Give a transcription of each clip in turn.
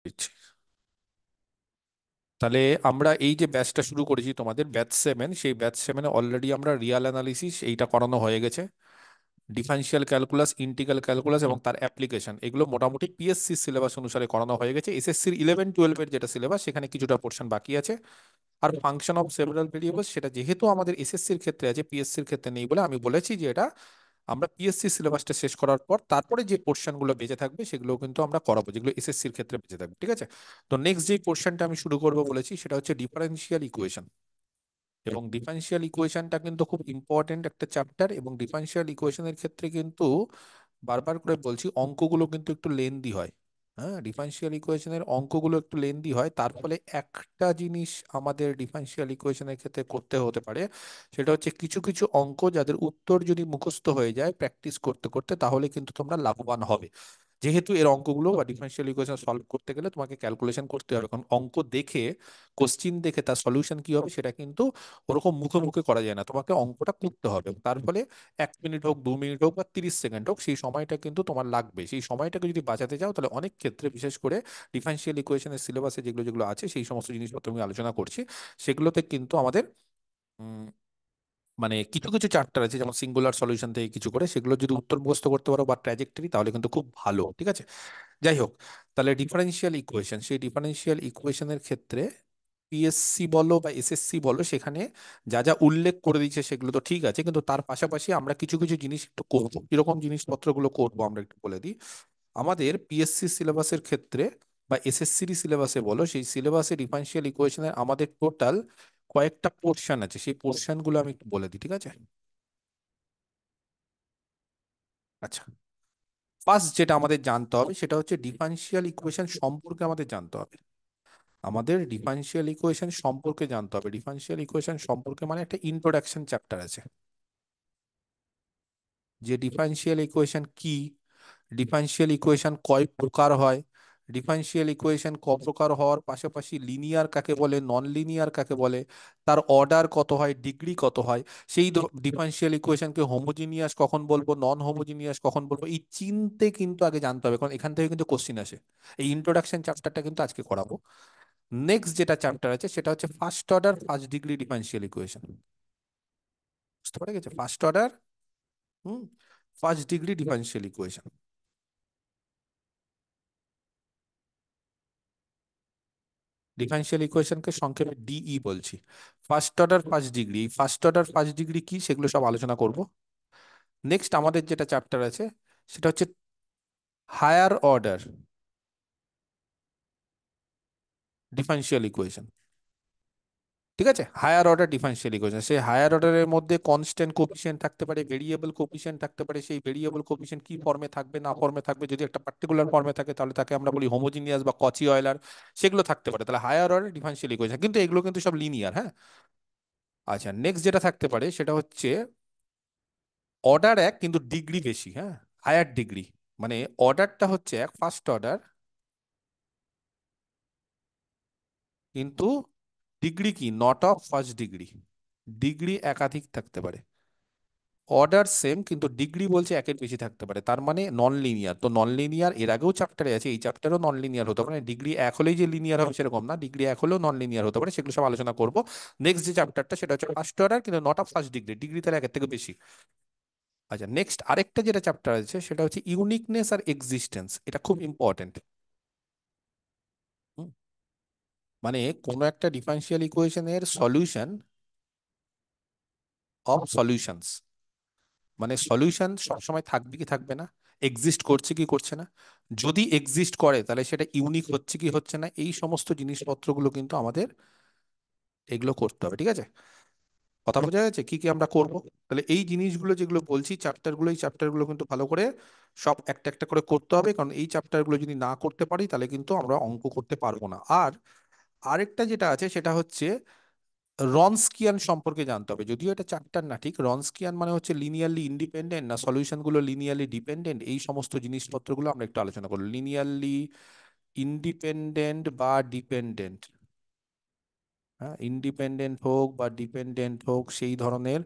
দিচ্ছি। তাহলে আমরা এই যে ব্যাচটা শুরু করেছি তোমাদের ব্যাচ 7, সেই ব্যাচ 7-এ অলরেডি আমরা রিয়াল অ্যানালিসিস এইটা করানো হয়ে গেছে। ডিফারেনশিয়াল ক্যালকুলাস, ইন্টিগ্রাল ক্যালকুলাস এবং তার অ্যাপ্লিকেশন, এগুলো মোটামুটি পিএসসি সিলেবাস অনুসারে করানো হয়ে গেছে। এসএসসির 11-12-এর যেটা সিলেবাস, সেখানে কিছুটা পোর্শন বাকি আছে। আর ফাংশন অফ সেভারাল ভেরিয়েবলস, সেটা যেহেতু আমাদের এসএসসির ক্ষেত্রে আছে, পিএসসির ক্ষেত্রে নেই বলে আমি বলেছি যে এটা আমরা পিএসসি সিলেবাসটা শেষ করার পর তারপরে যে পোর্শনগুলো বেঁচে থাকবে সেগুলো কিন্তু আমরা করাবো, যেগুলো এসএসসির ক্ষেত্রে বেঁচে থাকবে। ঠিক আছে? তো নেক্সট যে পোর্শনটা আমি শুরু করবো বলেছি সেটা হচ্ছে ডিফারেনশিয়াল ইকুয়েশন। এবং ডিফারেনশিয়াল ইকুয়েশনটা কিন্তু খুব ইম্পর্টেন্ট একটা চ্যাপ্টার, এবং ডিফারেনশিয়াল ইকুয়েশনের ক্ষেত্রে কিন্তু বারবার করে বলছি অঙ্কগুলো কিন্তু একটু লেন্দি হয়। হ্যাঁ, ডিফারেনশিয়াল ইকুয়েশনের অঙ্কগুলো একটু লেন্দি হয়, তার ফলে একটা জিনিস আমাদের ডিফারেনশিয়াল ইকুয়েশনের ক্ষেত্রে করতে হতে পারে, সেটা হচ্ছে কিছু কিছু অঙ্ক যাদের উত্তর যদি মুখস্থ হয়ে যায় প্র্যাকটিস করতে করতে, তাহলে কিন্তু তোমরা লাভবান হবে। যেহেতু এর অঙ্কগুলো বা ডিফারেনশিয়াল ইকুয়েশন সলভ করতে গেলে তোমাকে ক্যালকুলেশন করতে হবে, কারণ অঙ্ক দেখে, কোশ্চিন দেখে তার সলিউশন কি হবে সেটা কিন্তু ওরকম মুখে মুখে করা যায় না, তোমাকে অঙ্কটা করতে হবে। তার ফলে 1 মিনিট হোক, 2 মিনিট হোক বা 30 সেকেন্ড হোক, সেই সময়টা কিন্তু তোমার লাগবে। সেই সময়টাকে যদি বাঁচাতে চাও তাহলে অনেক ক্ষেত্রে, বিশেষ করে ডিফারেনশিয়াল ইকুয়েশনের সিলেবাসে যেগুলো যেগুলো আছে সেই সমস্ত জিনিসপত্র আমি আলোচনা করছি, সেগুলোতে কিন্তু আমাদের উম, মানে কিছু কিছু চ্যাপ্টার আছে যেমন সিঙ্গুলার সলিউশন থেকে কিছু করে, সেগুলো যদি উত্তর মুখস্থ করতে পারো বা ট্র্যাজেক্টরি, তাহলে কিন্তু খুব ভালো। ঠিক আছে? যাই হোক, তাহলে ডিফারেনশিয়াল ইকুয়েশন, সেই ডিফারেনশিয়াল ইকুয়েশনের ক্ষেত্রে পিএসসি বলো বা এসএসসি বলো, সেখানে যা যা উল্লেখ করে দিচ্ছে সেগুলো তো ঠিক আছে, কিন্তু তার পাশাপাশি আমরা কিছু কিছু জিনিস একটু করবো। কিরকম জিনিসপত্রগুলো করবো আমরা একটু বলে দিই। আমাদের পিএসসি সিলেবাসের ক্ষেত্রে বা এসএসসি সিলেবাসে বলো, সেই সিলেবাসে ডিফারেনশিয়াল ইকুয়েশনের আমাদের টোটাল কয়েকটা পোর্শন আছে, সেই পোর্শনগুলো আমি একটু বলে দিই। ঠিক আছে? আচ্ছা, ফার্স্ট যেটা আমাদের জানতে হবে সেটা হচ্ছে ডিফারেনশিয়াল ইকুয়েশন সম্পর্কে আমাদের জানতে হবে। আমাদের ডিফারেনশিয়াল ইকুয়েশন সম্পর্কে জানতে হবে। ডিফারেনশিয়াল ইকুয়েশন সম্পর্কে মানে একটা ইন্ট্রোডাকশন চ্যাপ্টার আছে, যে ডিফারেনশিয়াল ইকুয়েশন কি, ডিফারেনশিয়াল ইকুয়েশন কয় প্রকার হয়, ডিফারেনশিয়াল ইকুয়েশন ক প্রকার হওয়ার পাশাপাশি লিনিয়ার কাকে বলে, নন লিনিয়ার কাকে বলে, তার অর্ডার কত হয়, ডিগ্রি কত হয়, সেই ডিফারেনশিয়াল ইকুয়েশনকে হোমোজিনিয়াস কখন বলবো, নন হোমোজিনিয়াস কখন বলবো, এই চিনতে কিন্তু আগে জানতে হবে, কারণ এখান থেকে কিন্তু কোশ্চিন আসে। এই ইন্ট্রোডাকশন চ্যাপ্টারটা কিন্তু আজকে করাবো। নেক্সট যেটা চ্যাপ্টার আছে সেটা হচ্ছে first order first degree differential equation. বুঝতে পারা গেছে? First order, hmm, first degree differential equation. Differential ইকুয়েশনকে সংক্ষেপে ডিই বলছি। First order first degree, first order first degree কি সেগুলো সব আলোচনা করব। নেক্সট আমাদের যেটা চ্যাপ্টার আছে সেটা হচ্ছে হায়ার অর্ডার ডিফারেনশিয়াল ইকুয়েশন। ঠিক আছে? হায়ার অর্ডার ডিফারেনশিয়াল ইকুয়েশন, সেই হায়ার অর্ডারের মধ্যে কনস্ট্যান্ট কোফিশিয়েন্ট থাকতে পারে, ভেরিয়েবল কোফিশিয়েন্ট থাকতে পারে, সেই ভেরিয়েবল কোফিশিয়েন্ট কি ফর্মে থাকবে না ফর্মে থাকবে, যদি একটা পার্টিকুলার ফর্মে থাকে তাহলে তাকে আমরা বলি হোমোজিনিয়াস বা কচি অয়েলার, সেগুলো থাকতে পারে। তাহলে হায়ার অর্ডার ডিফারেনশিয়াল ইকুয়েশন, কিন্তু এগুলো কিন্তু সব লিনিয়ার। হ্যাঁ, আচ্ছা, নেক্সট যেটা থাকতে পারে সেটা হচ্ছে অর্ডার এক কিন্তু ডিগ্রি বেশি। হ্যাঁ, হায়ার ডিগ্রি, মানে অর্ডারটা হচ্ছে এক, ফার্স্ট অর্ডার, কিন্তু ডিগ্রি কি, not of first degree, degree একাধিক থাকতে পারে। অর্ডার সেম কিন্তু ডিগ্রি বলছে একের বেশি থাকতে পারে, তার মানে নন লিনিয়ার। তো নন লিনিয়ার এর আগেও চ্যাপ্টারে আছে, এই চ্যাপ্টারও নন লিনিয়ার হতে পারে, ডিগ্রি এক হলেই যে লিনিয়ার হবে সেরকম না, ডিগ্রি এক হলেও নন লিনিয়ার হতে পারে, সেগুলো সব আলোচনা করব। নেক্সট যে চ্যাপ্টারটা সেটা হচ্ছে ফার্স্ট অর্ডার কিন্তু not of first degree, degree তার একের থেকে বেশি। আচ্ছা, নেক্সট আরেকটা যেটা চ্যাপ্টার আছে সেটা হচ্ছে ইউনিকনেস আর এক্সিস্টেন্স, এটা খুব ইম্পর্টেন্ট। মানে কোনো একটা ডিফারেনশিয়াল ইকুয়েশনের সলিউশন অফ সলিউশনস, মানে সলিউশন সবসময় থাকবে কি থাকবে না, এক্সিস্ট করছে কি করছে না, যদি এক্সিস্ট করে তাহলে সেটা ইউনিক হচ্ছে কি হচ্ছে না, এই সমস্ত জিনিসপত্রগুলো কিন্তু আমাদের এগুলো করতে হবে। ঠিক আছে? কথা বোঝা যাচ্ছে কি কি আমরা করব? তাহলে এই জিনিসগুলো যেগুলো বলছি চ্যাপ্টারগুলো, এই চ্যাপ্টারগুলো কিন্তু ভালো করে সব একটা একটা করে করতে হবে, কারণ এই চ্যাপ্টারগুলো যদি না করতে পারি তাহলে কিন্তু আমরা অঙ্ক করতে পারবো না। আর আরেকটা যেটা আছে সেটা হচ্ছে রনস্কিয়ান সম্পর্কে জানতে হবে, যদিও এটা চ্যাপ্টার না ঠিক। রনস্কিয়ান মানে হচ্ছে লিনিয়ারলি ইন্ডিপেন্ডেন্ট না সলিউশনগুলো লিনিয়ারলি ডিপেন্ডেন্ট, এই সমস্ত জিনিসপত্রগুলো আমরা একটু আলোচনা করব। লিনিয়ারলি ইন্ডিপেন্ডেন্ট বা ডিপেন্ডেন্ট, হ্যাঁ, ইন্ডিপেন্ডেন্ট হোক বা ডিপেন্ডেন্ট হোক, সেই ধরনের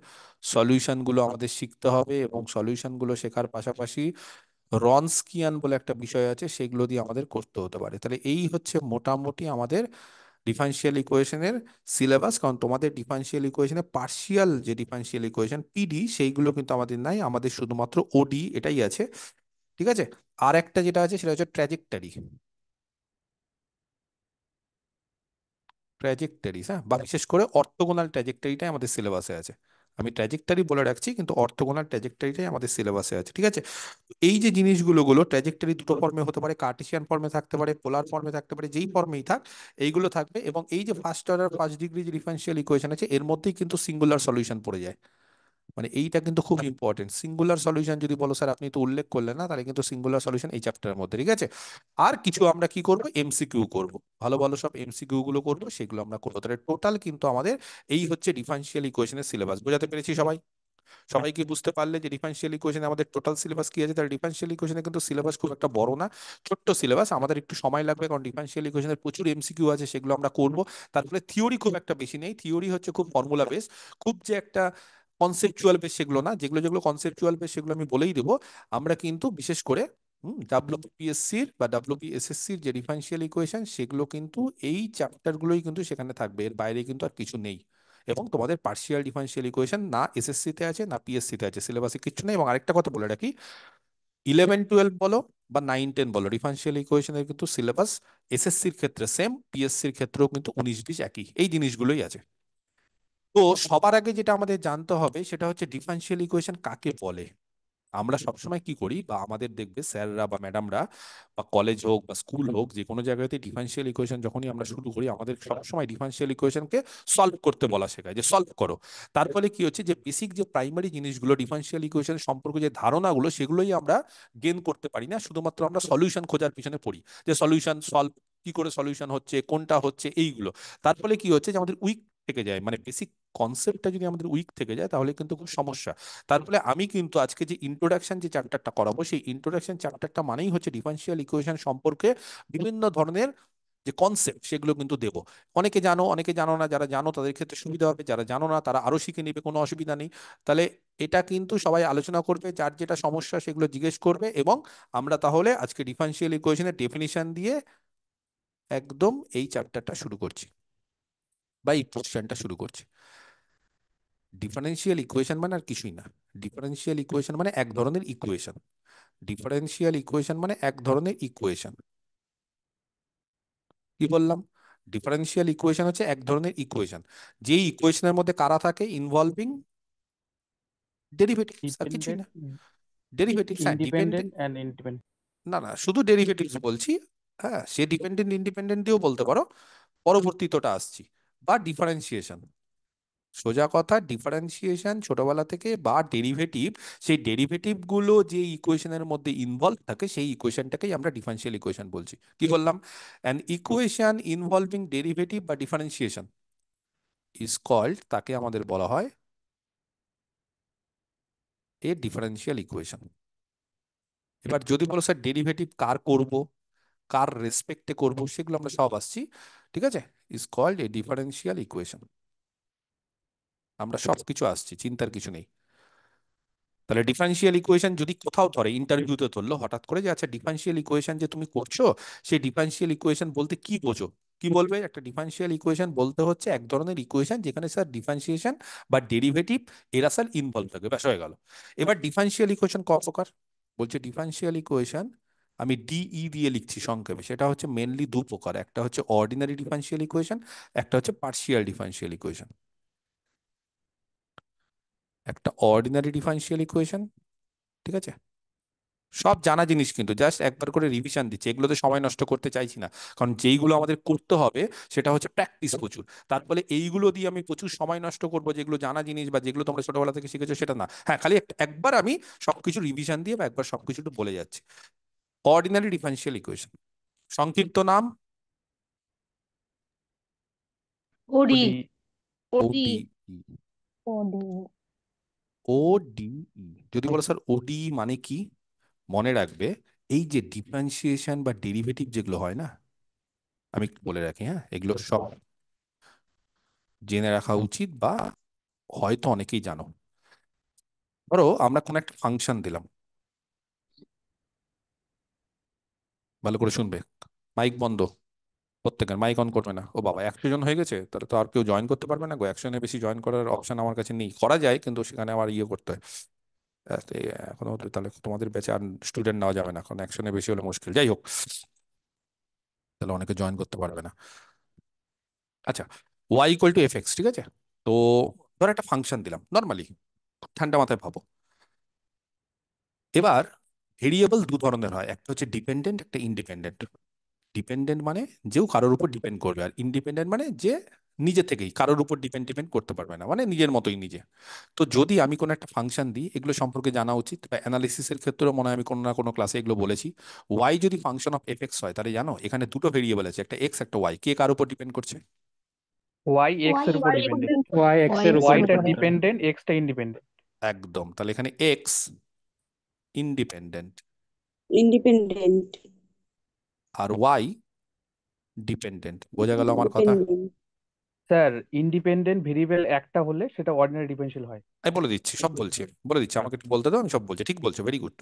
সলিউশনগুলো আমাদের শিখতে হবে, এবং সলিউশনগুলো শেখার পাশাপাশি রনস্কিয়ান বলে একটা বিষয় আছে, সেগুলো দিয়ে আমাদের করতে হতে পারে। তাহলে এই হচ্ছে মোটামুটি আমাদের ডিফারেনশিয়াল ইকুয়েশনের সিলেবাস। কারণ তোমাদের ডিফারেনশিয়াল ইকুয়েশনে পার্শিয়াল যে ডিফারেনশিয়াল ইকুয়েশন পিডি সেইগুলো কিন্তু আমাদের নাই, আমাদের শুধুমাত্র ওডি এটাই আছে। ঠিক আছে। আর একটা যেটা আছে সেটা হচ্ছে ট্র্যাজেক্টরি। ট্র্যাজেক্টরিজ, হ্যাঁ, বা বিশেষ করে অর্থোগোনাল ট্র্যাজেক্টরিটাই আমাদের সিলেবাসে আছে। আমি ট্র্যাজেক্টরি বলে রাখছি, কিন্তু অর্থোগোনাল ট্র্যাজেক্টরিটাই আমাদের সিলেবাসে আছে। ঠিক আছে। এই যে জিনিসগুলো ট্র্যাজেক্টরি দুটো ফর্মে হতে পারে, কার্টেসিয়ান ফর্মে থাকতে পারে, পোলার ফর্মে থাকতে পারে, যেই ফর্মেই থাক এইগুলো থাকবে। এবং এই যে ফার্স্ট অর্ডার ফার্স্ট ডিগ্রি যে ডিফারেনশিয়াল ইকুয়েশন আছে এর মধ্যেই কিন্তু সিঙ্গুলার সলিউশন পড়ে যায়। মানে এইটা কিন্তু খুব ইম্পর্টেন্ট। সিঙ্গুলার সলিউশন যদি বলো স্যার আপনি তো উল্লেখ করলেন না, তাহলে কিন্তু সিঙ্গুলার সলিউশন এই চ্যাপ্টারের মধ্যে। ঠিক আছে। আর কিছু আমরা কি করব, এমসিকিউ করব, ভালো ভালো সব এমসিকিউ গুলো করবো, সেগুলো আমরা করবো। তাহলে টোটাল কিন্তু আমাদের এই হচ্ছে ডিফারেনশিয়াল ইকুয়েশনের সিলেবাস। বোঝাতে পেরেছি সবাই? সবাই কি বুঝতে পারলে যে ডিফারেনশিয়াল ইকুয়েশনে আমাদের টোটাল সিলেবাস কি আছে? তাহলে ডিফারেনশিয়াল ইকুয়েশনে কিন্তু সিলেবাস খুব একটা বড় না, ছোট্ট সিলেবাস। আমাদের একটু সময় লাগবে, কারণ ডিফারেনশিয়াল ইকুয়েশনের প্রচুর এমসিকিউ আছে, সেগুলো আমরা করব। তারপরে থিওরি খুব একটা বেশি নেই, থিওরি হচ্ছে খুব ফর্মুলা বেস, খুব যে একটা কনসেপচুয়াল বেস সেগুলো না। যেগুলো যেগুলো কনসেপচুয়াল বেস সেগুলো আমি বলেই দেবো। আমরা কিন্তু বিশেষ করে ডাব্লিউপিএসসির বা ডাব্লিউপিএসএসসির যে ডিফারেনশিয়াল ইকুয়েশন সেগুলো কিন্তু এই চ্যাপ্টারগুলোই কিন্তু সেখানে থাকবে, এর বাইরে কিন্তু আর কিছু নেই। এবং তোমাদের পার্শিয়াল ডিফারেনশিয়াল ইকুয়েশন না এসএসসি তে আছে না পিএসসি তে আছে, সিলেবাসে কিচ্ছু নেই। এবং আরেকটা কথা বলে রাখি, 11-12 বলো বা 9-10 বলো, ডিফারেনশিয়াল ইকুয়েশনের কিন্তু সিলেবাস এসএসসির ক্ষেত্রে সেম, পিএসসির ক্ষেত্রেও কিন্তু 19-20 একই, এই জিনিসগুলোই আছে। তো সবার আগে যেটা আমাদের জানতে হবে সেটা হচ্ছে ডিফারেনশিয়াল ইকুয়েশন কাকে বলে। আমরা সবসময় কি করি, বা আমাদের দেখবে স্যাররা বা ম্যাডামরা বা কলেজ হোক বা স্কুল হোক যে কোনো জায়গাতে ডিফারেনশিয়াল ইকুয়েশন যখনই আমরা শুরু করি, আমাদের সবসময় ডিফারেনশিয়াল ইকুয়েশনকে সলভ করতে বলা শেখায়, যে সলভ করো। তার ফলে কি হচ্ছে, যে বেসিক যে প্রাইমারি জিনিসগুলো ডিফারেনশিয়াল ইকুয়েশন সম্পর্কে যে ধারণাগুলো সেগুলোই আমরা গেন করতে পারি না, শুধুমাত্র আমরা সলিউশন খোঁজার পিছনে পড়ি, যে সলিউশন সলভ কি করে সলিউশন হচ্ছে, কোনটা হচ্ছে, এইগুলো। তার ফলে কি হচ্ছে, যে আমাদের উইক থেকে যায়, মানে বেসিক কনসেপ্টটা যদি আমাদের উইক থেকে যায় তাহলে কিন্তু খুব সমস্যা। তার ফলে আমি কিন্তু আজকে যে ইন্ট্রোডাকশন যে চ্যাপ্টারটা করাবো, সেই ইন্ট্রোডাকশন চ্যাপ্টারটা মানেই হচ্ছে ডিফারেনশিয়াল ইকুয়েশন সম্পর্কে বিভিন্ন ধরনের যে কনসেপ্ট সেগুলো কিন্তু দেবো। অনেকে জানো অনেকে জানো না, যারা জানো তাদের ক্ষেত্রে সুবিধা হবে, যারা জানো না তারা আরো শিখে নেবে, কোনো অসুবিধা নেই। তাহলে এটা কিন্তু সবাই আলোচনা করবে, যার যেটা সমস্যা সেগুলো জিজ্ঞেস করবে, এবং আমরা তাহলে আজকে ডিফারেনশিয়াল ইকুয়েশনের ডেফিনিশন দিয়ে একদম এই চ্যাপ্টারটা শুরু করছি, বা এই পোর্শনটা শুরু করছি। ডিফারেনশিয়াল ইকুয়েশন মানে আর কিছুই না। ডিফারেনশিয়াল ইকুয়েশন মানে এক ধরনের ইকুয়েশন। ডিফারেনশিয়াল ইকুয়েশন মানে এক ধরনের ইকুয়েশন। কি বললাম? ডিফারেনশিয়াল ইকুয়েশন হচ্ছে এক ধরনের ইকুয়েশন, যেই ইকুয়েশনের মধ্যে কারা থাকে, ইনভলভিং ডেরিভেটিভস, আর কিছুই ডিপেন্ডেন্ট, না। ডেরিভেটিভস, হ্যাঁ, ডিপেন্ডেন্ট। Independent and independent. না না, শুধু ডেরিভেটিভস বলছি। হ্যাঁ, সে ডিপেন্ডেন্ট ইন্ডিপেন্ডেন্ট দিয়েও বলতে পারো, পরবর্তীতটা আসছি। বা ডিফারেন্সিয়েশন, সোজা কথা ডিফারেন্সিয়েশন ছোটবেলা থেকে, বা ডেরিভেটিভ, সেই ডেরিভেটিভ গুলো যে ইকুয়েশনের মধ্যে ইনভলভ থাকে সেই ইকুয়েশনটাকেই আমরা ডিফারেনশিয়াল ইকুয়েশন বলছি। কি বললাম? অ্যান ইকুয়েশন ইনভলভিং ডেরিভেটিভ বা ডিফারেন্সিয়েশন ইজ কল্ড, তাকে আমাদের বলা হয় এ ডিফারেনশিয়াল ইকুয়েশন। এবার যদি বলো স্যার ডেরিভেটিভ কার করব, কার রেসপেক্টে করব, সেগুলো আমরা সব আসছি। ঠিক আছে। Is called a differential equation, আমরা সব কিছু আসছি, চিন্তার কিছু নেই। তাহলে ডিফারেনশিয়াল ইকুয়েশন যদি কোথাও ধরে, ইন্টারভিউতে ধরলো হঠাৎ করে, যে আচ্ছা ডিফারেনশিয়াল ইকুয়েশন যে তুমি করছো, সেই ডিফারেনশিয়াল ইকুয়েশন বলতে কি বোঝো, কি বলবে? একটা ডিফারেনশিয়াল ইকুয়েশন বলতে হচ্ছে এক ধরনের ইকুয়েশন যেখানে স্যার ডিফারেন্সিয়েশন বা ডেরিভেটিভ এরা স্যার ইনভলভ থাকে, ব্যাস হয়ে গেল। এবার ডিফারেনশিয়াল ইকুয়েশন ক প্রকার? বলছে ডিফারেনশিয়াল ইকুয়েশন, আমি ডিই দিয়ে লিখছি সংক্ষেপে, সেটা হচ্ছে মেনলি দু প্রকার, একটা হচ্ছে অর্ডিনারি ডিফারেনশিয়াল ইকুয়েশন, একটা হচ্ছে পার্শিয়াল ডিফারেনশিয়াল ইকুয়েশন। একটা অর্ডিনারি ডিফারেনশিয়াল ইকুয়েশন, ঠিক আছে, সব জানা জিনিস, কিন্তু জাস্ট একবার করে রিভিশন দিচ্ছি, এগুলোতে সময় নষ্ট করতে চাইছি না। কারণ যেইগুলো আমাদের করতে হবে সেটা হচ্ছে প্র্যাকটিস প্রচুর। তার ফলে এইগুলো দিয়ে আমি প্রচুর সময় নষ্ট করবো, যেগুলো জানা জিনিস বা যেগুলো তোমরা ছোটবেলা থেকে শিখেছো সেটা না। হ্যাঁ, খালি একবার আমি সবকিছু রিভিশন দিয়ে বা একবার সবকিছু একটু বলে যাচ্ছি। অর্ডিনারি ডিফারেনশিয়াল ইকুয়েশন, সংক্ষিপ্ত নাম ওডি। ওডি। ওডি। ওডি। ওডি। ওডি। যদি বলো স্যার ওডি মানে কি, মনে রাখবে এই যে ডিফারেন্সিয়েশন বা ডেরিভেটিভ যেগুলো হয় না, আমি একটু বলে রাখি, হ্যাঁ, এগুলো সব জেনে রাখা উচিত, বা হয়তো অনেকেই জানো। ধরো আমরা কোনো একটা ফাংশন দিলাম, ভালো করে শুনবে, মাইক বন্ধ, প্রত্যেকের মাইক অন করবে না। ও বাবা, 100 জন হয়ে গেছে, তাহলে তো আর কেউ জয়েন করতে পারবে না গো, 100 জনের বেশি জয়েন করার অপশন আমার কাছে নেই, করা যায় কিন্তু সেখানে আমার ইয়ে করতে হয়। এখনো তো তাহলে তোমাদের ব্যাচে আর স্টুডেন্ট নেওয়া যাবে না, এখন 100 জনের বেশি হলে মুশকিল, যাই হোক, তাহলে অনেকে জয়েন করতে পারবে না। আচ্ছা, y equal to f x, ঠিক আছে? তো ধর একটা ফাংশন দিলাম নর্মালি, ঠান্ডা মাথায় ভাবো। এবার ভেরিয়েবল দু ধরনের হয়, একটা হচ্ছে ডিপেন্ডেন্ট, একটা ইন্ডিপেন্ডেন্ট। ডিপেন্ডেন্ট মানে যেও কারোর উপর ডিপেন্ড করবে, আর ইন্ডিপেন্ডেন্ট মানে যে নিজে থেকেই কারোর উপর ডিপেন্ড ডিপেন্ড করতে পারবে না, মানে নিজের মতোই নিজে। তো যদি আমি কোনো একটা ফাংশন দিই, এগুলো সম্পর্কে জানা উচিত, বা অ্যানালিসিসের ক্ষেত্রেও মনে হয় আমি কোনো না কোনো ক্লাসে এগুলো বলেছি। ওয়াই যদি ফাংশন অফ এফ এক্স হয়, তাহলে জানো এখানে দুটো ভেরিয়েবল আছে, একটা এক্স একটা ওয়াই, কে কার উপর ডিপেন্ড করছে? ওয়াই এক্স ওয়াই এর উপর ডিপেন্ডেন্ট। ওয়াই এক্স এর উপর ওয়াইটা ডিপেন্ড করে। Dependent, extra independent. একদম, তাহলে এখানে এক্স ইন্ডিপেন্ডেন্ট ইন্ডিপেন্ডেন্ট। আর ওয়াই ডিপেন্ডেন্ট। বোঝা গেল আমার কথা? ডিপেন্ডেন্ট। স্যার, ইন্ডিপেন্ডেন্ট ভেরিয়েবল একটা হলে সেটা অর্ডিনারি ডিফারেনশিয়াল হয়। আমি বলে দিচ্ছি, সব বলছি, বলে দিচ্ছি, আমাকে একটু বলতে দাও, আমি সব বলছি, ঠিক বলছো, ভেরি গুড।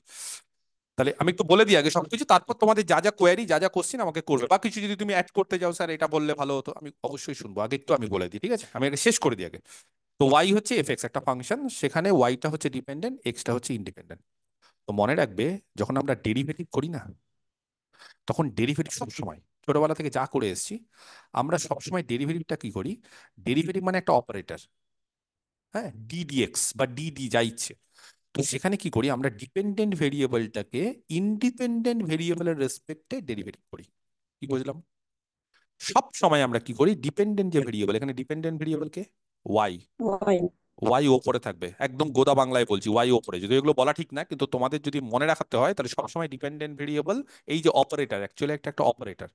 তাহলে আমি একটু বলে দিই আগে সবকিছু, তারপর তোমাদের যা যা কোয়ারি, যা যা কোশ্চেন আমাকে করবে, বা কিছু যদি তুমি অ্যাড করতে যাও, স্যার এটা বললে ভালো হতো, আমি অবশ্যই শুনবো, আগে একটু আমি বলে দিই, ঠিক আছে? আমি আগে শেষ করে দিই আগে। তো ওয়াই হচ্ছে এফ এক্স, একটা ফাংশন, সেখানে ওয়াইটা হচ্ছে ডিপেন্ডেন্ট, এক্সটা হচ্ছে ইন্ডিপেন্ডেন্ট। তো মনে রাখবে, যখন আমরা ডেরিভেটিভ করি না, তখন ডেরিভেটিভ সবসময় ছোটবেলা থেকে যা করে এসেছি, আমরা সবসময় ডেরিভেটিভটা কি করি? ডেরিভেটিভ মানে একটা অপারেটর, হ্যাঁ, ডিডিএক্স বা ডিডি যা ইচ্ছে। তো সেখানে কি করি আমরা? ডিপেন্ডেন্ট ভেরিয়েবলটাকে ইন্ডিপেন্ডেন্ট ভেরিয়েবলের রেসপেক্টে ডেরিভেটিভ করি। কি বুঝলাম? সব সময় আমরা কি করি? ডিপেন্ডেন্ট যে ভেরিয়েবল, এখানে ডিপেন্ডেন্ট ভেরিয়েবলকে ওয়াই, ওয়াই। ওয়াই ওপরে থাকবে, একদম গোদা বাংলায় বলছি, ওয়াই ওপরে, যদি এগুলো বলা ঠিক না, কিন্তু তোমাদের যদি মনে রাখতে হয়, তাহলে সবসময় ডিপেন্ডেন্ট ভেরিয়েবল, এই যে অপারেটর, অ্যাকচুয়ালি একটা অপারেটর,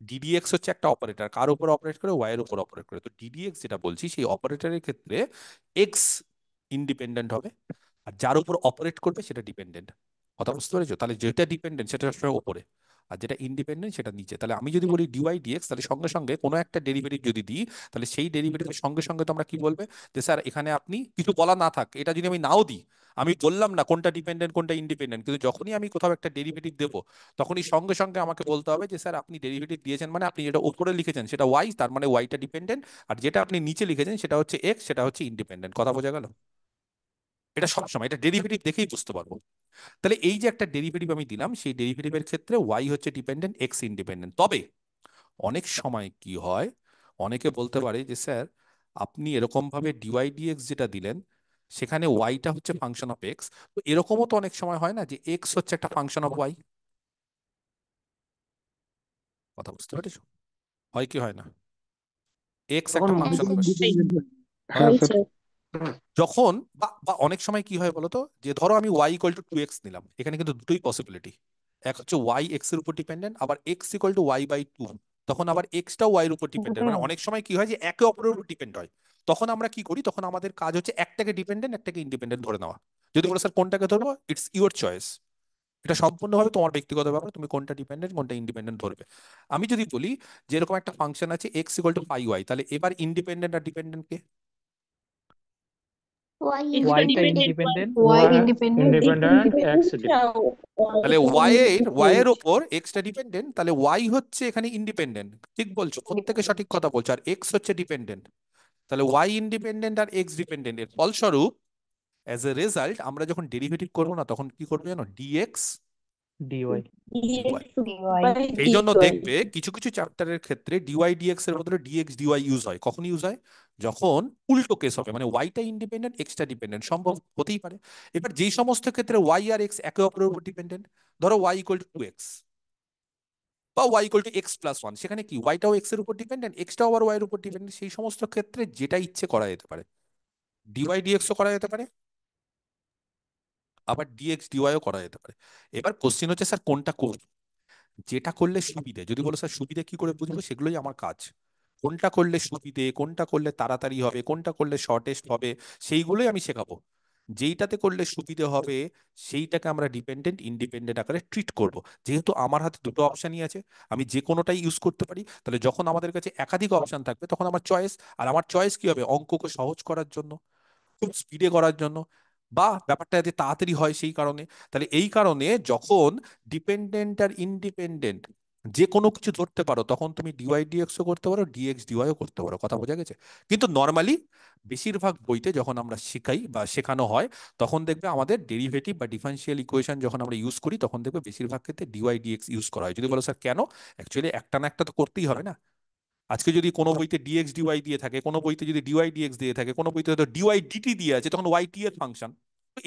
ডিডিএক্স হচ্ছে একটা অপারেটর, কার উপর অপারেট করে? ওয়াই এর উপর অপারেট করে। তো ডিডিএক্স যেটা বলছি, সেই অপারেটরের ক্ষেত্রে এক্স ইন্ডিপেন্ডেন্ট হবে, আর যার উপর অপারেট করবে সেটা ডিপেন্ডেন্ট। কথা বুঝতে পেরেছো? তাহলে যেটা ডিপেন্ডেন্ট সেটা সবসময় উপরে, আর যেটা ইন্ডিপেন্ডেন্ট সেটা নিচে। তাহলে আমি যদি বলি ডিওয়াই ডিএক্স, তাহলে সঙ্গে সঙ্গে কোনো একটা ডেরিভেটিভ যদি দিই, তাহলে সেই ডেরিভেটিভের সঙ্গে সঙ্গে তোমরা কি বলবে? যে স্যার এখানে আপনি কিছু বলা না থাক, এটা যদি আমি নাও দিই, আমি বললাম না কোনটা ডিপেন্ডেন্ট কোনটা ইন্ডিপেন্ডেন্ট, কিন্তু যখনই আমি কোথাও একটা ডেরিভেটিভ দেবো, তখনই সঙ্গে সঙ্গে আমাকে বলতে হবে যে স্যার আপনি ডেরিভেটিভ দিয়েছেন, মানে আপনি যেটা উপরে লিখেছেন সেটা ওয়াই, তার মানে ওয়াইটা ডিপেন্ডেন্ট, আর যেটা আপনি নিচে লিখেছেন সেটা হচ্ছে এক্স, সেটা হচ্ছে ইন্ডিপেন্ডেন্ট। কথা বোঝা গেল? এটা সবসময়, এটা ডেরিভেটিভ দেখেই বুঝতে পারবো। তাহলে এই যে একটা ডেরিভেটিভ আমি দিলাম, সেই ডেরিভেটিভের ক্ষেত্রে ওয়াই হচ্ছে ডিপেন্ডেন্ট, এক্স ইন্ডিপেন্ডেন্ট। তবে অনেক সময় কি হয়, অনেকে বলতে পারে যে স্যার আপনি এরকম ভাবে ডিওয়াই ডিএক্স যেটা দিলেন, সেখানে ওয়াইটা হচ্ছে ফাংশন অফ এক্স, তো এরকমও তো অনেক সময় হয় না যে এক্স হচ্ছে একটা ফাংশন অফ ওয়াই? কথা বুঝতে পেরেছো? হয় কি হয় না? এক্স তখন একটা হ্যাঁ ফাংশন অফ, স্যার, সেই ডিপেন্ডেন্ট হ্যাঁ হয় স্যার। স্যার। যখন বা অনেক সময় কি হয় বলতো, যে ধরো আমি y equal to two x নিলাম, এখানে কিন্তু দুটোই পসিবিলিটি, এক হচ্ছে ওয়াই এক্স এর উপর ডিপেন্ডেন্ট, আবার x equal to y by two, তখন আবার এক্সটাও ওয়াই এর উপর ডিপেন্ডেন্ট, মানে অনেক সময় কি হয় যে একে অপরের উপর ডিপেন্ড হয়। তখন আমরা কি করি? তখন আমাদের কাজ হচ্ছে একটাকে ডিপেন্ডেন্ট একটাকে ইন্ডিপেন্ডেন্ট ধরে নেওয়া। যদি বলো স্যার কোনটাকে ধরবো, ইটস ইউর চয়েস, এটা সম্পূর্ণভাবে তোমার ব্যক্তিগত ব্যাপার, তুমি কোনটা ডিপেন্ডেন্ট কোনটা ইন্ডিপেন্ডেন্ট ধরবে। আমি যদি বলি যে এরকম একটা ফাংশন আছে x equal to pi y, তাহলে এবার ইন্ডিপেন্ডেন্ট আর ডিপেন্ডেন্ট কে? ওয়াই ওয়াইটা independent, independent. Y y independent, independent, x তাহলে ওয়াই এর ওপর এক্সটা ডিপেন্ডেন্ট, তাহলে ওয়াই হচ্ছে এখানে ইন্ডিপেন্ডেন্ট। ঠিক বলছো, প্রত্যেকে সঠিক কথা বলছো, আর এক্স হচ্ছে ডিপেন্ডেন্ট। তাহলে ওয়াই ইন্ডিপেন্ডেন্ট আর এক্স ডিপেন্ডেন্ট, এর ফলস্বরূপ অ্যাজ এ রেজাল্ট আমরা যখন ডেরিভেটিভ করবো না, তখন কি করবো জানো? Dx dy. ডিওয়াই। ডিওয়াই। এই জন্য দেখবে কিছু কিছু চ্যাপ্টারের ক্ষেত্রে ডিওয়াই ডিএক্স এর বদলে ডিএক্স ডিওয়াই ইউজ হয়। কখন ইউজ হয়? যখন উল্টো কেস হবে, মানে ওয়াইটা ইন্ডিপেন্ডেন্ট এক্সটা ডিপেন্ডেন্ট, সম্ভব হতেই পারে। এবার যেই সমস্ত ক্ষেত্রে ওয়াই আর এক্স একে অপরের উপর ডিপেন্ডেন্ট, ধরো y equal to two x বা y equal to x plus one, সেখানে কি ওয়াইটাও এক্স এর উপর ডিপেন্ডেন্ট, এক্সটাও আবার ওয়াই এর উপর ডিপেন্ডেন্ট, সেই সমস্ত ক্ষেত্রে যেটা ইচ্ছে করা যেতে পারে, ডিওয়াই ডিএক্সও করা যেতে পারে, আবার ডিএক্স ডিওয়াইও করা যেতে পারে। এবার কোশ্চেন হচ্ছে স্যার কোনটা করব? যেটা করলে সুবিধে, যদি বলো স্যার সুবিধে কি করে বুঝবো, সেগুলোই আমার কাজ। কোনটা করলে সুবিধে, কোনটা করলে তাড়াতাড়ি হবে, কোনটা করলে শর্টেস্ট হবে, সেইগুলোই আমি শেখাবো। যেইটাতে করলে সুবিধে হবে সেইটাকে আমরা ডিপেন্ডেন্ট ইন্ডিপেন্ডেন্ট আকারে ট্রিট করব। যেহেতু আমার হাতে দুটো অপশনই আছে, আমি যে কোনোটাই ইউজ করতে পারি, তাহলে যখন আমাদের কাছে একাধিক অপশন থাকবে তখন আমার চয়েস, আর আমার চয়েস কি হবে? অঙ্ককে সহজ করার জন্য, খুব স্পিডে করার জন্য, বা ব্যাপারটা যাতে তাড়াতাড়ি হয় সেই কারণে। তাহলে এই কারণে যখন ডিপেন্ডেন্ট আর ইন্ডিপেন্ডেন্ট যে কোনো কিছু ধরতে পারো, তখন তুমি ডিওয়াই ডিএক্সও করতে পারো, ডিএক্স ডিওয়াইও করতে পারো। কথা বোঝা গেছে? কিন্তু নর্মালি বেশিরভাগ বইতে যখন আমরা শেখাই বা শেখানো হয়, তখন দেখবে আমাদের ডেরিভেটিভ বা ডিফারেন্সিয়াল ইকুয়েশন যখন আমরা ইউজ করি, তখন দেখবে বেশিরভাগ ক্ষেত্রে ডিওয়াই ডিএক্স ইউজ করা হয়। যদি বলো স্যার কেন, অ্যাকচুয়ালি একটা না একটা তো করতেই হবে না। আজকে যদি কোনো বইতে ডিএক্স ডিওয়াই দিয়ে থাকে, কোনো বইতে যদি ডিওয়াই ডিএক্স দিয়ে থাকে, কোনো বইতে হয়তো ডিওয়াই ডিটি দিয়ে আছে, তখন ওয়াই টি এর ফাংশন।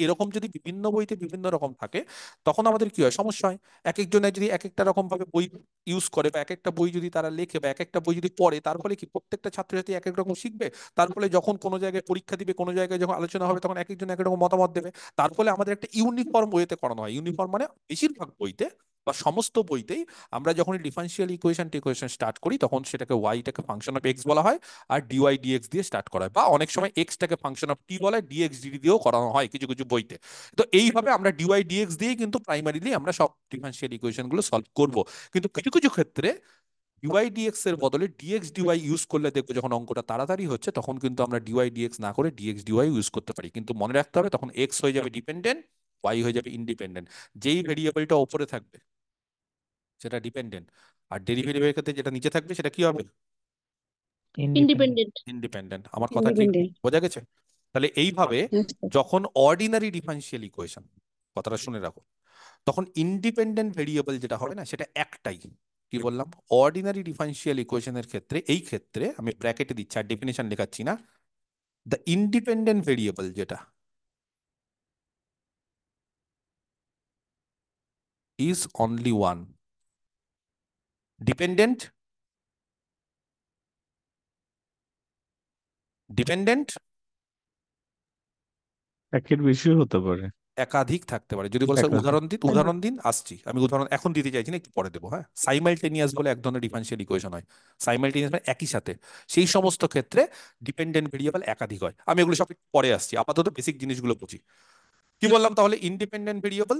এরকম যদি বিভিন্ন বইতে বিভিন্ন রকম থাকে, তখন আমাদের কি হয়, সমস্যা হয়। এক একজনের যদি এক একটা রকম ভাবে বই ইউজ করে, বা এক একটা বই যদি তারা লেখে, বা এক একটা বই যদি পড়ে, তার ফলে কি প্রত্যেকটা ছাত্রছাত্রী এক এক রকম শিখবে। তার ফলে যখন কোনো জায়গায় পরীক্ষা দিবে, কোনো জায়গায় যখন আলোচনা হবে, তখন এক একজন এক এক রকম মতামত দেবে। তার ফলে আমাদের একটা ইউনিফর্ম ওয়েতে করানো হয়। ইউনিফর্ম মানে বেশিরভাগ বইতে বা সমস্ত বইতেই আমরা যখন ডিফারেন্সিয়াল ইকুয়েশন টিকুয়েশন স্টার্ট করি, তখন সেটাকে ওয়াইটাকে ফাংশন অফ এক্স বলা হয়, আর ডিওয়াই ডিএক্স দিয়ে স্টার্ট করা হয়। বা অনেক সময় এক্সটাকে ফাংশন অফ টি বলা হয়, ডিএক্স ডিটি দিয়েও করানো হয় কিছু কিছু বইতে। তো এইভাবে আমরা ডিওয়াই ডিএক্স দিয়ে কিন্তু প্রাইমারিলি আমরা সব ডিফারেন্সিয়াল ইকুয়েশন গুলো সলভ করব। কিন্তু কিছু কিছু ক্ষেত্রে ডিওয়াই ডিএক্স এর বদলে ডিএক্স ডিওয়াই ইউজ করলে দেখবো যখন অঙ্কটা তাড়াতাড়ি হচ্ছে, তখন কিন্তু আমরা ডিওয়াই ডিএক্স না করে ডিএক্স ডিওয়াই ইউজ করতে পারি। কিন্তু মনে রাখতে হবে, তখন এক্স হয়ে যাবে ডিপেন্ডেন্ট, ওয়াই হয়ে যাবে ইন্ডিপেন্ডেন্ট। যেই ভেরিয়েবলটা ওপরে থাকবে সেটা ডিপেন্ডেন্ট, আর ডেরিভেটিভের ক্ষেত্রে যেটা নিচে থাকবে সেটা কি হবে, ইন্ডিপেন্ডেন্ট। ইন্ডিপেন্ডেন্ট। ইন্ডিপেন্ডেন্ট। আমার কথা কি ইন্ডিপেন্ডেন্ট। বোঝা গেছে? তাহলে এইভাবে Yes, sir. যখন অর্ডিনারি ডিফারেন্সিয়াল ইকুয়েশন, কথাটা শুনে রাখো, তখন ইন্ডিপেন্ডেন্ট ভেরিয়েবল যেটা হবে না, সেটা একটাই। কি বললাম? অর্ডিনারি ডিফারেন্সিয়াল ইকুয়েশনের ক্ষেত্রে, এই ক্ষেত্রে আমি ব্র্যাকেটে দিচ্ছি আর ডেফিনেশন লেখাচ্ছি না, দ্য ইন্ডিপেন্ডেন্ট ভেরিয়েবল যেটা is only one, dependent dependent একের বেশি হতে পারে। একাধিক থাকতে পারে। যদি বল স্যার একাধিক। উদাহরণ দিন, আসছি। আমি উদাহরণ এখন দিতে চাইছি না, একটু পরে দেবো। হ্যাঁ, সাইমালটেনিয়াস বলে এক ধরনের ডিফারেন্সিয়াল ইকুয়েশন হয়। সাইমালটেনিয়াস মানে একই সাথে। সেই সমস্ত ক্ষেত্রে ডিপেন্ডেন্ট ভেরিয়েবল একাধিক হয়। আমি এগুলো সব একটু পরে আসছি, আপাতত বেসিক জিনিসগুলো বুঝি। কি বললাম তাহলে? ইন্ডিপেন্ডেন্ট ভেরিয়েবল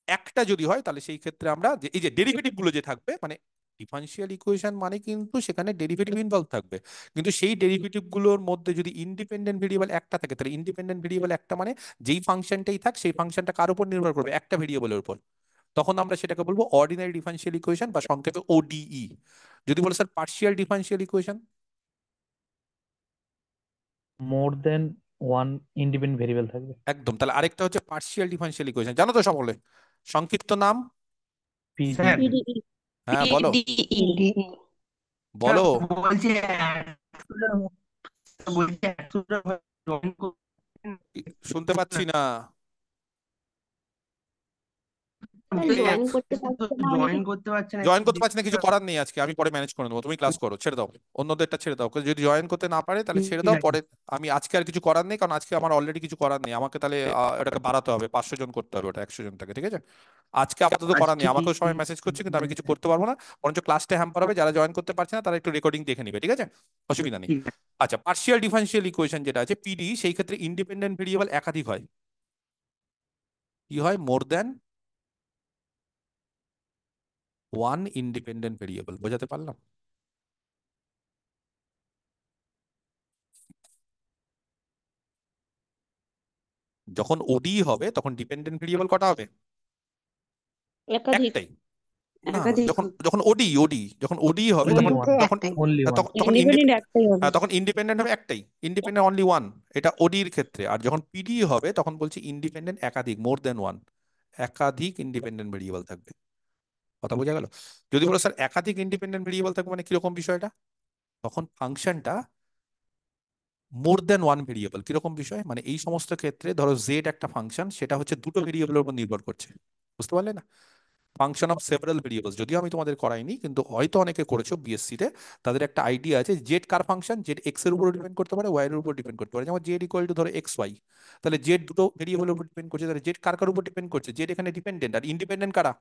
একটা যদি হয়, তাহলে সেই ক্ষেত্রে আমরা এই যে ডেরিভেটিভ গুলো যে থাকবে, মানে ডিফারেন্সিয়াল ইকুয়েশন মানে কিন্তু সেখানে ডেরিভেটিভ ইনভলভ থাকবে। কিন্তু সেই ডেরিভেটিভ গুলোর মধ্যে যদি ইন্ডিপেন্ডেন্ট ভেরিয়েবল একটা থাকে, তাহলে ইন্ডিপেন্ডেন্ট ভেরিয়েবল একটা মানে যেই ফাংশনটাই থাক, সেই ফাংশনটা কার উপর নির্ভর করবে, একটা ভেরিয়েবলের উপর। তখন আমরা সেটাকে বলবো অর্ডিনারি ডিফারেন্সিয়াল ইকুয়েশন, বা সংক্ষেপে ওডিই। যদি বলো স্যার পার্শিয়াল ডিফারেন্সিয়াল ইকুয়েশন, মোর দেন ওয়ান ইন্ডিপেন্ডেন্ট ভেরিয়েবল থাকবে। একদম। তাহলে আরেকটা হচ্ছে পার্শিয়াল ডিফারেন্সিয়াল ইকুয়েশন, জানো তো সকলে? সংক্ষিপ্ত নাম? পিডি। পিডিই। হ্যাঁ বলো, পিডিই। বলো। বলছি বলছি জয়েন শুনতে পাচ্ছি না। জয়েন করতে পারছে না মানে জয়েন করতে পারছে না। জয়েন করতে পারছি না, কিছু করার নেই, আজকে আমি পরে ম্যানেজ করে নেবো। তুমি ক্লাস করো, ছেড়ে দাও, অন্যদেরটা ছেড়ে দাও। যদি জয়েন করতে না পারে তাহলে ছেড়ে ঠিক দাও, আছে। পরে। আমি আজকে আর কিছু করার নেই, কারণ আজকে আমার অলরেডি কিছু করার নেই। আমাকে তাহলে ওটাকে বাড়াতে হবে, 500 জন করতে হবে, ওটা 100 জন থাকে, ঠিক আছে? আজকে আপাতত করার নেই। আজকে আমাকেও সবাই মেসেজ করছে, কিন্তু আমি কিছু করতে পারবো না। বরঞ্চ ক্লাসটা হ্যাম্পার হবে, যারা জয়েন করতে পারছে না তারা একটু রেকর্ডিং দেখে নিবে, ঠিক আছে? অসুবিধা নেই। ঠিক আছে। আচ্ছা, পার্শিয়াল ডিফারেন্সিয়াল ইকুয়েশন যেটা আছে পিডি, সেই ক্ষেত্রে ইন্ডিপেন্ডেন্ট ভেরিয়েবল একাধিক হয়। কি হয়? More than one independent variable. বোঝাতে পারলাম? যখন ওডি হবে, তখন ডিপেন্ডেন্ট ভেরিয়েবল কটা হবে? একাধিক। একটাই। না, একাধিক যখন যখন ওডি ওডি যখন ওডি হবে, Only তখন one. তখন Only one. তখন তখন ইন্ডিপেন্ডেন্ট একটাই হবে। হ্যাঁ, তখন ইন্ডিপেন্ডেন্ট হবে একটাই, ইন্ডিপেন্ডেন্ট অনলি ওয়ান। এটা ওডির ক্ষেত্রে। আর যখন পিডি হবে, তখন বলছি ইন্ডিপেন্ডেন্ট একাধিক, মোর দেন ওয়ান। একাধিক ইন্ডিপেন্ডেন্ট ভেরিয়েবল থাকবে। কথা বোঝা গেল? যদি বলো স্যার একাধিক ইন্ডিপেন্ডেন্ট ভেরিয়েবল থাকবে মানে কিরকম বিষয়টা, তখন ফাংশনটা মোর দেন ওয়ান ভেরিয়েবল। কিরকম বিষয় মানে, এই সমস্ত ক্ষেত্রে ধরো জেড একটা ফাংশন, সেটা হচ্ছে দুটো ভেরিয়েবলের উপর নির্ভর করছে। বুঝতে পারলে না? ফাংশন অফ সেভারাল ভেরিয়েবলস, যদিও আমি তোমাদের করাইনি, কিন্তু হয়তো অনেকে করেছো বিএসসি তে। তাদের একটা আইডিয়া আছে, জেড কার ফাংশন, জেড এক্স এর উপর ডিপেন্ড করতে পারে, ওয়াই এর উপর ডিপেন্ড করতে পারে। যেমন জেড ইকুয়াল টু ধরো এক্স ওয়াই, তাহলে জেড দুটো ভেরিয়েবলের উপর ডিপেন্ড করছে। তাহলে জেড কার কার উপর ডিপেন্ড করছে? জেড এখানে ডিপেন্ডেন্ট, আর ইন্ডিপেন্ডেন্ট কারা?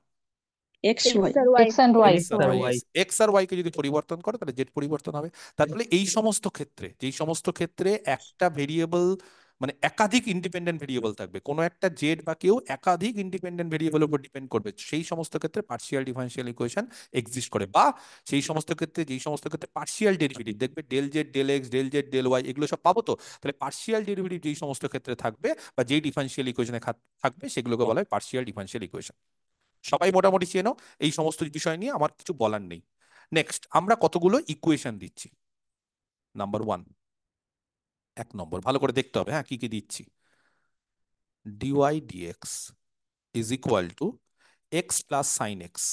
X y. X and y. X আর ওয়াই। এক্স আর ওয়াই কে যদি পরিবর্তন করো, তাহলে জেড পরিবর্তন হবে। তাহলে এই সমস্ত ক্ষেত্রে, যেই সমস্ত ক্ষেত্রে একটা ভেরিয়েবল মানে একাধিক ইন্ডিপেন্ডেন্ট ভেরিয়েবল থাকবে, কোনো একটা জেড বা কেউ একাধিক ইন্ডিপেন্ডেন্ট ভেরিয়েবলের উপর ডিপেন্ড করবে, সেই সমস্ত ক্ষেত্রে পার্শিয়াল ডিফারেনশিয়াল ইকুয়েশন এক্সিস্ট করে। বা সেই সমস্ত ক্ষেত্রে, যেই সমস্ত ক্ষেত্রে পার্শিয়াল ডেরিভেটিভ দেখবে del z del x del z del y এগুলো সব পাবো। তো তাহলে পার্শিয়াল ডেরিভেটিভ যেই সমস্ত ক্ষেত্রে থাকবে বা যেই ডিফারেনশিয়াল ইকুয়েশনে থাকবে সেগুলোকে বলা হয় পার্শিয়াল ডিফারেনশিয়াল ইকুয়েশন। সবাই মোটামুটি চেনো এই সমস্ত বিষয় নিয়ে, আমার কিছু বলার নেই। নেক্সট, আমরা কতগুলো ইকুয়েশন দিচ্ছি। নাম্বার ওয়ান, 1 নম্বর ভালো করে দেখতে হবে, হ্যাঁ কি কি দিচ্ছি। Dy dx is equal to x plus sine x.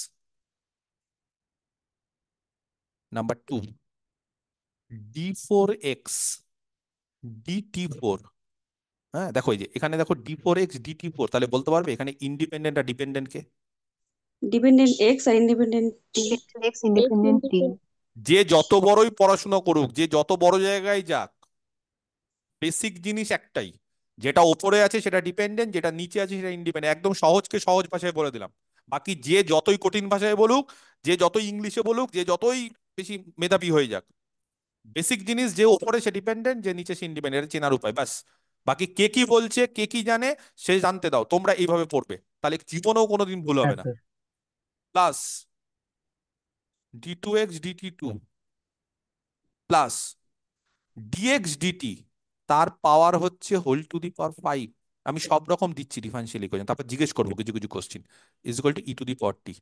Number two, d4x dt4। হ্যাঁ দেখো, এই যে এখানে দেখো d4x dt4, তাহলে বলতে পারবে এখানে ইন্ডিপেন্ডেন্ট আর ডিপেন্ডেন্ট কে? ডিপেন্ডেন্ট এক্স আর ইন্ডিপেন্ডেন্ট টি। X independent T. যে যত বড়ই পড়াশোনা করুক, যে যত বড় জায়গায় যাক, বেসিক জিনিস একটাই, যেটা ওপরে আছে সেটা ডিপেন্ডেন্ট, যেটা নিচে আছে সেটা ইন্ডিপেন্ডেন্ট। একদম সহজকে সহজ ভাষায় বলে দিলাম। বাকি যে যতই কঠিন ভাষায় বলুক, যে যতই ইংলিশে বলুক, যে যতই বেশি মেধাবী হয়ে যাক, বেসিক জিনিস যে ওপরে সে ডিপেন্ডেন্ট, যে নিচে সে ইন্ডিপেন্ডেন্ট, এটা চেনার উপায় ব্যাস। বাকি কে কি বলছে, কে কি জানে, সে জানতে দাও, তোমরা এইভাবে পড়বে, তাহলে জীবনেও কোনোদিন ভুল হ্যাঁ হবে না। Sir. Plus d2x dt2 plus dx dt, তার পাওয়ার হচ্ছে হোল টু দি পাওয়ার 5। আমি সব রকম দিচ্ছি ডিফারেনশিয়াল ইকুয়েশন, তারপর জিজ্ঞেস করবো কিছু কিছু question. Is equal to e to the power t.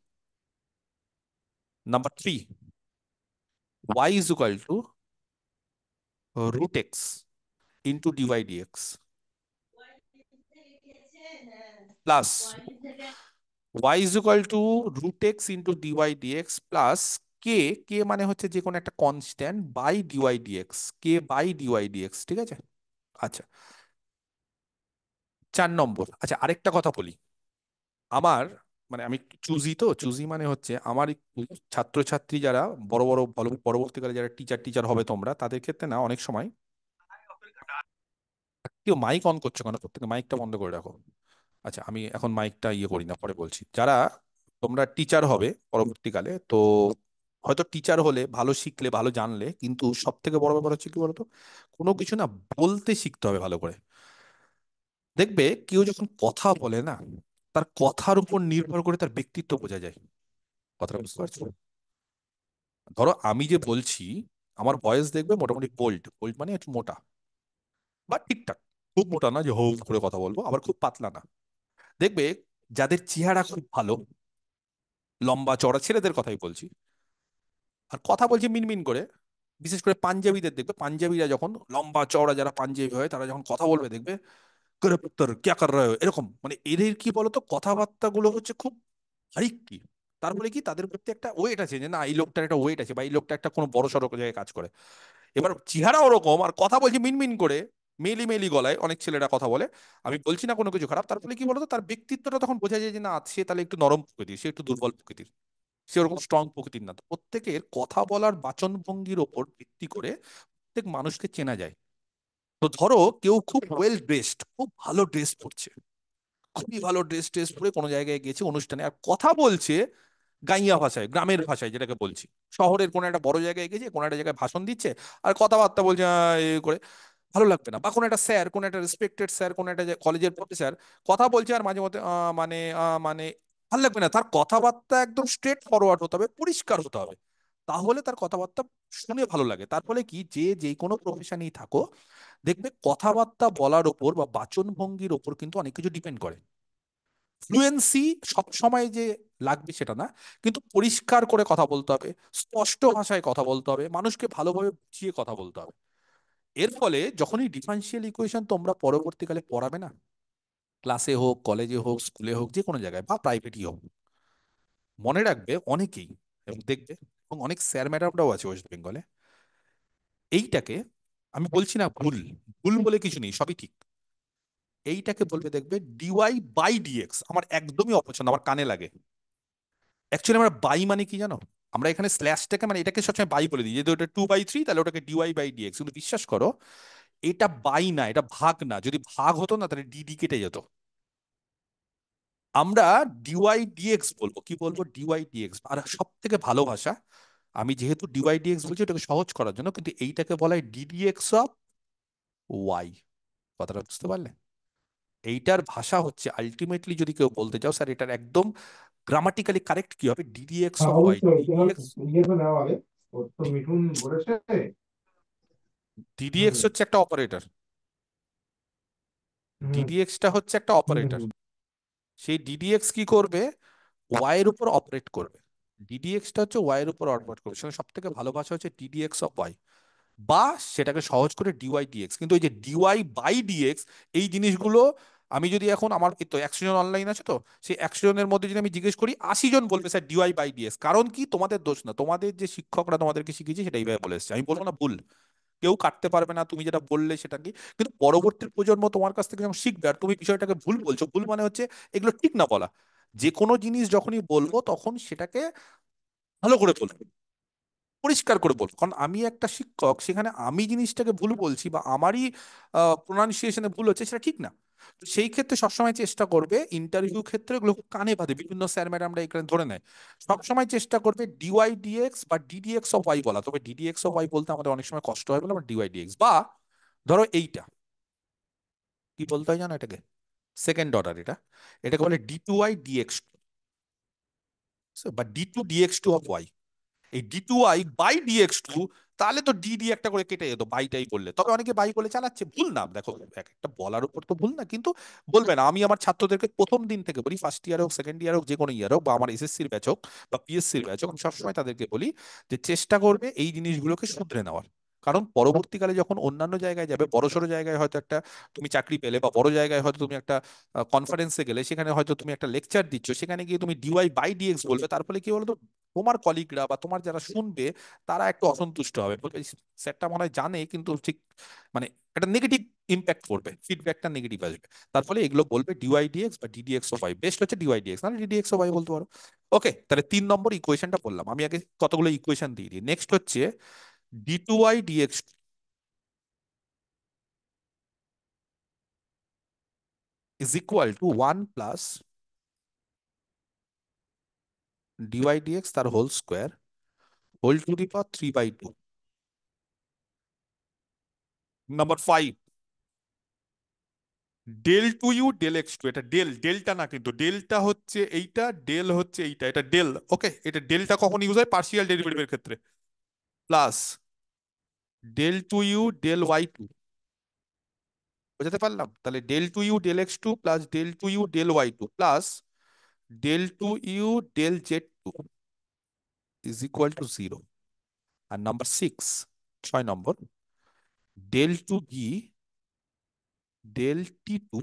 Number 3, y is equal to root x into dy dx plus y is equal to root x into dy dx plus k, k মানে হচ্ছে যে কোনো একটা constant, by dy dx, k by dy dx, ঠিক আছে। আচ্ছা, 4 নম্বর। আচ্ছা আরেকটা কথা বলি, আমার মানে আমি চুজি, তো চুজি মানে হচ্ছে আমার একটু ছাত্রছাত্রী যারা বড় বড় পরবর্তীকালে যারা টিচার টিচার হবে তোমরা, তাদের ক্ষেত্রে না অনেক সময়, কেউ মাইক অন করছো কেন? প্রত্যেকে মাইকটা বন্ধ করে রাখো। আচ্ছা আমি এখন মাইকটা ইয়ে করি না, পরে বলছি। যারা তোমরা টিচার হবে পরবর্তীকালে, তো হয়তো টিচার হলে ভালো শিখলে ভালো জানলে, কিন্তু সব থেকে বড় ব্যাপার হচ্ছে কি বলতো, কোনো কিছু না বলতে শিখতে হবে ভালো করে। দেখবে কেউ যখন কথা বলে না, তার কথার উপর নির্ভর করে তার ব্যক্তিত্ব বোঝা যায়। কথাটা বুঝতে পারছো? ধরো আমি যে বলছি, আমার ভয়েস দেখবে মোটামুটি বোল্ড, বোল্ড মানে একটু মোটা বা ঠিকঠাক, খুব মোটা না যে হৌ করে কথা বলবো, আবার খুব পাতলা না। দেখবে যাদের চেহারা খুব ভালো, লম্বা চড়া ছেলেদের কথাই বলছি, আর কথা বলছে মিনমিন করে, বিশেষ করে পাঞ্জাবিদের দেখবে, পাঞ্জাবিরা যখন লম্বা চওড়া যারা পাঞ্জাবি হয়, তারা যখন কথা বলবে দেখবে করে পুত্তর ক্যা কর রহে হো, এরকম, মানে এদের কি বলতো কথাবার্তা গুলো হচ্ছে খুব হারিক্কি। তারপরে কি তাদের প্রতি একটা ওয়েট আছে, যে না এই লোকটার একটা ওয়েট আছে, বা এই লোকটা একটা কোনো বড় সড়ো জায়গায় কাজ করে। এবার চেহারা ওরকম আর কথা বলছে মিনমিন করে, মেলি মেলি গলায় অনেক ছেলেরা কথা বলে। আমি বলছি না কোনো কিছু খারাপ, তার ফলে কি বলতো তার ব্যক্তিত্বটা তখন বোঝা যায় যে না সে তাহলে একটু নরম প্রকৃতির, সে একটু দুর্বল প্রকৃতির, সে ওরকম স্ট্রং প্রকৃতির না। তো প্রত্যেকের কথা বলার বাচনভঙ্গির ওপর ভিত্তি করে প্রত্যেক মানুষকে চেনা যায়। তো ধরো কেউ খুব ওয়েল ড্রেসড, খুব ভালো ড্রেস পরছে, খুবই ভালো ড্রেস ট্রেস পরে কোনো জায়গায় গেছে অনুষ্ঠানে, আর কথা বলছে গাইয়া ভাষায়, গ্রামের ভাষায় যেটাকে বলছি, শহরের কোনো একটা বড় জায়গায় গেছে, কোনো একটা জায়গায় ভাষণ দিচ্ছে, আর কথাবার্তা বলছে এ করে, ভালো লাগবে না। বা কোনো একটা স্যার, কোনো একটা রেসপেক্টেড স্যার, কোনো একটা কলেজের প্রফেসর কথা বলছে, আর মাঝে মধ্যে মানে ভালো লাগবে না। তার কথাবার্তা একদম স্ট্রেট ফরওয়ার্ড হতে হবে, পরিষ্কার হতে হবে, তাহলে তার কথাবার্তা শুনে ভালো লাগে। তার ফলে কি, যে যে কোনো প্রফেশনেই থাকো, দেখবে কথাবার্তা বলার ওপর বা বাচনভঙ্গির ওপর কিন্তু অনেক কিছু ডিপেন্ড করে। ফ্লুয়েন্সি সব সময় যে লাগবে সেটা না, কিন্তু পরিষ্কার করে কথা বলতে হবে, স্পষ্ট ভাষায় কথা বলতে হবে, মানুষকে ভালোভাবে বুঝিয়ে কথা বলতে হবে। এর ফলে যখনই ডিফারেনশিয়াল ইকুয়েশন তোমরা পরবর্তীকালে পড়াবে না, ক্লাসে হোক, কলেজে হোক, স্কুলে হোক, যে কোনো জায়গায় বা প্রাইভেটই হোক, মনে রাখবে অনেকেই, এবং দেখবে, এবং অনেক স্যার ম্যাডামরাও আছে ওয়েস্ট বেঙ্গলে, এইটাকে, আমি বলছি না ভুল, ভুল বলে কিছু নেই, সবই ঠিক, এইটাকে বলবে দেখবে ডিওয়াই বাই ডিএক্স। আমার একদমই অপছন্দ, আমার কানে লাগে। অ্যাকচুয়ালি আমরা বাই মানে কি জানো, আমরা এখানে স্ল্যাশটাকে মানে এটাকে সবসময় বাই বলে দিই, যদি ওটা 2/3 তাহলে ওটাকে ডিওয়াই বাই ডিএক্স, কিন্তু বিশ্বাস করো এটা বাই না, এটা ভাগ না। যদি ভাগ হতো না তাহলে ডিডি কেটে যেত। আমরা ডিওয়াই ডিএক্স বলবো, কি বলবো, ডিওয়াই ডিএক্স। আর সব থেকে ভালো ভাষা, আমি যেহেতু ডিওয়াই ডিএক্স বলছি ওটাকে সহজ করার জন্য, কিন্তু এইটাকে বলা হয় ডিডিএক্স অফ ওয়াই। কথাটা বুঝতে পারলে? এইটার ভাষা হচ্ছে আলটিমেটলি, যদি কেউ বলতে চাও স্যার এটার একদম গ্রামাটিক্যালি কারেক্ট কি হবে, ডিডিএক্স হ্যাঁ অফ ওয়াই। অবশ্যই তোমার ডিডিএক্স, ইয়ে তো নেওয়া আগে, ওর তো মিঠুন বলেছে। হুম ডিডিএক্স হচ্ছে একটা অপারেটর, হুম ডিডিএক্সটা হচ্ছে একটা হুম অপারেটর। হুম। সেই ডিডিএক্স কি করবে, ওয়াই এর উপর অপারেট করবে। ডিডিএক্সটা হচ্ছে ওয়াই এর উপর অপারেট করবে, সেখানে সব থেকে ভালো ভাষা হচ্ছে ডিডিএক্স অফ ওয়াই, বা সেটাকে সহজ করে ডিওয়াই ডিএক্স। কিন্তু ওই যে ডিওয়াই বাই ডিএক্স, এই জিনিসগুলো আমি যদি এখন আমার এই তো 100 জন অনলাইন আছে, তো সেই 100 জনের মধ্যে যদি আমি জিজ্ঞেস করি, 80 জন বলবে স্যার ডিওয়াই বাই ডিএক্স। কারণ কি, তোমাদের দোষ না, তোমাদের যে শিক্ষকরা তোমাদেরকে শিখিয়েছে সেটা এইভাবে বলে এসেছে। আমি বলবো না ভুল, কেউ কাটতে পারবে না, তুমি যেটা বললে সেটা কি, কিন্তু পরবর্তী প্রজন্ম তোমার কাছ থেকে যখন শিখবে আর তুমি বিষয়টাকে ভুল বলছো, ভুল মানে হচ্ছে এগুলো ঠিক না বলা। যে কোনো জিনিস যখনই বলবো তখন সেটাকে ভালো করে বলবো, পরিষ্কার করে বলবো। কারণ আমি একটা শিক্ষক, সেখানে আমি জিনিসটাকে ভুল বলছি বা আমারই প্রোনাউন্সিয়েশনে ভুল হচ্ছে, সেটা ঠিক না। তো সেই ক্ষেত্রে সবসময় চেষ্টা করবে, ইন্টারভিউ ক্ষেত্রে এগুলো খুব কানে বাঁধে, বিভিন্ন স্যার ম্যাডামরা এখানে ধরে নেয়, সবসময় চেষ্টা করবে ডিওয়াই ডিএক্স বা ডিডিএক্স অফ ওয়াই বলা। তবে ডিডিএক্স অফ ওয়াই বলতে আমাদের অনেক সময় কষ্ট হয় বলে আমরা ডিওয়াই ডিএক্স, বা ধরো এইটা কি বলতে হয় জানো এটাকে, সেকেন্ড অর্ডার, এটাকে বলে ডি টু ওয়াই ডিএক্স বা d two dx two of y. এই d two I by dx two, তাহলে তো ডি ডি একটা করে কেটে যেত বাইটাই করলে। তবে অনেকে বাই বলে চালাচ্ছে, ভুল না, দেখো এক একটা বলার উপর তো ভুল না, কিন্তু বলবে না। আমি আমার ছাত্রদেরকে প্রথম দিন থেকে বলি, ফার্স্ট ইয়ার হোক, সেকেন্ড ইয়ার হোক, যে কোনো ইয়ার হোক, বা আমার এসএসসির ব্যাচ হোক বা পিএসসির ব্যাচ হোক, আমি সবসময় তাদেরকে বলি যে চেষ্টা করবে এই জিনিসগুলোকে শুধরে নেওয়ার। কারণ পরবর্তীকালে যখন অন্যান্য জায়গায় যাবে, বড়সড় জায়গায় হয়তো একটা তুমি চাকরি পেলে, বা বড় জায়গায় হয়তো তুমি একটা কনফারেন্সে গেলে, সেখানে হয়তো তুমি একটা লেকচার দিচ্ছ, সেখানে গিয়ে তুমি ডিওয়াই বাই ডিএক্স বলবে, তার ফলে কি বলতো, তোমার কলিগরা বা তোমার যারা শুনবে তারা একটু অসন্তুষ্ট হবে, বলবে স্যারটা মনে হয় জানে কিন্তু ঠিক, মানে একটা নেগেটিভ ইম্প্যাক্ট পড়বে, ফিডব্যাকটা নেগেটিভ আসবে। তার ফলে এগুলো বলবে ডিওয়াইডিএক্স বা ডিডিএক্স অফ ওয়াই, বেস্ট হচ্ছে ডিওয়াইডিএক্স, মানে ডিডিএক্স অফ ওয়াই বলতে পারো। ওকে, তাহলে 3 নম্বর ইকুয়েশনটা বললাম, আমি আগে কতগুলো ইকুয়েশন দিয়ে দিই। নেক্সট হচ্ছে d two y dx is equal to 1 + dy dx তার whole square whole to the power 3/2। Number 5, del two u del x two, এটা ডেল, ডেলটা না কিন্তু, ডেলটা হচ্ছে এইটা, ডেল হচ্ছে এইটা, এটা ডেল। ওকে, এটা ডেলটা কখন ইউজ হয়, পার্শিয়াল ডেরিভেটিভের ক্ষেত্রে। Plus del two u del y two, বোঝাতে পারলাম? তাহলে del two u del x two plus del two u del y two plus del two u del z two is equal to 0। আর number 6, 6 number, del two b del t two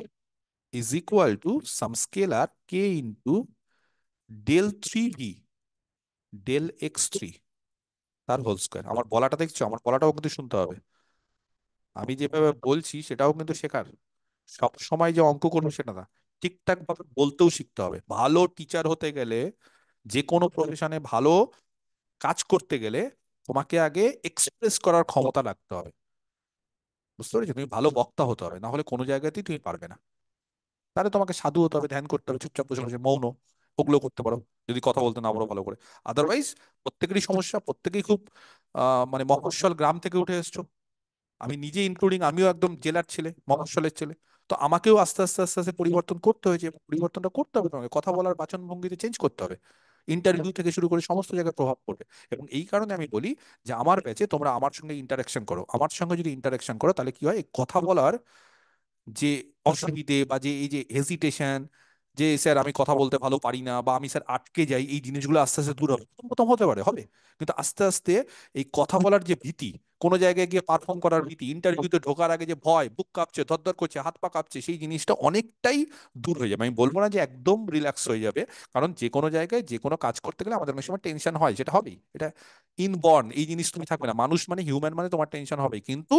is equal to some scalar কে into del three v del x three তার whole square. আমার বলাটা দেখছো, আমার বলাটাও কিন্তু শুনতে হবে, আমি যেভাবে বলছি সেটাও কিন্তু শেখার। সব সময় যে অঙ্ক করবো সেটা না, ঠিকঠাক ভাবে বলতেও শিখতে হবে। ভালো টিচার হতে গেলে, যে কোনো প্রফেশনে ভালো কাজ করতে গেলে, তোমাকে আগে এক্সপ্রেস করার ক্ষমতা রাখতে হবে। বুঝতে পেরেছো? তুমি ভালো বক্তা হতে হবে, না হলে কোনো জায়গাতেই তুমি পারবে না। তাহলে তোমাকে সাধু হতে হবে, ধ্যান করতে হবে, চুপচাপ বসে বসে মৌন, ওগুলো করতে পারো যদি কথা বলতে না পারো ভালো করে। আদারওয়াইজ প্রত্যেকেরই সমস্যা, প্রত্যেকেই খুব মানে মফস্বল গ্রাম থেকে উঠে এসছো, আমি নিজে ইনক্লুডিং, আমিও একদম জেলার ছেলে, মফস্বলের ছেলে। তো আমাকেও আস্তে আস্তে আস্তে আস্তে পরিবর্তন করতে হয়েছে, এবং পরিবর্তনটা করতে হবে তোমাকে, কথা বলার বাচন ভঙ্গিতে চেঞ্জ করতে হবে। ইন্টারভিউ থেকে শুরু করে সমস্ত জায়গায় প্রভাব পড়বে। এবং এই কারণে আমি বলি যে আমার ব্যাচে তোমরা আমার সঙ্গে ইন্টারাকশন করো। আমার সঙ্গে যদি ইন্টারাকশন করো, তাহলে কি হয়, এই কথা বলার যে অসুবিধে বা যে এই যে হেজিটেশন, যে স্যার আমি কথা বলতে ভালো পারি না, বা আমি স্যার আটকে যাই, এই জিনিসগুলো আস্তে আস্তে দূর হবে। প্রথম প্রথম হতে পারে, হবে, কিন্তু আস্তে আস্তে এই কথা বলার যে ভীতি, কোনো জায়গায় গিয়ে পারফর্ম করার ভীতি, ইন্টারভিউতে ঢোকার আগে যে ভয়, বুক কাঁপছে, ধরধর করছে, হাত পা কাঁপছে, সেই জিনিসটা অনেকটাই দূর হয়ে যাবে। আমি বলবো না যে একদম রিল্যাক্স হয়ে যাবে, কারণ যে কোনো জায়গায় যে কোনো কাজ করতে গেলে আমাদের অনেক সময় টেনশন হয়, সেটা হবেই, এটা ইনবর্ন, এই জিনিস তুমি থাকবে না, মানুষ মানে হিউম্যান, মানে তোমার টেনশন হবে। কিন্তু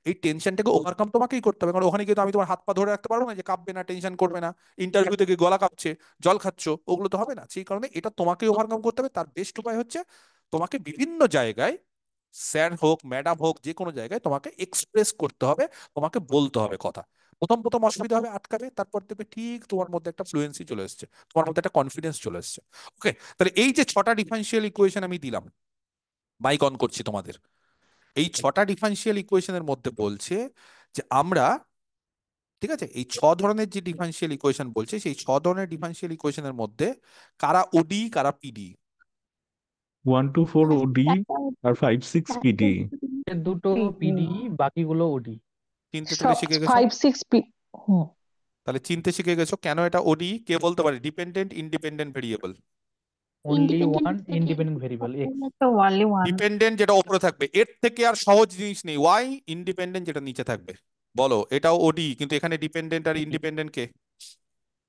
এই টেনশনটাকে ওভারকাম তোমাকেই করতে হবে, কারণ ওখানে গিয়ে তো আমি তোমার হাত পা ধরে রাখতে পারবো না যে কাঁপবে না, টেনশন করবে না। ইন্টারভিউতে গিয়ে গলা কাঁপছে, জল খাচ্ছ, ওগুলো তো হবে না। সেই কারণে এটা তোমাকেই ওভারকাম করতে হবে। তার বেস্ট উপায় হচ্ছে তোমাকে বিভিন্ন জায়গায়, স্যার হোক ম্যাডাম হোক, যে কোনো জায়গায় তোমাকে এক্সপ্রেস করতে হবে, তোমাকে বলতে হবে কথা। প্রথম প্রথম অসুবিধা হবে, আটকাবে, তারপর দেখবে ঠিক তোমার মধ্যে একটা ফ্লুয়েন্সি চলে এসছে, তোমার মধ্যে একটা কনফিডেন্স চলে এসছে। ওকে, তাহলে এই যে 6টা ডিফারেন্সিয়াল ইকুয়েশন আমি দিলাম, মাইক অন করছি তোমাদের, এই 6টা ডিফারেন্সিয়াল ইকুয়েশনের মধ্যে বলছে যে আমরা ঠিক আছে? এই 6 ধরনের যে ডিফারেন্সিয়াল ইকুয়েশন বলছে, সেই 6 ধরনের ডিফারেন্সিয়াল ইকুয়েশনের মধ্যে কারা ওডি কারা পিডি? 1 to 4 ওডি আর 5 6 পিডি। দুটো পিডি, বাকিগুলো ওডি। চিনতে তাহলে শিখে গেছো? 5 6 হুম তাহলে চিনতে শিখে গেছো কেন এটা ওডি। কে বলতে পারে? Dependent independent variable. Only one independent variable x. only one dependent যেটা উপরে থাকবে, এর থেকে আর সহজ জিনিস নেই। ওয়াই ইন্ডিপেন্ডেন্ট যেটা নিচে থাকবে। বলো, এটাও ওডি, কিন্তু এখানে ডিপেন্ডেন্ট আর ইন্ডিপেন্ডেন্ট কে?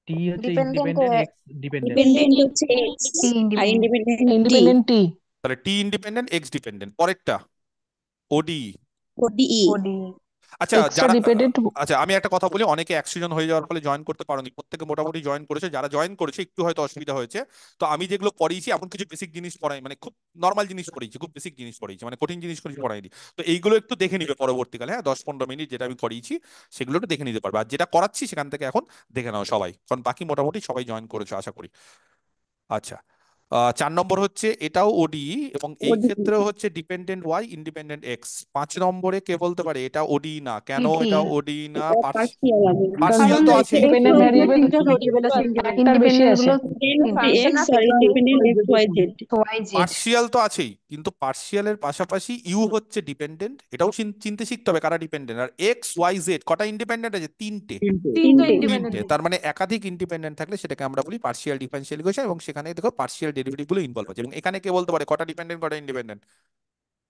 টি হচ্ছে Dependent, independent, x dependent. Dependent হচ্ছে এক্স T আর independent ইন্ডিপেন্ডেন্ট টি। T তাহলে টি ইন্ডিপেন্ডেন্ট এক্স ডিপেন্ডেন্ট। পরেরটা ওডি। ওডিই। OD আচ্ছা extra যারা dependent আচ্ছা আমি একটা কথা বলি, অনেকে 100 জন হয়ে যাওয়ার ফলে জয়েন করতে পারোনি, প্রত্যেকে মোটামুটি জয়েন করেছে। যারা জয়েন করেছে একটু হয়তো অসুবিধা হয়েছে। তো আমি যেগুলো পড়িয়েছি এমন কিছু বেসিক জিনিস পড়াই, মানে খুব নর্মাল জিনিস পড়িয়েছি, খুব বেসিক জিনিস পড়িয়েছি, মানে কঠিন জিনিস কিছু পড়াইনি। তো এইগুলো একটু দেখে নিবে পরবর্তীকালে, হ্যাঁ 10-15 মিনিট যেটা আমি করিয়েছি সেগুলো একটু দেখে নিতে পারবে। আর যেটা করাচ্ছি সেখান থেকে এখন দেখে নাও সবাই, কারণ বাকি মোটামুটি সবাই জয়েন করেছো আশা করি। আচ্ছা, 4 নম্বর হচ্ছে এটাও ওডি, এবং এই ওডি ক্ষেত্রে হচ্ছে ডিপেন্ডেন্ট ওয়াই ইন্ডিপেন্ডেন্ট এক্স। 5 নম্বরে কে বলতে পারে এটা ওডি না? কেন PP এটা ওডি না? এটা পার্সিয়াল হবে। পার্সিয়াল তো আছে। independent variable তিনটা ভেরিয়েবল আছে একটার বেশি আছে এক্স আর independent x y z. YZ partial তো আছেই, কিন্তু পার্সিয়ালের পাশাপাশি ইউ হচ্ছে ডিপেন্ডেন্ট, এটাও চিনতে শিখতে হবে কারা ডিপেন্ডেন্ট। আর এক্স ওয়াই জেড কটা ইন্ডিপেন্ডেন্ট আছে? তিনটে। তিনটে, তার মানে একাধিক ইন্ডিপেন্ডেন্ট থাকলে সেটাকে আমরা বলি পার্সিয়াল ডিফারেন্সিয়াল ইকুয়েশন, এবং সেখানে দেখো পার্সিয়াল ডেরিভেটিভ গুলো ইনভলভ আছে। এবং এখানে কে বলতে পারে কটা ডিপেন্ডেন্ট কটা ইন্ডিপেন্ডেন্ট?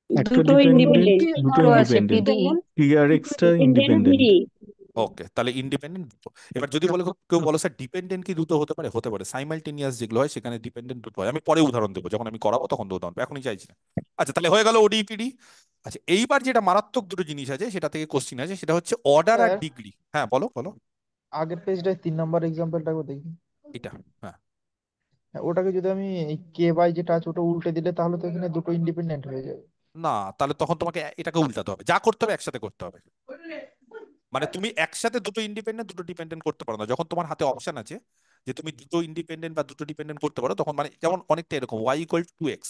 একটা দুটো ডিপেন্ডেন্ট, ইন্ডিপেন্ডেন্ট। দুটো দুটো আছে ইন্ডিপেন্ডেন্ট। PD টি আর এক্সটা ডিপেন্ডেন্ট ইন্ডিপেন্ডেন্ট। ভেরি। ওকে, তাহলে ইন্ডিপেন্ডেন্ট দুটো। এবার যদি বলে কেউ বলো স্যার ডিপেন্ডেন্ট কি দুটো হতে পারে? হতে পারে। সাইমালটেনিয়াস যেগুলো হয় সেখানে ডিপেন্ডেন্ট দুটো হয়। আমি পরে উদাহরণ দেবো, যখন আমি করাবো তখন দেবো, উদাহরণ এখনই চাইছি না। আচ্ছা, তাহলে হয়ে গেল ওডিপিডি। আচ্ছা, এইবার যেটা মারাত্মক দুটো জিনিস আছে সেটা থেকে কোশ্চিন আছে, সেটা হচ্ছে অর্ডার আর স্যার ডিগ্রি। হ্যাঁ বলো বলো। আগের পেজটায় 3 নম্বর এক্সাম্পলটা দেখি। এটা, হ্যাঁ হ্যাঁ, ওটাকে যদি আমি এই কে বাই যেটা আছে ওটা উল্টে দিলে তাহলে তো এখানে দুটো ইন্ডিপেন্ডেন্ট হয়ে যাবে। না, তাহলে তখন তোমাকে এটাকে উল্টাতে হবে। যা করতে হবে একসাথে করতে হবে। মানে তুমি একসাথে দুটো ইন্ডিপেন্ডেন্ট দুটো ডিপেন্ডেন্ট করতে পারো না। যখন তোমার হাতে অপশন আছে যে তুমি দুটো ইন্ডিপেন্ডেন্ট বা দুটো ডিপেন্ডেন্ট করতে পারো, তখন মানে যেমন অনেকটা এরকম y equal to x.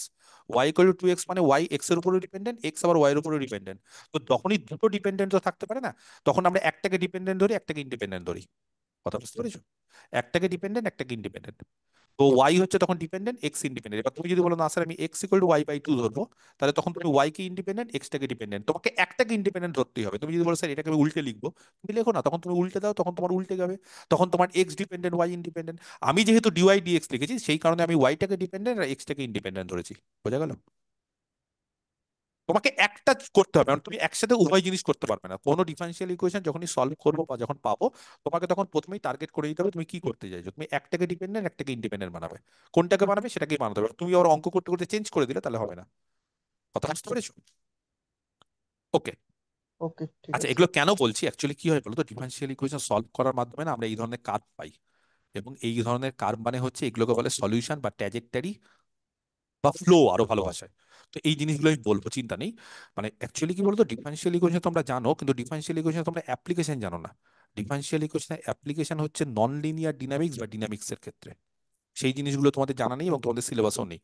Y equal to x মানে ওয়াই এক্স এর উপরে ডিপেন্ডেন্ট, এক্স আবার ওয়াই এর উপরে ডিপেন্ডেন্ট। তো যখনই দুটো ডিপেন্ডেন্ট তো থাকতে পারে না, তখন আমরা একটাকে ডিপেন্ডেন্ট ধরি একটাকে ইন্ডিপেন্ডেন্ট ধরি। কথা বুঝতে পেরেছো? একটাকে ডিপেন্ডেন্ট একটাকে ইন্ডিপেন্ডেন্ট। তো ওয়াই হচ্ছে তখন ডিপেন্ডেন্ট, এক্স ইন্ডিপেন্ডেন্ট। এবার তুমি যদি বলো না স্যার আমি x equal to y by two ধরবো, তাহলে তখন তুমি ওয়াই কে ইন্ডিপেন্ডেন্ট এক্সটাকে ডিপেন্ডেন্ট, তোমাকে একটাকে ইন্ডিপেন্ডেন্ট ধরতেই হবে। তুমি যদি বলো স্যার এটাকে আমি উল্টে লিখবো, তুমি লেখো না, তখন তুমি উল্টে দাও, তখন তোমার উল্টে যাবে। তখন তোমার এক্স ডিপেন্ডেন্ট ওয়াই ইন্ডিপেন্ডেন্ট। আমি যেহেতু ডিওয়াই ডিএক্স লিখেছি সেই কারণে আমি ওয়াইটাকে ডিপেন্ডেন্ট আর এক্সটাকে ইন্ডিপেন্ডেন্ট ধরেছি। বোঝা গেল? তোমাকে একটা করতে হবে, কারণ তুমি একসাথে উভয় জিনিস করতে পারবে না। কোনো ডিফারেন্সিয়াল ইকুয়েশন যখনই সলভ করবো বা যখন পাবো, তোমাকে তখন প্রথমেই টার্গেট করে দিতে হবে তুমি কি করতে চাইছো। তুমি একটাকে ডিপেন্ডেন্ট একটাকে ইন্ডিপেন্ডেন্ট বানাবে, কোনটাকে বানাবে সেটাকেই বানাতে হবে। তুমি আবার অঙ্ক করতে করতে চেঞ্জ করে দিলে তাহলে হবে না। কথা বুঝতে পেরেছো? ওকে। ওকে, ঠিক আচ্ছা, আছে। এগুলো কেন বলছি? অ্যাকচুয়ালি কি হয় বলো তো, ডিফারেন্সিয়াল ইকুয়েশন সলভ করার মাধ্যমে না আমরা এই ধরনের কার্ভ পাই। এবং এই ধরনের কার্ভ মানে হচ্ছে এগুলোকে বলে সলিউশন বা ট্র্যাজেক্টরি বা ফ্লো আরো ভালো ভাষায়। তো এই জিনিসগুলো আমি বলবো, চিন্তা নেই। মানে অ্যাকচুয়ালি কি বলতো, ডিফারেন্সিয়াল ইকুয়েশন তোমরা জানো, কিন্তু ডিফারেন্সিয়াল ইকুয়েশন তোমরা অ্যাপ্লিকেশন জানো না। ডিফারেন্সিয়াল ইকুয়েশনের অ্যাপ্লিকেশন হচ্ছে নন লিনিয়ার ডিনামিক্স বা ডিনামিক্স এর ক্ষেত্রে। সেই জিনিসগুলো তোমাদের জানা নেই এবং তোমাদের সিলেবাসও নেই।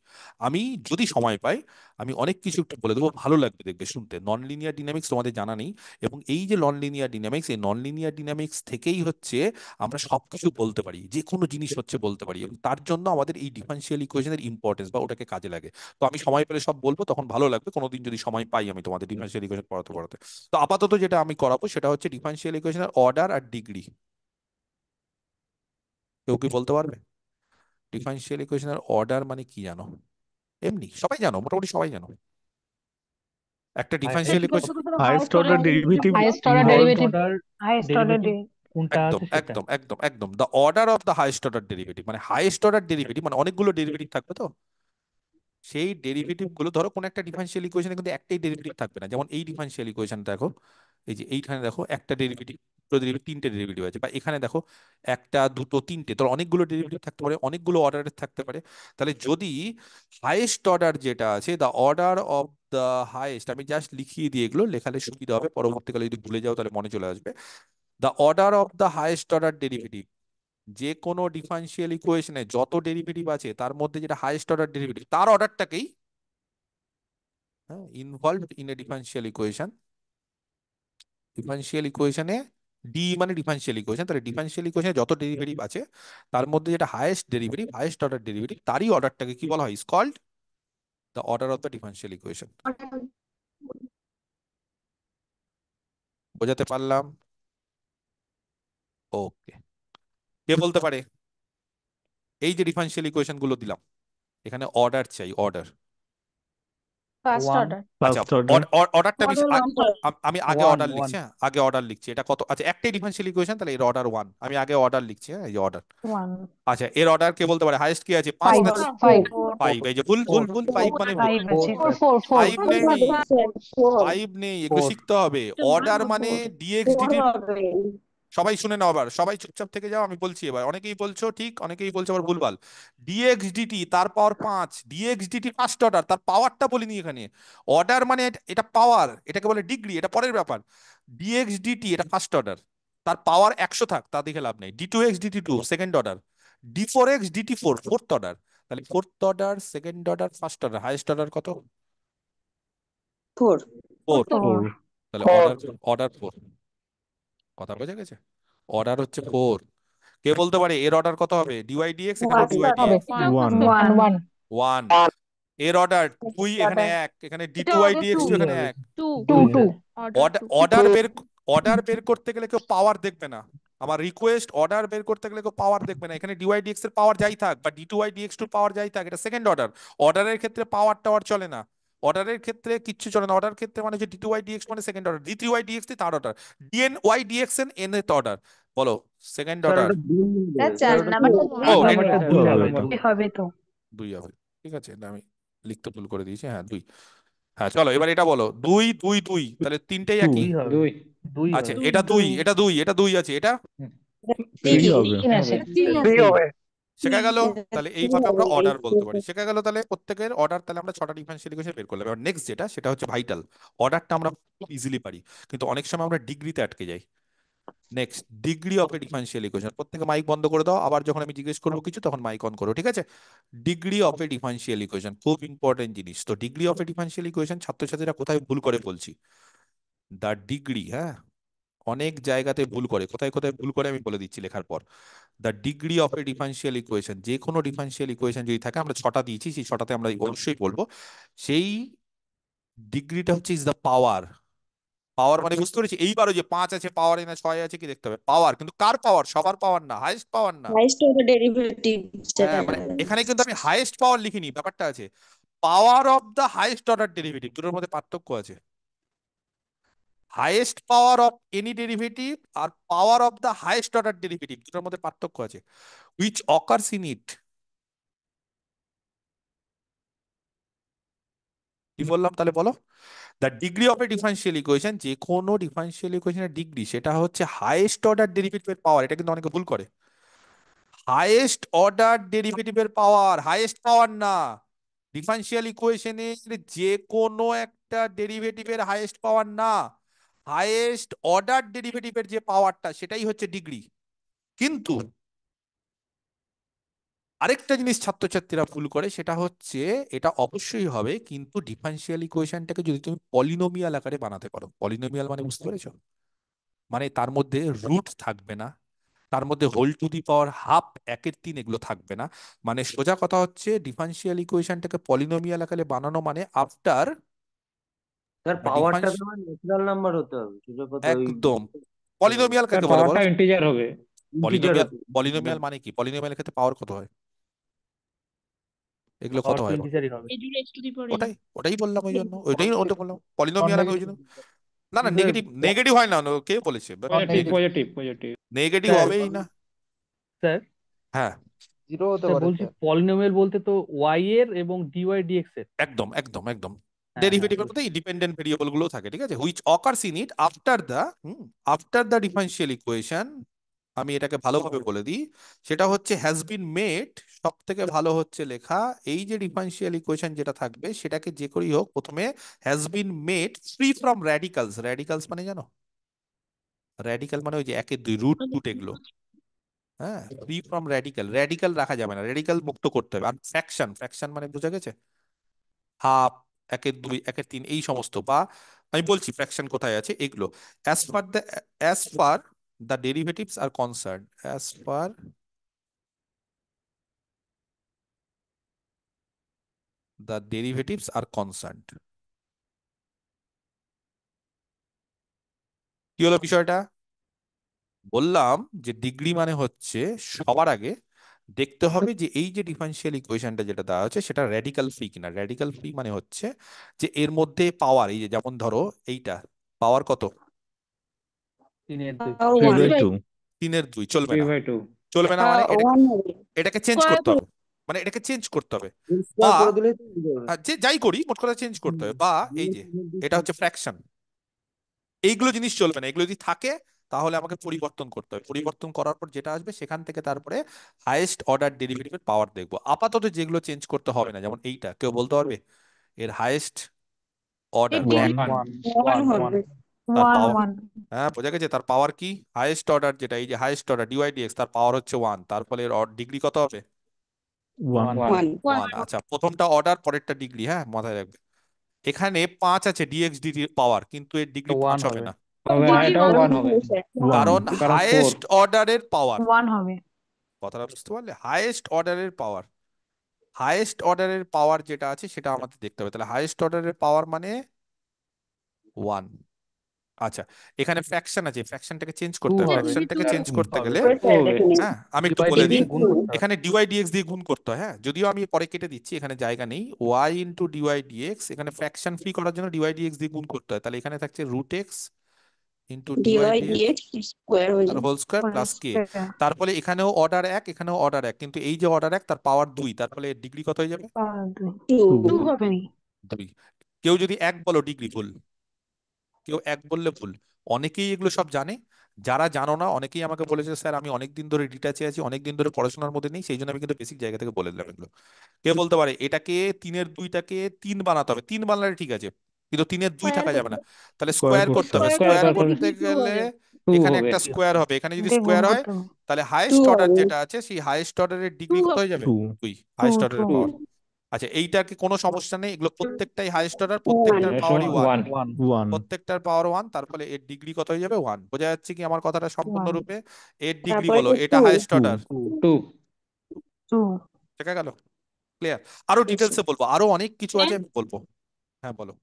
আমি যদি সময় পাই আমি অনেক কিছু একটু বলে দেবো, ভালো লাগবে দেখবে শুনতে। নন লিনিয়ার ডিনামিক্স তোমাদের জানা নেই, এবং এই যে নন লিনিয়ার ডিনামিক্স, এই নন লিনিয়ার ডিনামিক্স থেকেই হচ্ছে আমরা সবকিছু বলতে পারি, যে কোনো জিনিস হচ্ছে বলতে পারি, এবং তার জন্য আমাদের এই ডিফারেন্সিয়াল ইকুয়েশনের ইম্পর্টেন্স বা ওটাকে কাজে লাগে। তো আমি সময় পেলে সব বলবো, তখন ভালো লাগবে। কোনোদিন যদি সময় পাই আমি তোমাদের ডিফারেন্সিয়াল ইকুয়েশন পড়াতে পড়াতে। তো আপাতত যেটা আমি করাবো সেটা হচ্ছে ডিফারেন্সিয়াল ইকুয়েশনের অর্ডার আর ডিগ্রি। কেউ কি বলতে পারবে ডিফারেন্সিয়াল ইকুয়েশনের অর্ডার মানে কি জানো? এমনি সবাই জানো, মোটামুটি সবাই জানো। একটা differential equation, highest order derivative highest order involve. derivative order highest order derivative কোনটা একদম আছে সেটা। একদম একদম একদম the order of the highest order derivative. মানে হাইয়েস্ট অর্ডার ডেরিভেটিভ মানে অনেকগুলো ডেরিভেটিভ থাকবে। তো সেই ডেরিভেটিভ গুলো ধরো কোন একটা ডিফারেন্সিয়াল ইকুয়েশনে কিন্তু একটাই ডেরিভেটিভ থাকবে না। যেমন এই ডিফারেন্সিয়াল ইকুয়েশন দেখো, এই যে এইখানে দেখো একটা ডেরিভেটিভ, তিনটে ডেরিভেটিভ আছে। বা এখানে দেখো একটা দুটো তিনটে, তোর অনেকগুলো ডেরিভেটিভ থাকতে পারে, অনেকগুলো অর্ডারের থাকতে পারে। তাহলে যদি হাইয়েস্ট অর্ডার যেটা আছে, the order of the highest, আমি জাস্ট লিখিয়ে দিয়ে এগুলো লেখালে সুবিধা হবে, পরবর্তীকালে যদি ভুলে যাও তাহলে মনে চলে আসবে। The order of the highest order derivative, যে কোনো ডিফারেন্সিয়াল ইকুয়েশনে যত ডেরিভেটিভ আছে তার মধ্যে যেটা হাইয়েস্ট অর্ডার ডেরিভেটিভ তার অর্ডারটাকেই involved in a differential equation. Differential ইকুয়েশনে ডি মানে ডিফারেনশিয়াল ইকুয়েশন, তাহলে ডিফারেনশিয়াল ইকুয়েশনে যত ডেরিভেটিভ আছে তার মধ্যে যেটা highest derivative, highest order derivative, তারই অর্ডারটাকে কি বলা হয়? Is called the order of the differential equation. বোঝাতে পারলাম? ওকে, কে বলতে পারে এই যে ডিফারেনশিয়াল ইকুয়েশন গুলো দিলাম এখানে অর্ডার চাই, অর্ডার? First one order. আচ্ছা, ফার্স্ট অর্ডার। অর্ডারটা Order one. আমি আগে ওয়ান অর্ডার ওয়ান লিখছি, হ্যাঁ আগে অর্ডার লিখছি। এটা কত? আচ্ছা, একটাই ডিফারেনশিয়াল ইকুয়েশন, তাহলে এর অর্ডার 1। আমি আগে অর্ডার লিখছি, হ্যাঁ এই যে অর্ডার। 1 আচ্ছা, এর অর্ডার কে বলতে পারে? হাইয়েস্ট কি আছে? 5 5 না? 5 5, এই যে ভুল ভুল ভুল, 5 মানে ভুল। 5 আছে 4 5 নেই, Four. 5 নেই, এগুলো 4 শিখতে হবে। অর্ডার মানে ডিএক্স Four ডিটি। হবে। সবাই শুনে নাও, আবার সবাই চুপচাপ থেকে যাও, আমি বলছি এবার। অনেকেই বলছো ঠিক, অনেকেই বলছো আবার ভুলভাল। ডিএক্স ডিটি তার পাওয়ার 5, ডিএক্স ডিটি ফার্স্ট অর্ডার, তার পাওয়ারটা বলিনি এখানে। অর্ডার মানে এটা পাওয়ার, এটাকে বলে ডিগ্রি, এটা পরের ব্যাপার। ডিএক্স ডিটি এটা ফার্স্ট অর্ডার, তার পাওয়ার 100 থাক, তা দেখে লাভ নেই। ডি2 এক্স ডিটি2 সেকেন্ড অর্ডার, ডি4 এক্স ডিটি4 ফোর্থ অর্ডার। তাহলে fourth order, second order, first order, highest order কত? Four. 4। 4 তাহলে অর্ডার, অর্ডার 4। কথা বোঝা গেছে? অর্ডার হচ্ছে 4। কে বলতে পারে এর অর্ডার কত হবে? ডিওয়াই ডিএক্স, এখানে First ডিওয়াই order. হবে ডিএক্স। 1 1 1। এর অর্ডার 2, এখানে 1, এখানে ডি2 ডিএক্স দুই এখানে হবে 1। 2 2 অর্ডার বের, অর্ডার বের করতে গেলে কেউ পাওয়ার দেখবে না। আমার রিকোয়েস্ট, অর্ডার বের করতে গেলে কেউ পাওয়ার দেখবে না। এখানে ডিওয়াই ডিএক্স এর পাওয়ার যাই থাক বা ডি2 ডিএক্স টুর পাওয়ার যাই থাক, এটা সেকেন্ড অর্ডার। অর্ডারের ক্ষেত্রে পাওয়ার টাওয়ার চলে না, অর্ডারের ক্ষেত্রে কিচ্ছু চলে না। অর্ডার ক্ষেত্রে মানে যে ডি2 ডিএক্স মানে second order, d three dx third order, dn y dx n n এর অর্ডার। বলো সেকেন্ড স্যার অর্ডার। ওটা ভুল হবে। চার স্যার ওটা নাম্বারটা ও চার এটা নাম্বারটা দুই দুই হবে হবে তো। হবে তো 2 হবে, ঠিক আছে, এটা আমি লিখতে ভুল করে দিয়েছি, হ্যাঁ 2। হ্যাঁ চলো এবার এটা বলো, 2 2 2, তাহলে তিনটেই 2 একই। দুই হবে দুই আচ্ছা, হবে এটা 2, এটা 2, এটা 2 আছে, এটা 3 Three. হবে। 3 আছে শেখা গেল। তাহলে এইভাবে আমরা অর্ডার বলতে পারি, শেখা গেল। তাহলে প্রত্যেকের অর্ডার, তাহলে আমরা 6টা ডিফারেনশিয়াল ইকুয়েশন বের করলাম। এবার নেক্সট যেটা, সেটা হচ্ছে ভাইটাল। অর্ডারটা আমরা খুব ইজিলি পারি, কিন্তু অনেক সময় আমরা ডিগ্রিতে আটকে যাই। Next, degree of A differential equation. প্রত্যেকে মাইক বন্ধ করে দাও, আবার যখন আমি জিজ্ঞেস করবো কিছু তখন মাইক অন করো, ঠিক আছে? Degree of A differential equation খুব ইম্পর্টেন্ট জিনিস। তো degree of A differential equation ছাত্রছাত্রীরা কোথায় ভুল করে বলছি, দা ডিগ্রি, হ্যাঁ অনেক জায়গাতে ভুল করে। কোথায় কোথায় ভুল করে আমি বলে দিচ্ছি লেখার পর। The degree of A differential equation, যে কোনো ডিফারেনশিয়াল ইকুয়েশন যদি থাকে, আমরা 6টা দিয়েছি, সেই 6টাতে আমরা অবশ্যই বলবো সেই ডিগ্রিটা হচ্ছে ইজ দ্য পাওয়ার। পাওয়ার মানে বুঝতে পেরেছি? এইবারও যে 5 আছে, পাওয়ার না 6 আছে, কি দেখতে হবে? পাওয়ার, কিন্তু কার পাওয়ার? সবার পাওয়ার না, হাইয়েস্ট পাওয়ার না। Highest order derivative যেটা হ্যাঁ মানে এখানে কিন্তু আমি হাইয়েস্ট পাওয়ার লিখিনি, ব্যাপারটা আছে power of the highest order derivative, দুটোর মধ্যে পার্থক্য আছে। Highest power of any derivative আর power of the highest order derivative, দুটোর মধ্যে পার্থক্য আছে। হুইচ অকার্স ইন ইট, কি বললাম তাহলে বলো? The degree of A differential equation, যে কোনো ডিফারেনশিয়াল ইকুয়েশনের ডিগ্রি, সেটা হচ্ছে হাইয়েস্ট অর্ডার ডেরিভেটিভের পাওয়ার। এটা কিন্তু অনেকে ভুল করে। হাইয়েস্ট অর্ডার ডেরিভেটিভের পাওয়ার, হাইয়েস্ট পাওয়ার না। ডিফারেনশিয়াল ইকুয়েশনের যে কোনো একটা ডেরিভেটিভের হাইয়েস্ট পাওয়ার না, হাইয়েস্ট অর্ডার ডেরিভেটিভের যে পাওয়ারটা সেটাই হচ্ছে ডিগ্রি। কিন্তু আরেকটা জিনিস ছাত্রছাত্রীরা ভুল করে, সেটা হচ্ছে এটা অবশ্যই হবে, কিন্তু ডিফারেনশিয়াল ইকুয়েশনটাকে যদি তুমি পলিনোমিয়াল আকারে বানাতে পারো। পলিনোমিয়াল মানে বুঝতে পেরেছো? মানে তার মধ্যে রুট থাকবে না, তার মধ্যে whole to the power half, 1/3 এগুলো থাকবে না। মানে সোজা কথা হচ্ছে ডিফারেনশিয়াল ইকুয়েশনটাকে পলিনোমিয়াল আকারে বানানো মানে আফটার স্যার পাওয়ারটা তো ন্যাচারাল নাম্বার হতে হবে, সোজা কথা ওই একদম। পলিনোমিয়াল কাকে বলে বলো? ইন্টিজার হবে ইন্টিজার পলিনোমিয়াল, হতে হবে। পলিনোমিয়াল মানে কি? পলিনোমিয়াল ক্ষেত্রে পাওয়ার কত হয়? এগুলো কত পাওয়ার তো হয়? ইন্টিজারই হবে ওটাই ওটাই বললাম, ওই জন্য ওইটাই ওটা বললাম পলিনোমিয়াল, আমি ওই জন্য। Non-negative. না না, নেগেটিভ, নেগেটিভ হয় না, কে বলেছে? পজিটিভ নেগেটিভ স্যার হবেই না। স্যার হ্যাঁ জিরো হতে স্যার পারে বলছি স্যার। পলিনোমিয়াল বলতে তো ওয়াই এর এবং ডিওয়াই ডিএক্স এর। একদম একদম একদম। হ্যাঁ ডেরিভেটিভের মধ্যে ইন্ডিপেন্ডেন্ট ভেরিয়েবল গুলো থাকে, ঠিক আছে? Which occurs in it after the differential equation. আমি এটাকে ভালোভাবে বলে দিই, সেটা হচ্ছে হ্যাজ বিন মেড। সব থেকে ভালো হচ্ছে লেখা, এই যে ডিফারেনশিয়াল ইকুয়েশন যেটা থাকবে সেটাকে যে করেই হোক প্রথমে has been made free from radicals. Radicals মানে জানো? র্যাডিক্যাল মানে ওই যে 1 2 রুট টুট এগুলো। হ্যাঁ, ফ্রি ফ্রম র্যাডিক্যাল, র্যাডিক্যাল রাখা যাবে না, র্যাডিক্যাল মুক্ত করতে হবে। আর ফ্র্যাকশন, ফ্র্যাকশন মানে বোঝা গেছে? হাফ, 1/2, 1/3 এই সমস্ত। বা আমি বলছি ফ্র্যাকশন কোথায় আছে এগুলো। As per the, as per the derivatives are concerned, as far the derivatives are concerned। কি হলো বিষয়টা? বললাম যে ডিগ্রি মানে হচ্ছে সবার আগে দেখতে হবে যে এই যে ডিফারেনশিয়াল ইকুয়েশনটা যেটা দেওয়া হচ্ছে সেটা র্যাডিক্যাল ফ্রি কিনা। র্যাডিক্যাল ফ্রি মানে হচ্ছে যে এর মধ্যে পাওয়ার, এই যে যেমন ধরো এইটা পাওয়ার কত, 3/2 Power 3 one by by 2 3/2, চলবে না। 3/2 চলবে না মানে এটা, one হবে। এটাকে চেঞ্জ Square করতে হবে, মানে এটাকে চেঞ্জ করতে হবে। স্কোয়ার বা করে দিলেই তো হয়ে যাবে। যে যাই করি মোট কথা চেঞ্জ করতে হবে। বা এই যে এটা হচ্ছে ফ্র্যাকশন, এইগুলো জিনিস চলবে না। এগুলো যদি থাকে তাহলে আমাকে পরিবর্তন করতে হবে। পরিবর্তন করার পর যেটা আসবে সেখান থেকে তারপরে হাইয়েস্ট অর্ডার ডেরিভেটিভের পাওয়ার দেখবো। আপাতত যেগুলো চেঞ্জ করতে হবে না, যেমন এইটা কেউ বলতে পারবে এর হাইয়েস্ট অর্ডার মানে 1 1 One 1 হবে। তার One, পাওয়ার, one. হ্যাঁ বোঝা গেছে, তার পাওয়ার কি হাইয়েস্ট অর্ডার, যেটা এই যে হাইয়েস্ট অর্ডার ডিওয়াই ডিএক্স, তার পাওয়ার হচ্ছে 1, তার ফলে এর ডিগ্রি কত হবে? 1 One. 1। আচ্ছা, প্রথমটা অর্ডার পরেরটা ডিগ্রি, হ্যাঁ মাথায় রাখবে। এখানে 5 আছে ডিএক্স ডিগ্রি পাওয়ার, কিন্তু এর ডিগ্রি 5 1 হবে হবে না, হবে না, এটাও 1 হবে। কারণ 1 কারণ 4 হাইয়েস্ট অর্ডারের পাওয়ার। 1 হবে। কথাটা বুঝতে পারলে? হাইয়েস্ট অর্ডারের পাওয়ার, হাইয়েস্ট অর্ডারের পাওয়ার যেটা আছে সেটা আমাদের দেখতে হবে। তাহলে হাইয়েস্ট অর্ডারের পাওয়ার মানে 1। আচ্ছা, এখানে ফ্র্যাকশন আছে, ফ্র্যাকশনটাকে চেঞ্জ 2 করতে হবে। হবে, ফ্র্যাকশনটাকে চেঞ্জ 2 করতে হবে, গেলে 2 হবে। হ্যাঁ আমি একটু ডিভাইড বলে দিয়ে দিই, গুণ করতে হবে। এখানে ডিওয়াই ডিএক্স দিয়ে গুণ করতে হয়। হ্যাঁ, যদিও আমি পরে কেটে দিচ্ছি, এখানে জায়গা নেই। ওয়াই ইন্টু ডিওয়াই ডিএক্স, এখানে ফ্র্যাকশন ফ্রি করার জন্য ডিওয়াই ডিএক্স দিয়ে গুণ করতে হয়। তাহলে এখানে থাকছে root x into dy DY dx dx square হয়ে আর যাবে। হোল স্কোয়ার Whole প্লাস কে। square. তারপরে এখানেও অর্ডার 1, এখানেও অর্ডার 1, কিন্তু এই যে অর্ডার 1 তার পাওয়ার 2, তার ফলে ডিগ্রি কত হয়ে যাবে? Two। 2 2 হবে। 2। কেউ যদি 1 বলো ডিগ্রি ভুল, কেউ 1 বললে ভুল। অনেকেই এগুলো সব জানে, যারা জানো না অনেকেই আমাকে বলেছে স্যার আমি অনেকদিন ধরে ডিটাচে আছি, অনেকদিন ধরে পড়াশোনার মধ্যে নেই, সেই জন্য আমি কিন্তু বেসিক জায়গা থেকে বলে দিলাম এগুলো। কে বলতে পারে এটাকে 3/2টাকে 3 বানাতে হবে? 3 বানালে ঠিক আছে, কিন্তু 3/2 থাকা যাবে না। তাহলে স্কোয়ার স্কোয়ার করতে করতে হবে। হবে। স্কোয়ার স্কোয়ার করলে করতে গেলে 2 এখানে হবে। একটা স্কোয়ার হবে, এখানে যদি দিয়ে গুণ স্কোয়ার হয় করতে হবে। তাহলে 2 হাইয়েস্ট অর্ডার হবে। যেটা আছে সেই হাইয়েস্ট অর্ডারের ডিগ্রি কত হয়ে যাবে? 2 2। 2, হাইয়েস্ট অর্ডারের 2 পাওয়ার। আচ্ছা, এইটাকে কোনো সমস্যা নেই, এগুলো প্রত্যেকটাই হাইয়েস্ট অর্ডার, প্রত্যেকটার One। পাওয়ারই 1। 1 1 প্রত্যেকটার পাওয়ার 1, তার ফলে এর ডিগ্রি কত হয়ে যাবে? 1। বোঝা যাচ্ছে কি আমার কথাটা 1, সম্পূর্ণরূপে? এর ডিগ্রি তারপরে বলো, এটা 2। Highest 2 order. 2 2. দেখা গেল? ক্লিয়ার? আরো ডিটেলসে বলবো, আরো অনেক কিছু আছে আমি বলবো। হ্যাঁ বলো।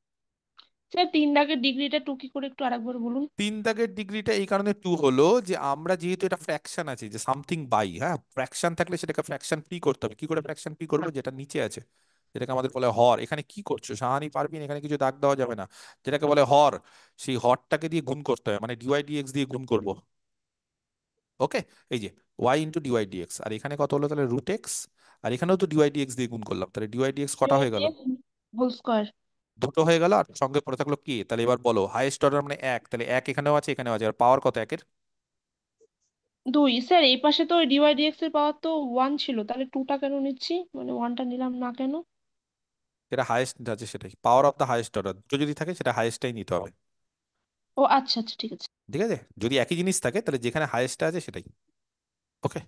স্যার 3 দাগের ডিগ্রিটা 2 কি করে একটু আরেকবার বলুন। 3 দাগের ডিগ্রিটা এই কারণে 2 হলো যে আমরা যেহেতু এটা ফ্র্যাকশন আছে, যে সামথিং বাই, হ্যাঁ ফ্র্যাকশন থাকলে সেটাকে ফ্র্যাকশন ফ্রি করতে হবে। কি করে ফ্র্যাকশন ফ্রি করবো? যেটা নিচে আছে, যেটাকে আমাদের বলে হর। এখানে কি করছো সাহানি পারবিন, এখানে কিছু দাগ দেওয়া যাবে না। যেটাকে বলে হর, সেই হরটাকে দিয়ে গুণ করতে হবে, মানে ডিওয়াই ডিএক্স দিয়ে গুণ করবো। ওকে, এই যে ওয়াই ইন্টু ডিওয়াই ডিএক্স, আর এখানে কত হলো তাহলে রুট এক্স, আর এখানেও তো ডিওয়াই ডিএক্স দিয়ে গুণ করলাম, তাহলে ডিওয়াই ডিএক্স কটা হয়ে গেল? Whole square. দুটো হয়ে গেল, আর সঙ্গে পড়ে থাকলো কে। তাহলে এবার বলো হাইয়েস্ট অর্ডার মানে 1, তাহলে 1 এখানেও আছে এখানেও আছে, আর পাওয়ার কত 1 এর? 2। স্যার এই পাশে তো ডিওয়াই ডিএক্স এর পাওয়ার তো 1 ছিল, তাহলে 2টা কেন নিচ্ছি, মানে 1টা নিলাম না কেন? যেটা হাইয়েস্ট আছে সেটাই পাওয়ার অফ দ্য হাইয়েস্ট অর্ডার, দুটো যদি থাকে সেটা হাইয়েস্টটাই নিতে হবে। ও আচ্ছা আচ্ছা, ঠিক আছে। ঠিক আছে, যদি একই জিনিস থাকে তাহলে যেখানে হাইয়েস্টটা আছে সেটাই। ওকে,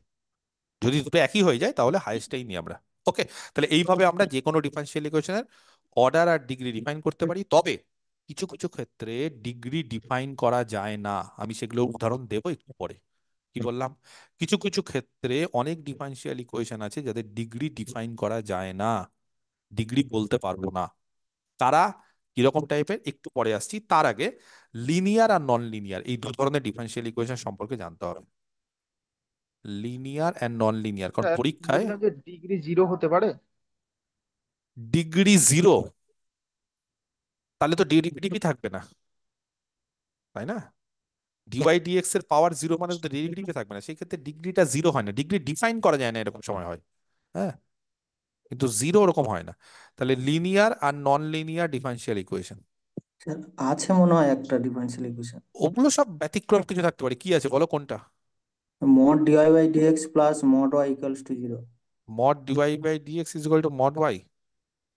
যদি দুটো একই হয়ে যায় তাহলে হাইয়েস্টটাই নিই আমরা। ওকে, তাহলে এইভাবে আমরা যে কোনো ডিফারেনশিয়াল ইকুয়েশনের অর্ডার আর ডিগ্রি ডিফাইন করতে পারি। তবে কিছু কিছু ক্ষেত্রে ডিগ্রি ডিফাইন করা যায় না, আমি সেগুলো উদাহরণ দেবো একটু পরে। কি বললাম? কিছু কিছু ক্ষেত্রে অনেক ডিফারেনশিয়াল ইকুয়েশন আছে যাদের ডিগ্রি ডিফাইন করা যায় না, ডিগ্রি বলতে পারবো না। তারা কিরকম টাইপের একটু পরে আসছি। তার আগে লিনিয়ার আর নন লিনিয়ার এই দু ধরনের ডিফারেনশিয়াল ইকুয়েশন সম্পর্কে জানতে হবে। লিনিয়ার এন্ড নন লিনিয়ার, কারণ স্যার পরীক্ষায় বলছিলাম যে ডিগ্রি 0 হতে পারে। ডিগ্রি 0, তাহলে তো ডেরিভেটিভই থাকবে না, তাই না? ডিওয়াই ডিএক্স এর পাওয়ার 0 মানে তো ডেরিভেটিভই থাকবে না, সেই ক্ষেত্রে ডিগ্রিটা 0 হয় না। ডিগ্রি ডিফাইন করা যায় না, এরকম সময় হয়, হ্যাঁ, কিন্তু 0 ওরকম হয় না। তাহলে লিনিয়ার আর non linear differential equation, sir আছে মনে হয় একটা ডিফারেন্সিয়াল ইকুয়েশন, ওগুলো সব ব্যতিক্রম কিছু থাকতে পারে। কি আছে বলো কোনটা? Mod dy by dx plus mod y equals to 0। Mod dy by dx is equal to mod y.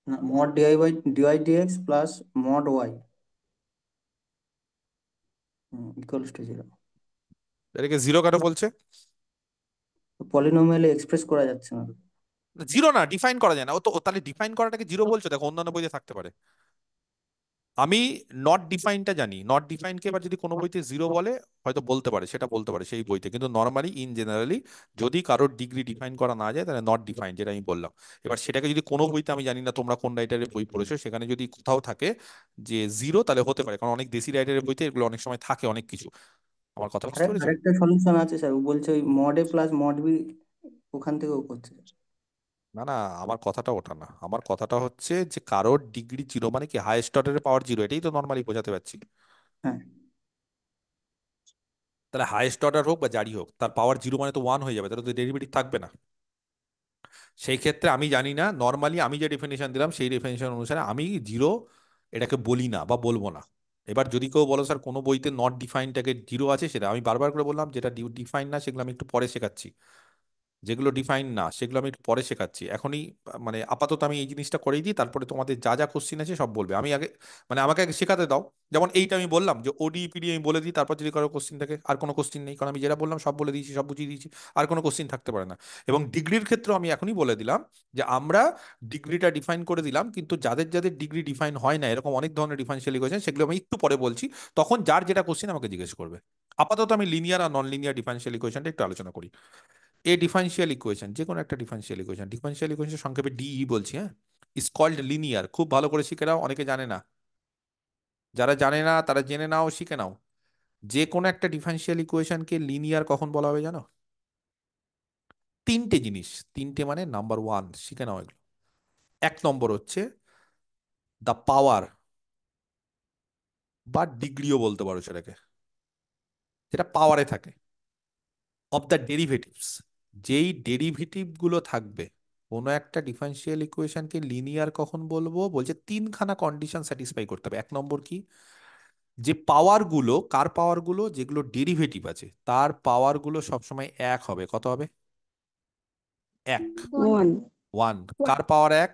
না, mod dy dx plus mod y equals to 0। এটাকে 0 কেন বলছে? পলিনোমিয়ালি এক্সপ্রেস করা যাচ্ছে না তো। 0 না, ডিফাইন করা যায় না। ও তো তাহলে ডিফাইন করাটাকে 0 বলছো? দেখো অন্যান্য বইতে থাকতে পারে। আমি নট ডিফাইনটা জানি, নট ডিফাইনকে এবার যদি কোনো বইতে জিরো বলে হয়তো বলতে পারে, সেটা বলতে পারে সেই বইতে, কিন্তু নর্মালি ইন জেনারেলি যদি কারোর ডিগ্রি ডিফাইন করা না যায় তাহলে নট ডিফাইন, যেটা আমি বললাম। এবার সেটাকে যদি কোনো বইতে, আমি জানি না তোমরা কোন রাইটারের বই পড়েছো, সেখানে যদি কোথাও থাকে যে জিরো তাহলে হতে পারে, কারণ অনেক দেশি রাইটারের বইতে এগুলো অনেক সময় থাকে অনেক কিছু। আমার কথা বুঝতে আরে পেরেছো? আরেকটা সলিউশন আছে স্যার, ও বলছে ওই mod a plus mod b ওখান থেকেও করছে। না না, আমার কথাটা ওটা না, আমার কথাটা হচ্ছে যে কারোর ডিগ্রি জিরো মানে কি হাইয়েস্ট অর্ডারের পাওয়ার জিরো, এটাই তো নর্মালি বোঝাতে পারছি। হ্যাঁ, তাহলে হাইয়েস্ট অর্ডার হোক বা জারি হোক, তার পাওয়ার জিরো মানে তো ওয়ান হয়ে যাবে, তাহলে তো ডেরিভেটিভ থাকবে না। সেই ক্ষেত্রে আমি জানি না, নর্মালি আমি যে ডেফিনেশন দিলাম সেই ডেফিনেশন অনুসারে আমি জিরো এটাকে বলি না বা বলবো না। এবার যদি কেউ বলো স্যার কোনো বইতে নট ডিফাইনটাকে জিরো আছে, সেটা আমি বারবার করে বললাম, যেটা ডিফাইন না সেগুলো আমি একটু পরে শেখাচ্ছি, যেগুলো ডিফাইন না সেগুলো আমি একটু পরে শেখাচ্ছি। এখনই মানে আপাতত আমি এই জিনিসটা করেই দিই, তারপরে তোমাদের যা যা কোশ্চিন আছে সব বলবে। আমি আগে মানে আমাকে আগে শেখাতে দাও। যেমন এইটা আমি বললাম যে ওডি পিডি আমি বলে দিই, তারপর যদি কারো কোশ্চিন থাকে, আর কোনো কোশ্চিন নেই, কারণ আমি যেটা বললাম সব বলে দিয়েছি, সব বুঝিয়ে দিয়েছি, আর কোনো কোশ্চিন থাকতে পারে না। এবং ডিগ্রির ক্ষেত্রেও আমি এখনই বলে দিলাম যে আমরা ডিগ্রিটা ডিফাইন করে দিলাম, কিন্তু যাদের যাদের ডিগ্রি ডিফাইন হয় না, এরকম অনেক ধরনের ডিফারেন্সিয়াল ইকুয়েশন, সেগুলো আমি একটু পরে বলছি, তখন যার যেটা কোশ্চিন আমাকে জিজ্ঞেস করবে। আপাতত আমি লিনিয়ার আর নন লিনিয়ার ডিফারেন্সিয়াল ইকুয়েশনটা একটু আলোচনা করি। এ ডিফারেন্সিয়াল ইকুয়েশন, যে কোনো একটা ডিফারেন্সিয়াল ইকুয়েশন, ডিফারেন্সিয়াল ইকুয়েশন সংক্ষেপে ডিই বলছি, হ্যাঁ, ইজ কল্ড লিনিয়ার। খুব ভালো করে শিখে নাও, অনেকে জানে না, যারা জানে না তারা জেনে নাও, শিখে নাও। যে কোনো একটা ডিফারেন্সিয়াল ইকুয়েশনকে লিনিয়ার কখন বলা হবে জানো? তিনটে জিনিস, তিনটে মানে নাম্বার ওয়ান, শিখে নাও এগুলো। এক নম্বর হচ্ছে দ্য পাওয়ার বা ডিগ্রিও বলতে পারো সেটাকে, যেটা পাওয়ারে থাকে, অফ দ্য ডেরিভেটিভস। যেই ডেরিভেটিভ গুলো থাকবে কোনো একটা ডিফারেন্সিয়াল ইকুয়েশনকে লিনিয়ার কখন বলবো, বলছে তিনখানা কন্ডিশন স্যাটিসফাই করতে হবে। এক নম্বর কি, যে পাওয়ার গুলো, কার পাওয়ার গুলো, যেগুলো ডেরিভেটিভ আছে তার পাওয়ার গুলো সবসময় এক হবে। কত হবে? এক। ওয়ান। ওয়ান। কার পাওয়ার এক?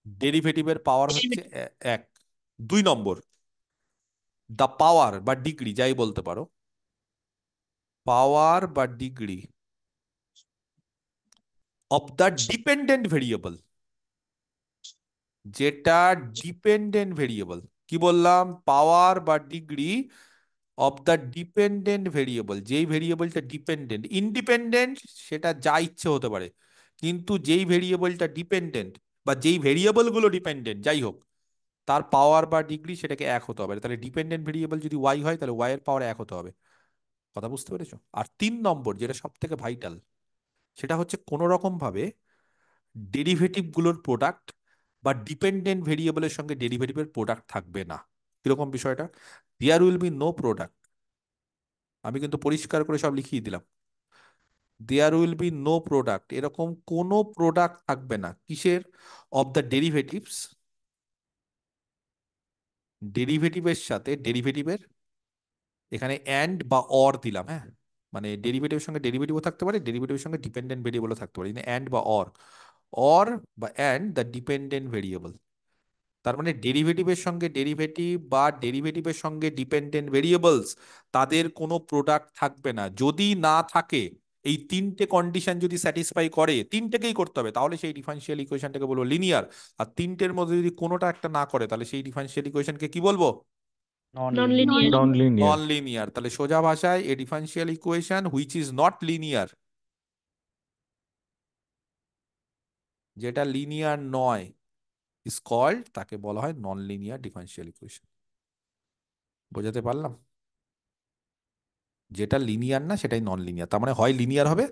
ডেরিভেটিভের পাওয়ার হচ্ছে এক। দুই নম্বর, দ্য পাওয়ার বা ডিগ্রি যাই বলতে পারো, পাওয়ার বা degree of the dependent variable, যেটা ডিপেন্ডেন্ট ভেরিয়েবল। কি বললাম? পাওয়ার বা degree of the dependent variable, যেই ভেরিয়েবলটা ডিপেন্ডেন্ট, ইন্ডিপেন্ডেন্ট সেটা যা ইচ্ছে হতে পারে, কিন্তু যেই ভেরিয়েবলটা ডিপেন্ডেন্ট বা যেই ভেরিয়েবলগুলো ডিপেন্ডেন্ট যাই হোক, তার পাওয়ার বা ডিগ্রি সেটাকে এক হতে হবে। তাহলে ডিপেন্ডেন্ট ভেরিয়েবল যদি ওয়াই হয় তাহলে ওয়াই এর পাওয়ার এক হতে হবে। কথা বুঝতে পেরেছো? আর তিন নম্বর যেটা সব থেকে ভাইটাল, সেটা হচ্ছে কোনো রকম ভাবে ডেরিভেটিভ গুলোর প্রোডাক্ট বা ডিপেন্ডেন্ট ভেরিয়েবলের সঙ্গে ডেরিভেটিভের প্রোডাক্ট থাকবে না। কিরকম বিষয়টা? There will be no product. আমি কিন্তু পরিষ্কার করে সব লিখিয়ে দিলাম, there will be no product, এরকম কোনো প্রোডাক্ট থাকবে না। কিসের? অফ দ্য ডেরিভেটিভস, ডেরিভেটিভের সাথে ডেরিভেটিভের, এখানে অ্যান্ড বা অর দিলাম, হ্যাঁ, মানে ডেরিভেটিভের সঙ্গে ডেরিভেটিভও থাকতে পারে, ডেরিভেটিভের সঙ্গে ডিপেন্ডেন্ট ভেরিয়েবলও থাকতে পারে, অ্যান্ড বা অর বা অ্যান্ড দ্য ডিপেন্ডেন্ট ভেরিয়েবল। তার মানে ডেরিভেটিভের সঙ্গে ডেরিভেটিভ বা ডেরিভেটিভের সঙ্গে ডিপেন্ডেন্ট ভেরিয়েবলস, তাদের কোনো প্রোডাক্ট থাকবে না। যদি না থাকে, এই তিনটে কন্ডিশন যদি স্যাটিসফাই করে, তিনটেকেই করতে হবে, তাহলে সেই ডিফারেন্সিয়াল ইকুয়েশনটাকে বলবো লিনিয়ার। আর তিনটের মধ্যে যদি কোনোটা একটা না করে, তাহলে সেই ডিফারেন্সিয়াল ইকুয়েশনকে কি বলবো? Non non linear. Linear. Non linear. Non linear. তাহলে সোজা ভাষায় a differential equation which is not linear, যেটা লিনিয়ার নয়, ইজ কল্ড, তাকে বলা হয় নন লিনিয়ার ডিফারেন্সিয়াল ইকুয়েশন। বোঝাতে পারলাম? যেটা লিনিয়ার না সেটাই নন লিনিয়ার, তার মানে হয় লিনিয়ার হবে,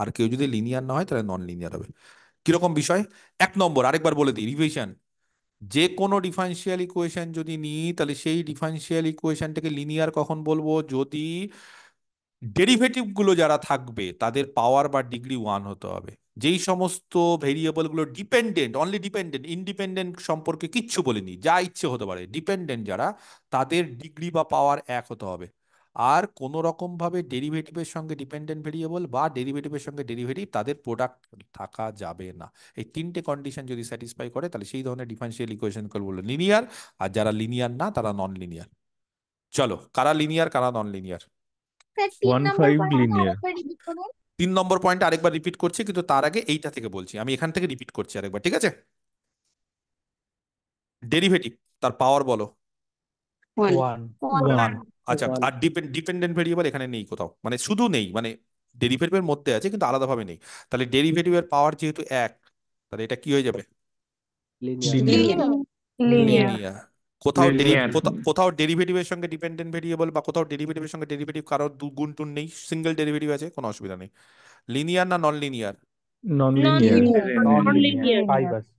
আর কেউ যদি লিনিয়ার না হয় তাহলে নন লিনিয়ার হবে। কিরকম বিষয়? এক নম্বর আরেকবার বলে দিই, রিভিশন। যে কোনো ডিফারেন্সিয়াল ইকুয়েশন যদি নিই, তাহলে সেই ডিফারেন্সিয়াল ইকুয়েশনটাকে লিনিয়ার কখন বলবো? যদি ডেরিভেটিভ গুলো যারা থাকবে তাদের পাওয়ার বা ডিগ্রি ওয়ান হতে হবে। যেই সমস্ত ভেরিয়েবল গুলো ডিপেন্ডেন্ট, অনলি ডিপেন্ডেন্ট, ইন্ডিপেন্ডেন্ট সম্পর্কে কিচ্ছু বলিনি, যা ইচ্ছে হতে পারে, ডিপেন্ডেন্ট যারা, তাদের ডিগ্রি বা পাওয়ার এক হতে হবে। আর কোন রকম ভাবে ডেরিভেটিভের সঙ্গে ডিপেন্ডেন্ট ভেরিয়েবল বা ডেরিভেটিভের সঙ্গে ডেরিভেটিভ তাদের প্রোডাক্ট থাকা যাবে না। এই তিনটে কন্ডিশন যদি স্যাটিসফাই করে, তাহলে সেই ধরনের ডিফারেন্সিয়াল ইকুয়েশন বলবো লিনিয়ার। আর যারা লিনিয়ার না তারা নন লিনিয়ার। চলো, কারা লিনিয়ার কারা নন লিনিয়ার? 1.5 লিনিয়ার। তিন নম্বর পয়েন্ট আরেকবার রিপিট করছি, কিন্তু তার আগে এইটা থেকে বলছি, আমি এখান থেকে রিপিট করছি আরেকবার, ঠিক আছে? ডেরিভেটিভ তার পাওয়ার বলো। 1. 1 ওয়ান। আচ্ছা, আর ডিপেন্ডেন্ট ভেরিয়েবল এখানে নেই কোথাও, মানে শুধু নেই, মানে ডেরিভেটিভের মধ্যে আছে কিন্তু আলাদাভাবে নেই। তাহলে ডেরিভেটিভের পাওয়ার যেহেতু এক, তাহলে এটা কি হয়ে যাবে? লিনিয়ার। লিনিয়ার। Linear linear. কোথাও Linear. কোথাও ডেরিভেটিভের সঙ্গে ডিপেন্ডেন্ট ভেরিয়েবল বা কোথাও ডেরিভেটিভের সঙ্গে ডেরিভেটিভ কারোর গুণ টুন নেই, সিঙ্গেল ডেরিভেটিভ আছে, কোনো অসুবিধা নেই। লিনিয়ার না non linear? Non non linear. Non non linear linear 5 আছে।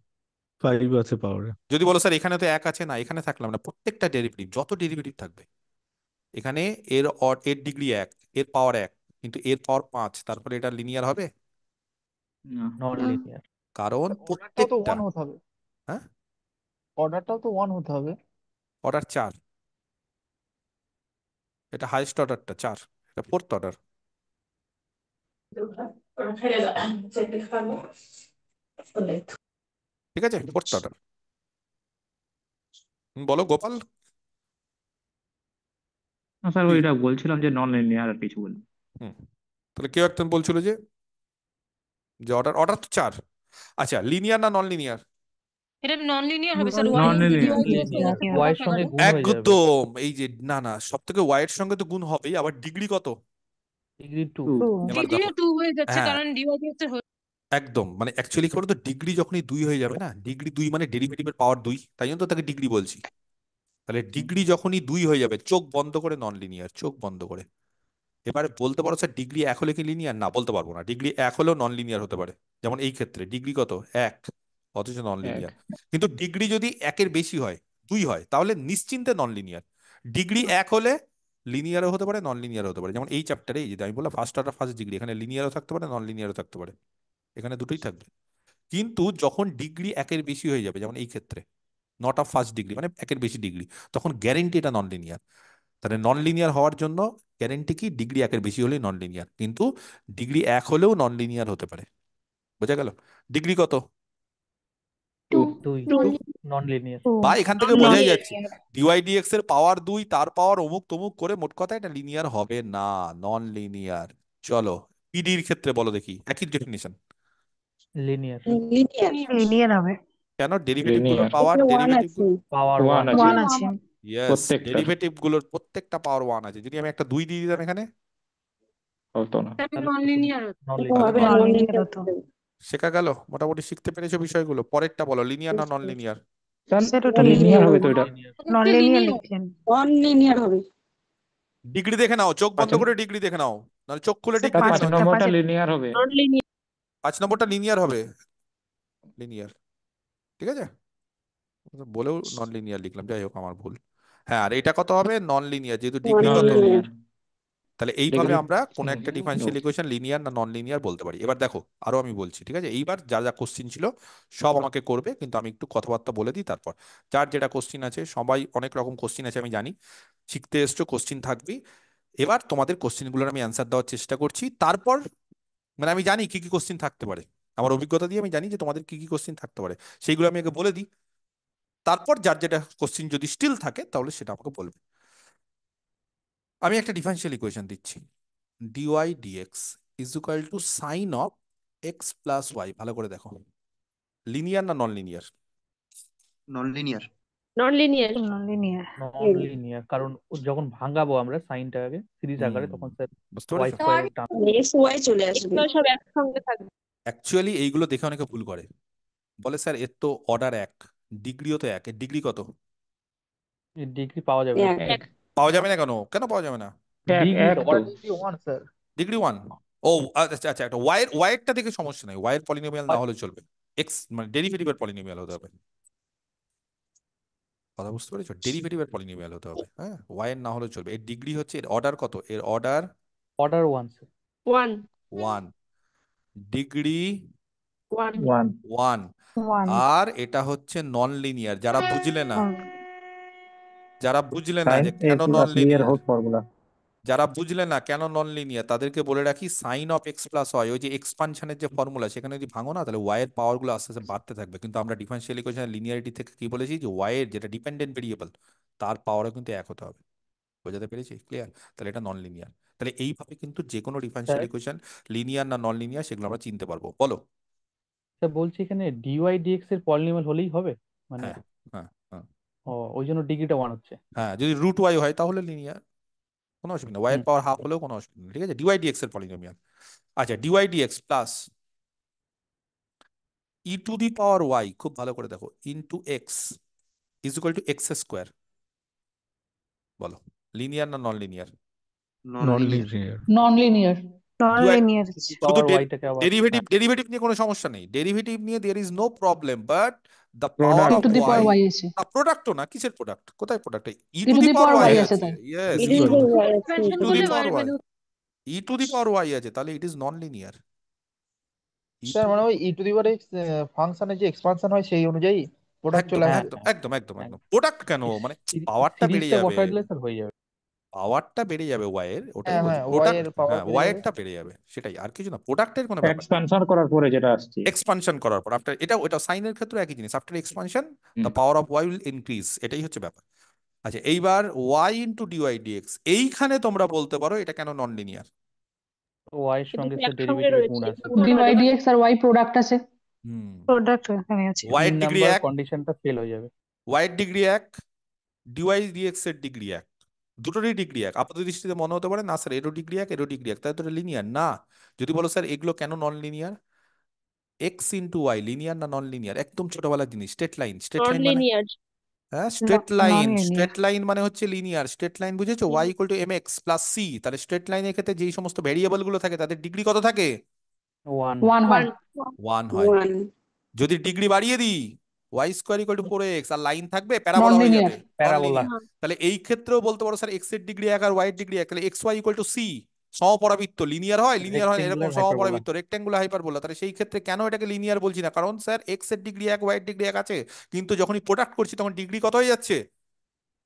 5 আছে পাওয়ারে। যদি বলো স্যার এখানে তো এক আছে, না এখানে থাকলাম না, প্রত্যেকটা ডেরিভেটিভ যত ডেরিভেটিভ থাকবে এখানে এর ডিগ্রি এক, এর পাওয়ার এক, কিন্তু এর পাওয়ার 5, তারপরে এটা লিনিয়ার হবে? নন লিনিয়ার। কারণ অর্ডারটাও তো প্রত্যেকটা, 1 হতে হবে, হ্যাঁ, অর্ডারটাও তো 1 হতে হবে। অর্ডার 4, এটা হাইস্ট অর্ডারটা 4, এটা ফোর্থ অর্ডার। ঠিক আছে, ফোর্থ অর্ডার। বলো গোপাল। স্যার কি? ওইটা বলছিলাম যে নন লিনিয়ার আর কিছু বলি। হুম, তাহলে কেউ একজন বলছিল যে যে অর্ডার অর্ডার তো 4। আচ্ছা, লিনিয়ার না নন লিনিয়ার? এটা নন লিনিয়ার হবে স্যার, Non linear. Y এর সঙ্গে গুণ হয়ে যাবে। একদম, এই যে না না, সব থেকে ওয়াইয়ের সঙ্গে তো গুণ হবেই, আবার ডিগ্রি কত? ডিগ্রি 2 এবার ডিগ্রিও দেখো, 2 হয়ে যাচ্ছে হ্যাঁ কারণ ডিওয়াইডিএক্স এর একদম, মানে অ্যাকচুয়ালি কি বলতো, ডিগ্রি যখনই 2 হয়ে যাবে না, ডিগ্রি 2 মানে ডেরিভেটিভের পাওয়ার 2, তাই জন্য তো তাকে ডিগ্রি বলছি। তাহলে ডিগ্রি যখনই 2 হয়ে যাবে, চোখ বন্ধ করে নন লিনিয়ার, চোখ বন্ধ করে। এবারে বলতে পারো স্যার ডিগ্রি 1 হলে কি লিনিয়ার? না, বলতে পারবো না। ডিগ্রি 1 হলেও নন লিনিয়ার হতে পারে, যেমন এই ক্ষেত্রে ডিগ্রি কত 1, অথচ নন লিনিয়ার। কিন্তু ডিগ্রি যদি 1-এর বেশি হয়, 2 হয়, তাহলে নিশ্চিন্তে নন লিনিয়ার। ডিগ্রি 1 হলে লিনিয়ারও হতে পারে, নন লিনিয়ারও হতে পারে, যেমন এই চ্যাপ্টারে এই যে আমি বললাম ফার্স্ট অর্ডার ফার্স্ট ডিগ্রি, এখানে লিনিয়ারও থাকতে পারে, নন লিনিয়ারও থাকতে পারে, এখানে দুটোই থাকবে। কিন্তু যখন ডিগ্রি 1-এর বেশি হয়ে যাবে, যেমন এই ক্ষেত্রে নট অফ ফার্স্ট ডিগ্রি মানে 1-এর বেশি ডিগ্রি, তখন গ্যারেন্টি এটা নন লিনিয়ার। তাহলে নন লিনিয়ার হওয়ার জন্য গ্যারেন্টি কি? ডিগ্রি 1-এর বেশি হলেই নন লিনিয়ার, কিন্তু ডিগ্রি 1 হলেও নন লিনিয়ার হতে পারে। বোঝা গেল? ডিগ্রি কত? 2 2 নন লিনিয়ার। বা এখান থেকে নন বোঝাই যাচ্ছে লিনিয়ার। ডিওয়াইডিএক্স এর পাওয়ার 2, তার পাওয়ার অমুক তমুক করে, মোট কথা এটা লিনিয়ার হবে না, নন লিনিয়ার। চলো পিডির ক্ষেত্রে বলো দেখি, একই ডেফিনিশন। Linear Linear. লিনিয়ার হবে। কেন? ডেরিভেটিভ গুলোর লিনিয়ার। পাওয়ার, এখানে 1 ডেরিভেটিভ আছে। পাওয়ার 1 1 আছে। 1 আছে। ইয়েস, প্রত্যেকটার। ডেরিভেটিভ গুলোর প্রত্যেকটা পাওয়ার 1 আছে। যদি আমি একটা 2 দিয়ে দিতাম এখানে, হতো না। নন লিনিয়ার নন এটা হবে লিনিয়ার। নন non লিনিয়ার linear হতো। হবে। শেখা গেল, মোটামুটি শিখতে পেরেছো বিষয়গুলো। পরেরটা বলো, লিনিয়ার না নন লিনিয়ার? স্যার ওটা লিনিয়ার লিনিয়ার হবে হবে। তো এটা। নন হচ্ছে লিনিয়ার লিনিয়ার। লিখছেন। Non linear হবে। ডিগ্রি দেখে নাও, চোখ বন্ধ আচ্ছা। করে ডিগ্রি দেখে নাও, নাহলে চোখ খুলে স্যার ডিগ্রি দেখে 5 নাও। নম্বরটা পাঁচেরটা লিনিয়ার হবে। Non linear. 5 নম্বরটা লিনিয়ার হবে, লিনিয়ার। ঠিক আছে, বলেও নন লিনিয়ার লিখলাম, যাই হোক আমার ভুল। হ্যাঁ, আর এটা কত হবে? নন লিনিয়ার, যেহেতু Non ডিগ্রি নন কত। linear. লিনিয়ার। তাহলে এইভাবে ডিগ্রি আমরা কোন একটা ডিফারেনশিয়াল ইকুয়েশন লিনিয়ার না নন লিনিয়ার বলতে পারি। এবার দেখো আরো আমি বলছি, ঠিক আছে? এইবার যা যা কোশ্চিন ছিল সব আমাকে করবে, কিন্তু আমি একটু কথাবার্তা বলে দিই তারপর। যার যেটা কোশ্চিন আছে, সবাই অনেক রকম কোশ্চিন আছে আমি জানি, শিখতে এসছো, কোশ্চিন থাকবেই। এবার তোমাদের কোশ্চিনগুলোর আমি অ্যান্সার দেওয়ার চেষ্টা করছি, তারপর মানে আমি জানি কি কি কোশ্চিন থাকতে পারে, আমার অভিজ্ঞতা দিয়ে আমি জানি যে তোমাদের কি কি কোশ্চিন থাকতে পারে, সেইগুলো আমি আগে বলে দিই। তারপর যার যেটা কোশ্চিন যদি স্টিল থাকে তাহলে সেটা আমাকে বলবে। আমি একটা ডিফারেনশিয়াল ইকুয়েশন দিচ্ছি, dy dx is equal to sine of x plus y. ভালো করে দেখো, লিনিয়ার না non linear? Non linear. Non linear. Non linear. Non linear কারণ যখন ভাঙাবো আমরা সাইনটাকে সিরিজ আকারে তখন স্যার বুঝতে ওয়াই পেরেছো? স্কয়ারের টার্ম। X y চলে আসবে। এগুলো সব একসঙ্গে থাকবে। অ্যাকচুয়ালি এইগুলো দেখে অনেকে ভুল করে, বলে স্যার এর তো অর্ডার 1, ডিগ্রিও তো 1, এর ডিগ্রি কত? ডিগ্রি পাওয়া যাবে না। এক। এক। পাওয়া যাবে না কেন? কেন পাওয়া যাবে না? ডিগ্রি এক তো তো। Degree 1 sir. ডিগ্রি 1। ও আচ্ছা আচ্ছা, একটা ওয়াইয়েরটা দেখে সমস্যা নেই, ওয়াইয়ের পলিনোমিয়াল না হলে চলবে, এক্স মানে ডেরিভেটিভের পলিনোমিয়াল হতে হবে। কথা বুঝতে পেরেছো? ডেরিভেটিভের পলিনোমিয়াল হতে হবে, হ্যাঁ, ওয়াইয়ের না হলে চলবে। এর ডিগ্রি হচ্ছে, এর অর্ডার কত? এর অর্ডার অর্ডার 1 স্যার। 1 1, ডিগ্রি 1 1 1। 1 আর এটা হচ্ছে নন লিনিয়ার। যারা বুঝলে না, যারা বুঝলে না সাইন যে এ কেন নন প্লাস বি এর লিনিয়ার, হোল ফর্মুলা। যারা বুঝলে না কেন নন লিনিয়ার, তাদেরকে বলে রাখি sine of x plus y, ওই যে এক্সপানশনের যে ফর্মুলা, সেখানে যদি ভাঙো না, তাহলে ওয়াই এর পাওয়ার গুলো আস্তে আস্তে বাড়তে থাকবে। কিন্তু আমরা ডিফারেনশিয়াল ইকুয়েশন লিনিয়ারিটি থেকে কি বলেছি, যে ওয়াই এর যেটা ডিপেন্ডেন্ট ভেরিয়েবল, তার পাওয়ারও কিন্তু 1 হতে হবে। বোঝাতে পেরেছি? ক্লিয়ার? তাহলে এটা নন লিনিয়ার। তাহলে এইভাবে কিন্তু যে কোনো ডিফারেনশিয়াল স্যার ইকুয়েশন লিনিয়ার না নন লিনিয়ার সেগুলো আমরা চিনতে পারবো। বলো। স্যার বলছি এখানে ডিওয়াই ডিএক্স এর পলিনোমিয়াল হলেই হবে মানে হ্যাঁ হ্যাঁ হ্যাঁ। ও ওই জন্য ডিগ্রিটা 1 হচ্ছে। হ্যাঁ, যদি রুট ওয়াই হয় তাহলে লিনিয়ার, কোনো অসুবিধা নেই, ওয়াই এর হুম পাওয়ার হাফ হলেও কোনো অসুবিধা নেই, ঠিক আছে। ডিওয়াই ডিএক্স এর পলিনোমিয়াল। আচ্ছা, dy dx plus e to the power y, খুব ভালো করে দেখো, into x is equal to x square. বলো লিনিয়ার না non linear? Non linear. Non linear. Non dy linear. To the শুধু পাওয়ার ওয়াইটাকে আবার ডেরিভেটিভ নিয়ে কোনো সমস্যা নেই, ডেরিভেটিভ নিয়ে there is no problem, but the power product of to the power y, y আছে। প্রোডাক্টও না, কিসের প্রোডাক্ট, কোথায় product? E e to to the the power power y y আছে আছে, তাই। Yes, it e is to expansion the হলে power বাড়বে ওয়াই, না। E to the power y আছে, তাহলে it is non linear. E sir to মানে ওই ই টু দি পাওয়ার এক্স ফাংশনের যে এক্সপানশন হয় সেই অনুযায়ী প্রোডাক্ট একদম চলে আসবে। হ্যাঁ একদম হ্যাঁ একদম একদম হ্যাঁ একদম প্রোডাক্ট কেন, মানে পাওয়ারটা বেড়ে সিরিজটা যাবে, বসাই দিলে স্যার হয়ে যাবে। পাওয়ারটা বেড়ে যাবে ওয়াই এর, ওটাই হ্যাঁ বলছি, হ্যাঁ ওয়াই প্রোডাক্ট, এর পাওয়ার হ্যাঁ বেড়ে ওয়াই যাবে। এরটা বেড়ে যাবে, সেটাই, আর কিছু না, প্রোডাক্টের কোনো ব্যাপার নেই। এক্সপানশন করার পরে যেটা আসছে। এক্সপানশন করার পর আফটার, এটা ওটা সাইনের ক্ষেত্রে একই জিনিস, after expansion the hmm. Power of why will increase, এটাই হচ্ছে ব্যাপার। আচ্ছা, এইবার ওয়াই ইন্টু ডিওয়াই ডিএক্স, এইখানে তোমরা বলতে পারো এটা কেন নন লিনিয়ার। ওয়াই এর এটা সঙ্গে তো স্যার একসঙ্গে ডেরিভেটিভে গুণ রয়েছে, আছে। গুণ ডিওয়াই আলাদা। ডিএক্স আর ওয়াই প্রোডাক্ট আছে। হুম, প্রোডাক্ট এখানে আছে। ওয়াই এর 3 ডিগ্রি নাম্বার 1, কন্ডিশনটা ফেল হয়ে যাবে। ওয়াই এর ডিগ্রি 1, ডিওয়াই ডিএক্স এর ডিগ্রি 1, দুটোরই ডিগ্রি 1। আপাত দৃষ্টিতে মনে হতে পারে না স্যার এরও ডিগ্রি 1 এরও ডিগ্রি 1, তাই তো লিনিয়ার না। যদি বলো স্যার এগুলো কেন non linear, x into y linear না নন লিনিয়ার, একদম ছোটবেলার জিনিস, straight line, straight non line মানে, লিনিয়ার। হ্যাঁ straight line, non linear. Straight line মানে হচ্ছে লিনিয়ার, স্ট্রেট লাইন বুঝেছো, y equal to m x plus c, তাহলে স্ট্রেট লাইনের ক্ষেত্রে যেই সমস্ত ভেরিয়েবল গুলো থাকে তাদের ডিগ্রি কত থাকে? 1 ওয়ান হয়। 1 হয়। ওয়ান। যদি ডিগ্রি বাড়িয়ে দিই, y square equal to 4x, আর লাইন থাকবে, প্যারা নন বড় হয়ে লিনিয়ার। যাবে, নন প্যারাবোলা। লিনিয়ার। তাহলে এই ক্ষেত্রেও বলতে পারো স্যার এক্স এর ডিগ্রি 1 আর ওয়াই এর ডিগ্রি 1, তাহলে x y equal to c, সমপরাবৃত্ত, লিনিয়ার হয়, লিনিয়ার হয় না, এরকম রেক্টেঙ্গুলার হাইপারবোলা। সমপরাবৃত্ত, রেক্ট্যাঙ্গুলার হাইপারবোলা। তাহলে সেই ক্ষেত্রে কেন এটাকে লিনিয়ার বলছি না, কারণ স্যার এক্স এর ডিগ্রি 1 ওয়াই এর ডিগ্রি 1 আছে, কিন্তু যখনই প্রোডাক্ট করছি তখন ডিগ্রি কত হয়ে যাচ্ছে?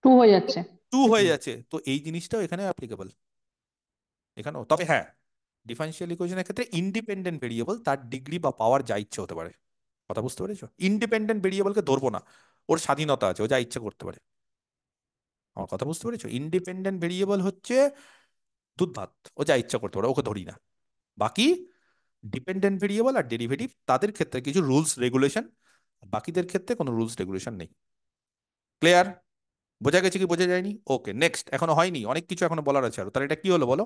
2 হয়ে যাচ্ছে। 2 হয়ে যাচ্ছে। তো এই জিনিসটাও এখানে অ্যাপ্লিকেবল, এখানেও। তবে হ্যাঁ, ডিফারেনশিয়াল ইকুয়েশনের ক্ষেত্রে ইন্ডিপেন্ডেন্ট ভেরিয়েবল তার ডিগ্রি বা পাওয়ার যা ইচ্ছে হতে পারে, কথা বুঝতে পেরেছো? ইন্ডিপেন্ডেন্ট ভেরিয়েবলকে ধরবো না, ওর স্বাধীনতা আছে, ও যা ইচ্ছা করতে পারে, আমার কথা বুঝতে পেরেছো? ইন্ডিপেন্ডেন্ট ভেরিয়েবল হচ্ছে দুধ ভাত, ও যা ইচ্ছা করতে পারে, ওকে ধরি না। বাকি ডিপেন্ডেন্ট ভেরিয়েবল আর ডেরিভেটিভ, তাদের ক্ষেত্রে কিছু রুলস রেগুলেশন, বাকিদের ক্ষেত্রে কোনো রুলস রেগুলেশন নেই। ক্লিয়ার? বোঝা গেছে কি বোঝা যায়নি? ওকে, নেক্সট। এখনো হয়নি, অনেক কিছু এখনো বলার আছে আরো। তাহলে এটা কি হলো বলো?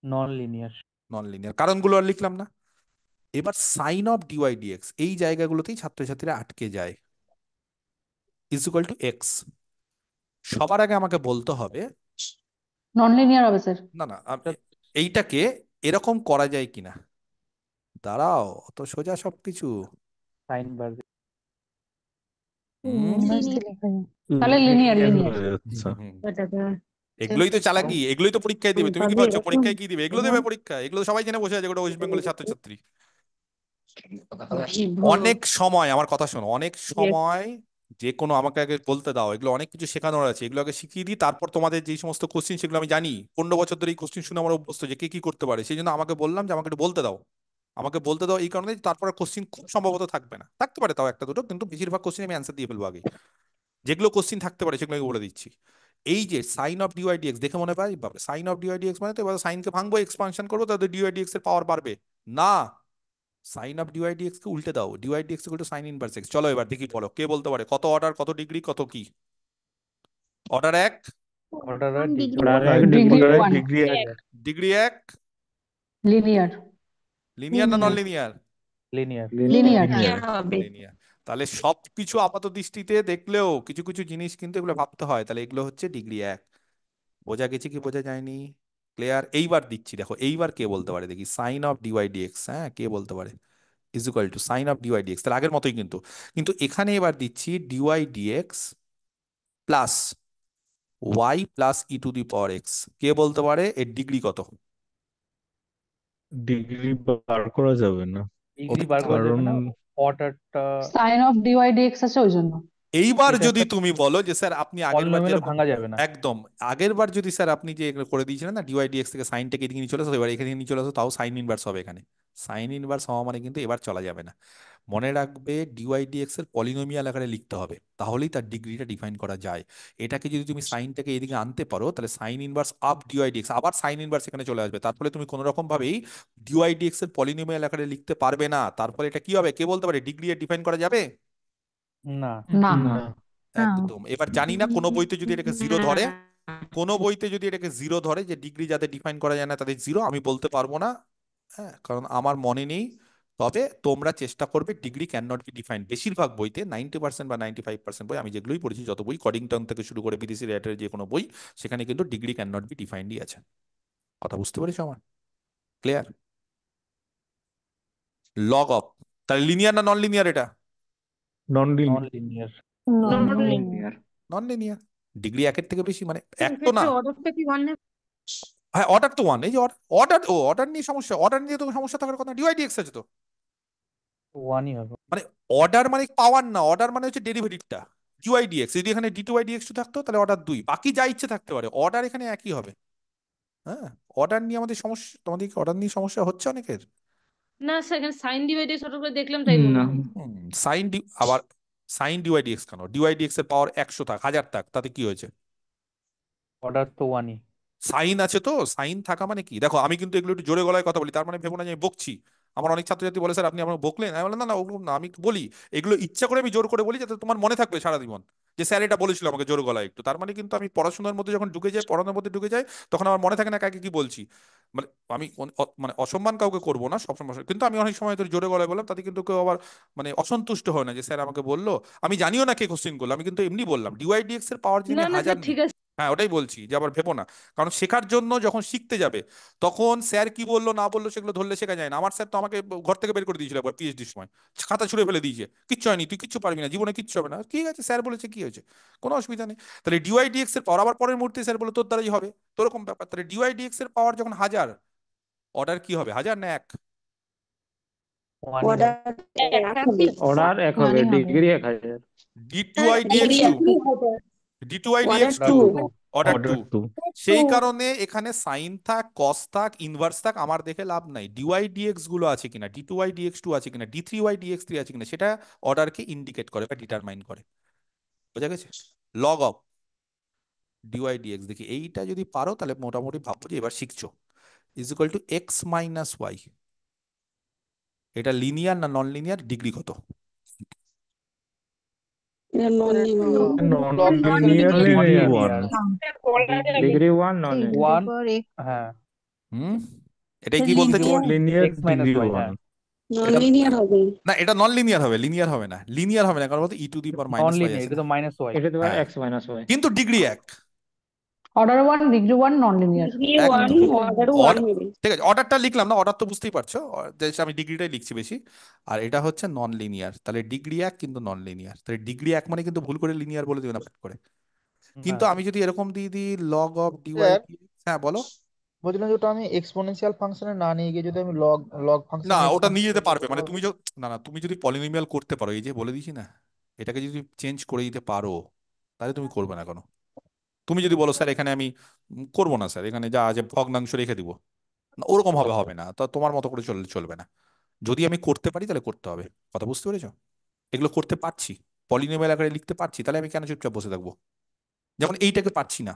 নন লিনিয়ার। নন লিনিয়ার, কারণগুলো আর লিখলাম না। এবার সাইন অফ ডিওয়াই ডিএক্স, এই জায়গাগুলোতেই ছাত্রছাত্রীরা আটকে যায়, ইজ ইকুয়াল টু এক্স। সবার আগে আমাকে বলতে হবে, নন লিনিয়ার হবে স্যার। না না এইটাকে এরকম করা যায় কিনা। দাঁড়াও, অত সোজা সবকিছু। সাইন বার। ইনভার্স দিয়ে লেখা যায়। তাহলে লিনিয়ার লিনিয়ার। হয়ে যাচ্ছে। এগুলোই তো চালাকি, এগুলোই তো পরীক্ষায় দিবে। তুমি কি ভাবছো এরকম। পরীক্ষায় কি দিবে? এগুলো দেবে পরীক্ষা, এগুলো সবাই জেনে বসে আছে গোটা ওয়েস্ট বেঙ্গলের ছাত্রছাত্রী। অনেক সময়, আমার কথা শোনো, অনেক সময় যে কোনো, আমাকে আগে বলতে দাও, এগুলো অনেক কিছু শেখানোর আছে, এগুলো আগে শিখিয়ে দিই, তারপর তোমাদের যেই সমস্ত কোশ্চিন, সেগুলো আমি জানি, 15 বছর ধরে এই কোশ্চিন শুনে আমার অভ্যস্ত যে কে কি করতে পারে, সেই জন্য আমাকে বললাম যে আমাকে একটু বলতে দাও। আমাকে বলতে দাও এই কারণে যে তারপরে কোশ্চিন খুব সম্ভবত থাকবে না, থাকতে পারে তাও একটা দুটো, কিন্তু বেশিরভাগ কোশ্চিন আমি অ্যান্সার দিয়ে ফেলবো আগে। যেগুলো কোশ্চিন থাকতে পারে সেগুলো আমি বলে দিচ্ছি। এই যে সাইন অফ ডিওয়াইডিএক্স দেখে মনে পাই, বাবা সাইন অফ ডিওয়াইডিএক্স মানে তো এবার সাইনকে ভাঙবো, এক্সপানশন করবো, তাদের ডিওয়াইডিএক্স এর পাওয়ার বাড়বে না। সাইন অফ ডিওয়াইডিএক্স কে উল্টে দাও, d y d x equal to sine inverse x. চলো এবার দেখি, বলো কে বলতে পারে কত অর্ডার, কত ডিগ্রি, কত কি? Order 1, order degree degree 1 degree degree 1, linear. Linear না নন Linear. Linear? Linear. Linear. Linear হবে। লিনিয়ার। তাহলে সবকিছু আপাত দৃষ্টিতে দেখলেও কিছু কিছু জিনিস কিন্তু এগুলো ভাবতে হয়, তাহলে এগুলো হচ্ছে ডিগ্রি 1। বোঝা গেছে কি বোঝা যায়নি? ক্লিয়ার? এইবার দিচ্ছি, দেখো এইবার কে বলতে পারে দেখি, সাইন অফ ডিওয়াই ডিএক্স, হ্যাঁ কে বলতে পারে, is equal to sine of dy d x, তাহলে আগের মতোই কিন্তু, কিন্তু এখানে এবার দিচ্ছি dy dx plus y plus e to the power x. কে বলতে পারে এর ডিগ্রি কত? ডিগ্রি বার করা যাবে না, ডিগ্রি বার করা যাবে না, কারণ অর্ডারটা সাইন অফ ডিওয়াই ডিএক্স আছে ওই জন্য। এইবার এটা যদি একটা তুমি বলো যে স্যার আপনি আগের বার পলিনোমিয়ালে যেরকম, ভাঙা যাবে না। একদম আগের বার যদি স্যার আপনি যে এগুলো করে দিয়েছিলেন না, ডিওয়াই ডিএক্স থেকে সাইনটাকে এদিকে নিয়ে চলে আসো, এবার এখানে নিয়ে চলে আসো, তাও সাইন ইনভার্স হবে এখানে। সাইন ইনভার্স হওয়া মানে কিন্তু এবার চলা যাবে না। মনে রাখবে ডিওয়াই ডিএক্স এর পলিনোমিয়াল আকারে লিখতে হবে, তাহলেই তার ডিগ্রিটা ডিফাইন করা যায়। এটাকে যদি তুমি সাইনটাকে এদিকে আনতে পারো, তাহলে sine inverse of dy dx, আবার সাইন ইনভার্স এখানে চলে আসবে, তারপরে তুমি কোনো রকম ভাবেই ডিওয়াই ডিএক্স এর পলিনোমিয়াল আকারে লিখতে পারবে না। তারপরে এটা কি হবে কে বলতে পারে, ডিগ্রি ডিফাইন করা যাবে? না। না না। না একদম। এবার জানি না কোনো বইতে যদি এটাকে জিরো ধরে, কোনো বইতে যদি এটাকে জিরো ধরে, যে ডিগ্রি যাদের ডিফাইন করা যায় না তাদের জিরো, আমি বলতে পারবো না। হ্যাঁ, কারণ আমার মনে নেই। তবে তোমরা চেষ্টা করবে degree can not B defined. বেশিরভাগ বইতে 90% বা 95% বই, আমি যেগুলোই পড়েছি, যত বই কডিংটন থেকে শুরু করে বিদেশি রাইটারের যে কোনো বই, সেখানে কিন্তু ডিগ্রি ক্যান নট বি ডিফাইন্ডই আছে। কথা বুঝতে পেরেছো আমার? ক্লিয়ার? লগ অফ, তাহলে লিনিয়ার না নন লিনিয়ার এটা? Non non linear. Non not linear non linear. Degree একের থেকে বেশি, মানে এক তো না। অর্ডারটা কি ওয়ান? হ্যাঁ, অর্ডার তো ওয়ান। এই যে অর্ডার, অর্ডার নিয়ে সমস্যা, অর্ডার নিয়ে তো সমস্যা থাকার কথা। ডিওয়াইডিএক্স আছে তো। ওয়ানই হবে। মানে অর্ডার মানে পাওয়ার না, অর্ডার মানে হচ্ছে ডেরিভেটিভটা। ডিওয়াইডিএক্স, যদি এখানে ডি2/dx থাকতো তাহলে অর্ডার 2, বাকি যা ইচ্ছে থাকতে পারে, অর্ডার এখানে একই হবে। হ্যাঁ, অর্ডার নিয়ে আমাদের সমস্যা, তোমাদের অর্ডার নিয়ে সমস্যা হচ্ছে অনেকের। না স্যার, এখানে সাইন ডিভাইডে ছোট করে দেখলাম না। সাইন ডি, আবার সাইন ডিওয়াইডিএক্স কেন? ডিওয়াইডিএক্স এর পাওয়ার 100 থাক, 1000 থাক, তাতে কি হয়েছে? অর্ডার তো ওয়ানই। সাইন আছে তো, সাইন থাকা মানে কি? দেখো, আমি কিন্তু এগুলো একটু জোরে গলায় কথা বলি, তার মানে ভেবো না যে আমি বকছি। আমার অনেক ছাত্রছাত্রী বলে, স্যার আপনি আমাকে বকলেন। আমি বললাম, না না, ওগুলো না, আমি একটু বলি। এগুলো ইচ্ছা করে আমি জোর করে বলি, যাতে তোমার মনে থাকবে সারা জীবন যে স্যার এটা বলেছিল আমাকে জোর গলায় একটু। তার মানে কিন্তু আমি পড়াশোনার মধ্যে যখন ঢুকে যাই, পড়ানোর মধ্যে ঢুকে যাই, তখন আমার মনে থাকে না কাকে কি বলছি। মানে আমি মানে অসম্মান কাউকে করবো না সবসময়, কিন্তু আমি অনেক সময় ধরে জোরে গলায় বললাম, তাতে কিন্তু কেউ আবার মানে অসন্তুষ্ট হয় না যে স্যার আমাকে বললো। আমি জানিও না কে কোশ্চেন করলো, আমি কিন্তু এমনি বললাম। ডিওয়াইডিএক্স এর পাওয়ার যদি না না হাজার স্যার, নিই, ঠিক আছে। হ্যাঁ ওটাই বলছি, যে আবার ভেবো না। কারণ শেখার জন্য যখন শিখতে যাবে, তখন স্যার কি বললো না বললো সেগুলো ধরলে শেখা যায় না। আমার স্যার তো আমাকে ঘর থেকে বের করে দিয়েছিল একবার পিএইচডির সময়, খাতা ছুঁড়ে ফেলে দিয়েছে, কিচ্ছু হয়নি, তুই কিচ্ছু পারবি না, জীবনে কিচ্ছু হবে না। ঠিক আছে, স্যার বলেছে, কি হয়েছে, কোনো অসুবিধা নেই। তাহলে ডিওয়াইডিএক্স এর পাওয়ার, আবার পরের মুহূর্তে স্যার বলে তোর দ্বারাই হবে, তো এরকম ব্যাপার। তাহলে ডিওয়াইডিএক্স এর পাওয়ার যখন 1000, অর্ডার কি হবে, 1000 না 1? ওয়ানই হবে। অর্ডার এক হবে। অর্ডার এক হবে, ওয়ানই হবে ডিগ্রি 1000। ডি2/dx2, অর্ডার ডি2/dx2, টু। Order order 2। টু। সেই কারণে এখানে সাইন থাক, কস থাক, ইনভার্স থাক, আমার দেখে লাভ নাই। ডিওয়াইডিএক্স গুলো আছে কিনা, ডি2/dx2 আছে কিনা, ডি3/dx3 আছে কিনা, সেটা অর্ডারকে ইন্ডিকেট করে বা ডিটারমাইন করে। বোঝা গেছে? লগ অফ ডিওয়াইডিএক্স, দেখি এইটা যদি পারো তাহলে মোটামুটি ভাববো যে এবার শিখছো। Is equal to x minus y. এটা লিনিয়ার না নন লিনিয়ার? ডিগ্রি কত? Non linear. Non log linear, degree linear. 1। Degree 1 non degree one. পর হ্যাঁ, হুম, এটাই কি বলতে linear linear, x minus degree y. 1। হ্যাঁ, নন এটা লিনিয়ার হবে। না, এটা নন লিনিয়ার হবে, লিনিয়ার হবে না। লিনিয়ার হবে না কারণ বলতে e to the power non minus y linear, আছে এটা না। তো মাইনাস ওয়াই। এটা তোমার হ্যাঁ, এক্স মাইনাস ওয়াই। কিন্তু ডিগ্রি এক। Order one degree one non linear degree one, একদম। অর্ডারও ওয়ান অর্ডার, হবে। ঠিক আছে, অর্ডারটা লিখলাম না, অর্ডার তো বুঝতেই পারছো, আমি ডিগ্রিটাই লিখছি বেশি। আর এটা হচ্ছে নন লিনিয়ার, তাহলে ডিগ্রি এক কিন্তু নন লিনিয়ার। তাহলে ডিগ্রি এক মানে কিন্তু ভুল করে লিনিয়ার বলে দিও না ফট করে। কিন্তু হ্যাঁ আমি যদি এরকম দিয়ে দিই লগ অফ ডিওয়াই, স্যার হ্যাঁ বলো। বলছিলাম যে ওটা আমি এক্সপোনেনশিয়াল ফাংশনে না নিয়ে গিয়ে যদি আমি লগ লগ না, ফাংশনে ওটা এক্সপোনেনশিয়াল নিয়ে যেতে পারবে, মানে হবে। তুমি না না, তুমি যদি পলিনোমিয়াল করতে পারো, এই যে বলে দিছি না, এটাকে যদি চেঞ্জ করে দিতে পারো, তাহলে তুমি করবে না কেন? তুমি যদি বলো স্যার এখানে আমি করবো না স্যার, এখানে যা আছে ভগ্নাংশ রেখে দিব, না ওরকম হবে, হবে না, তা তোমার মতো করে চললে চলবে না। যদি আমি করতে পারি তাহলে করতে হবে। কথা বুঝতে পেরেছো? এগুলো করতে পারছি, পলিনোমিয়াল আকারে লিখতে পারছি, তাহলে আমি কেন চুপচাপ বসে থাকবো? যেমন এইটাকে পারছি না,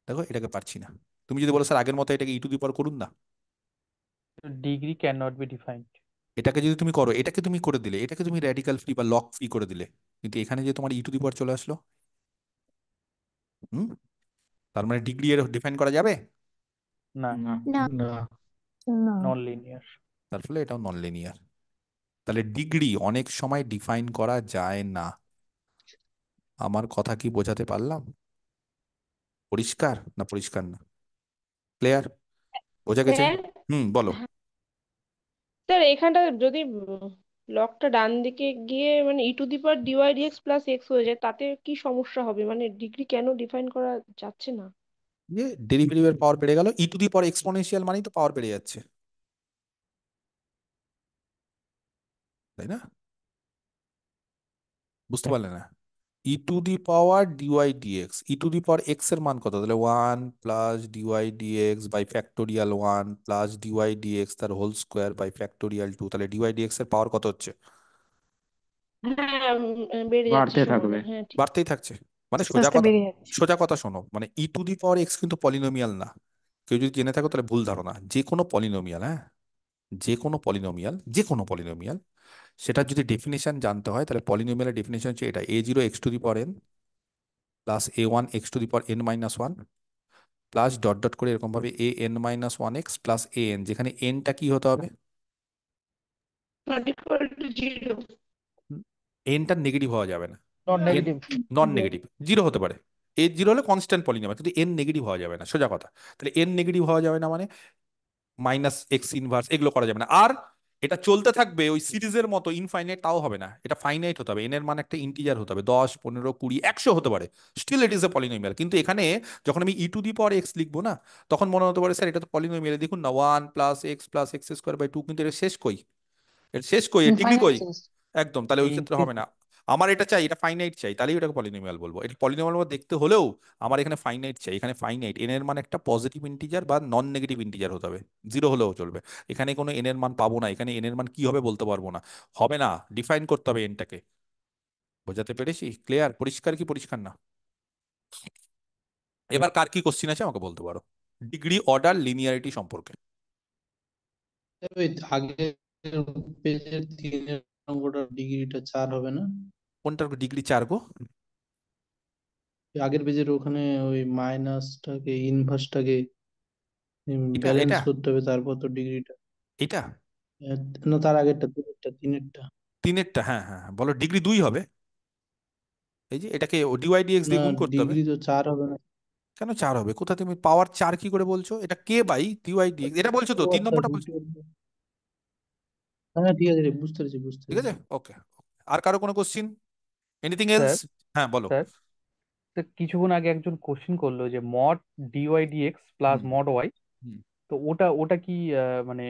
দেখো এটাকে পারছি না। তুমি যদি বলো স্যার আগের মতো এটাকে ই টু দি পাওয়ার করুন না, degree can not B defined. এটাকে যদি তুমি করো, এটাকে তুমি করে দিলে, এটাকে তুমি র্যাডিক্যাল ফ্রি বা লগ ফ্রি করে দিলে, কিন্তু এখানে যে তোমার ই টু দি পাওয়ার চলে আসলো, হুম, তার মানে ডিগ্রি এর ডিফাইন করা যাবে? না, না। না না। না নন লিনিয়ার। তার ফলে এটাও নন লিনিয়ার। তাহলে ডিগ্রি অনেক সময় ডিফাইন করা যায় না। আমার কথা কি বোঝাতে পারলাম? পরিষ্কার না পরিষ্কার না? ক্লিয়ার? বোঝা গেছে? স্যার, বলো। স্যার এখানটা যদি লকটা ডান দিকে গিয়ে মানে e to the power d y dx plus x হয়ে যায়, তাতে কি সমস্যা হবে? মানে ডিগ্রি কেন ডিফাইন করা যাচ্ছে না? যে ডেরিভেটিভের পাওয়ার বেড়ে গেল, ই টু দি পাওয়ার এক্সপোনেনশিয়াল মানেই তো পাওয়ার বেড়ে যাচ্ছে, তাই না? বুঝতে পারলে না? E to the power d y d x, e to the power x এর মান কত? তাহলে 1 + ডিওয়াই ডিএক্স/((1 + ডিওয়াই ডিএক্স তার হোল স্কোয়ার বাই((2)) তাহলে ডিওয়াই ডিএক্স এর পাওয়ার কত হচ্ছে? হ্যাঁ, বেড়ে যাচ্ছে বাড়তে থাকবে। সময়, হ্যাঁ ঠিক। বাড়তেই থাকছে। মানে আস্তে সোজা আস্তে কথা, বেড়ে যাচ্ছে সোজা কথা শোনো, মানে e to the power x কিন্তু পলিনোমিয়াল না। কেউ যদি জেনে থাকো তাহলে ভুল ধারণা। যে কোনো পলিনোমিয়াল, হ্যাঁ, যে কোনো পলিনোমিয়াল সেটার যদি ডেফিনেশন জানতে হয় তাহলে পলিনোমিয়ালের ডেফিনেশন হচ্ছে এটা: a0 x⁴n plus a1 x⁴n-1 plus dot dot করে এরকম ভাবে an-1x প্লাস an, যেখানে nটা কি হতে হবে? Not equal to zero. nটা নেগেটিভ হওয়া যাবে না, non n negative. Non negative, zero হতে পারে। জিরো হলে কনস্ট্যান্ট পলিনোমিয়াল, কিন্তু n নেগেটিভ হওয়া যাবে না, সোজা কথা। তাহলে n নেগেটিভ হওয়া যাবে না মানে মাইনাস এক্স ইনভার্স এগুলো করা যাবে না। আর এটা চলতে থাকবে ওই সিরিজের মতো ইনফাইনাইট, তাও হবে না, এটা ফাইনাইট হতে হবে। এন এর মান একটা ইন্টিজার হতে হবে, 10, 15, 20, 100 হতে পারে, still it is a polynomial. কিন্তু এখানে যখন আমি e⁴x লিখবো না, তখন মনে হতে পারে স্যার এটা তো পলিনোমিয়াল, দেখুন না 1 + x+x² 2, কিন্তু এর শেষ কই? এর শেষ কই? এর ডিগ্রি কই? ইনফাইনাইট। একদম, তাহলে ওই ক্ষেত্রে হবে না। আমার এটা চাই, এটা ফাইনাইট চাই, তাহলেই ওটাকে পলিনোমিয়াল বলবো। এটা পলিনোমিয়াল দেখতে হলেও আমার এখানে ফাইনাইট চাই। এখানে ফাইনাইট এন এর মান একটা পজিটিভ ইন্টিজার বা নন নেগেটিভ ইন্টিজার হতে হবে, জিরো হলেও চলবে। এখানে কোনো এন এর মান পাবো না, এখানে এন এর মান কি হবে বলতে পারবো না, হবে না, ডিফাইন করতে হবে এনটাকে। বোঝাতে পেরেছি? ক্লিয়ার? পরিষ্কার কি পরিষ্কার না? এবার কার কি কোশ্চিন আছে আমাকে বলতে পারো ডিগ্রি, অর্ডার, লিনিয়ারিটি সম্পর্কে। ওই আগের পেজের 3 অঙ্কটার ডিগ্রিটা 4 হবে না? কোনটার ডিগ্রি 4 গো? আগের পেজের ওখানে ওই মাইনাসটাকে ইনভার্সটাকে এটা ব্যালেন্স এটা করতে হবে, তারপর তো ডিগ্রিটা। এটা না, তার আগেরটা, তিনেরটা। 3-এরটা? হ্যাঁ হ্যাঁ হ্যাঁ, বলো ডিগ্রি 2 হবে। এই যে এটাকে dy/dx না, দিয়ে গুণ করতে হবে। ডিগ্রি তো 4 হবে না। কেন 4 হবে? কোথা তুমি পাওয়ার 4 কি করে বলছো? এটা k/dy/dx এটা বলছো তো, ও 3 আচ্ছা, নম্বরটা বলছো? বুঝতে পেরেছি। হ্যাঁ, ঠিক আছে রে, বুঝতে পেরেছি, বুঝতে ঠিক আছে, পেরেছি। ওকে। আর কারো কোনো কোশ্চিন? Anything else? স্যার হ্যাঁ বলো। স্যার তো কিছুক্ষণ আগে একজন কোশ্চিন করলো যে mod dy dx plus hmm mod y, হুম তো ওটা ওটা কি মানে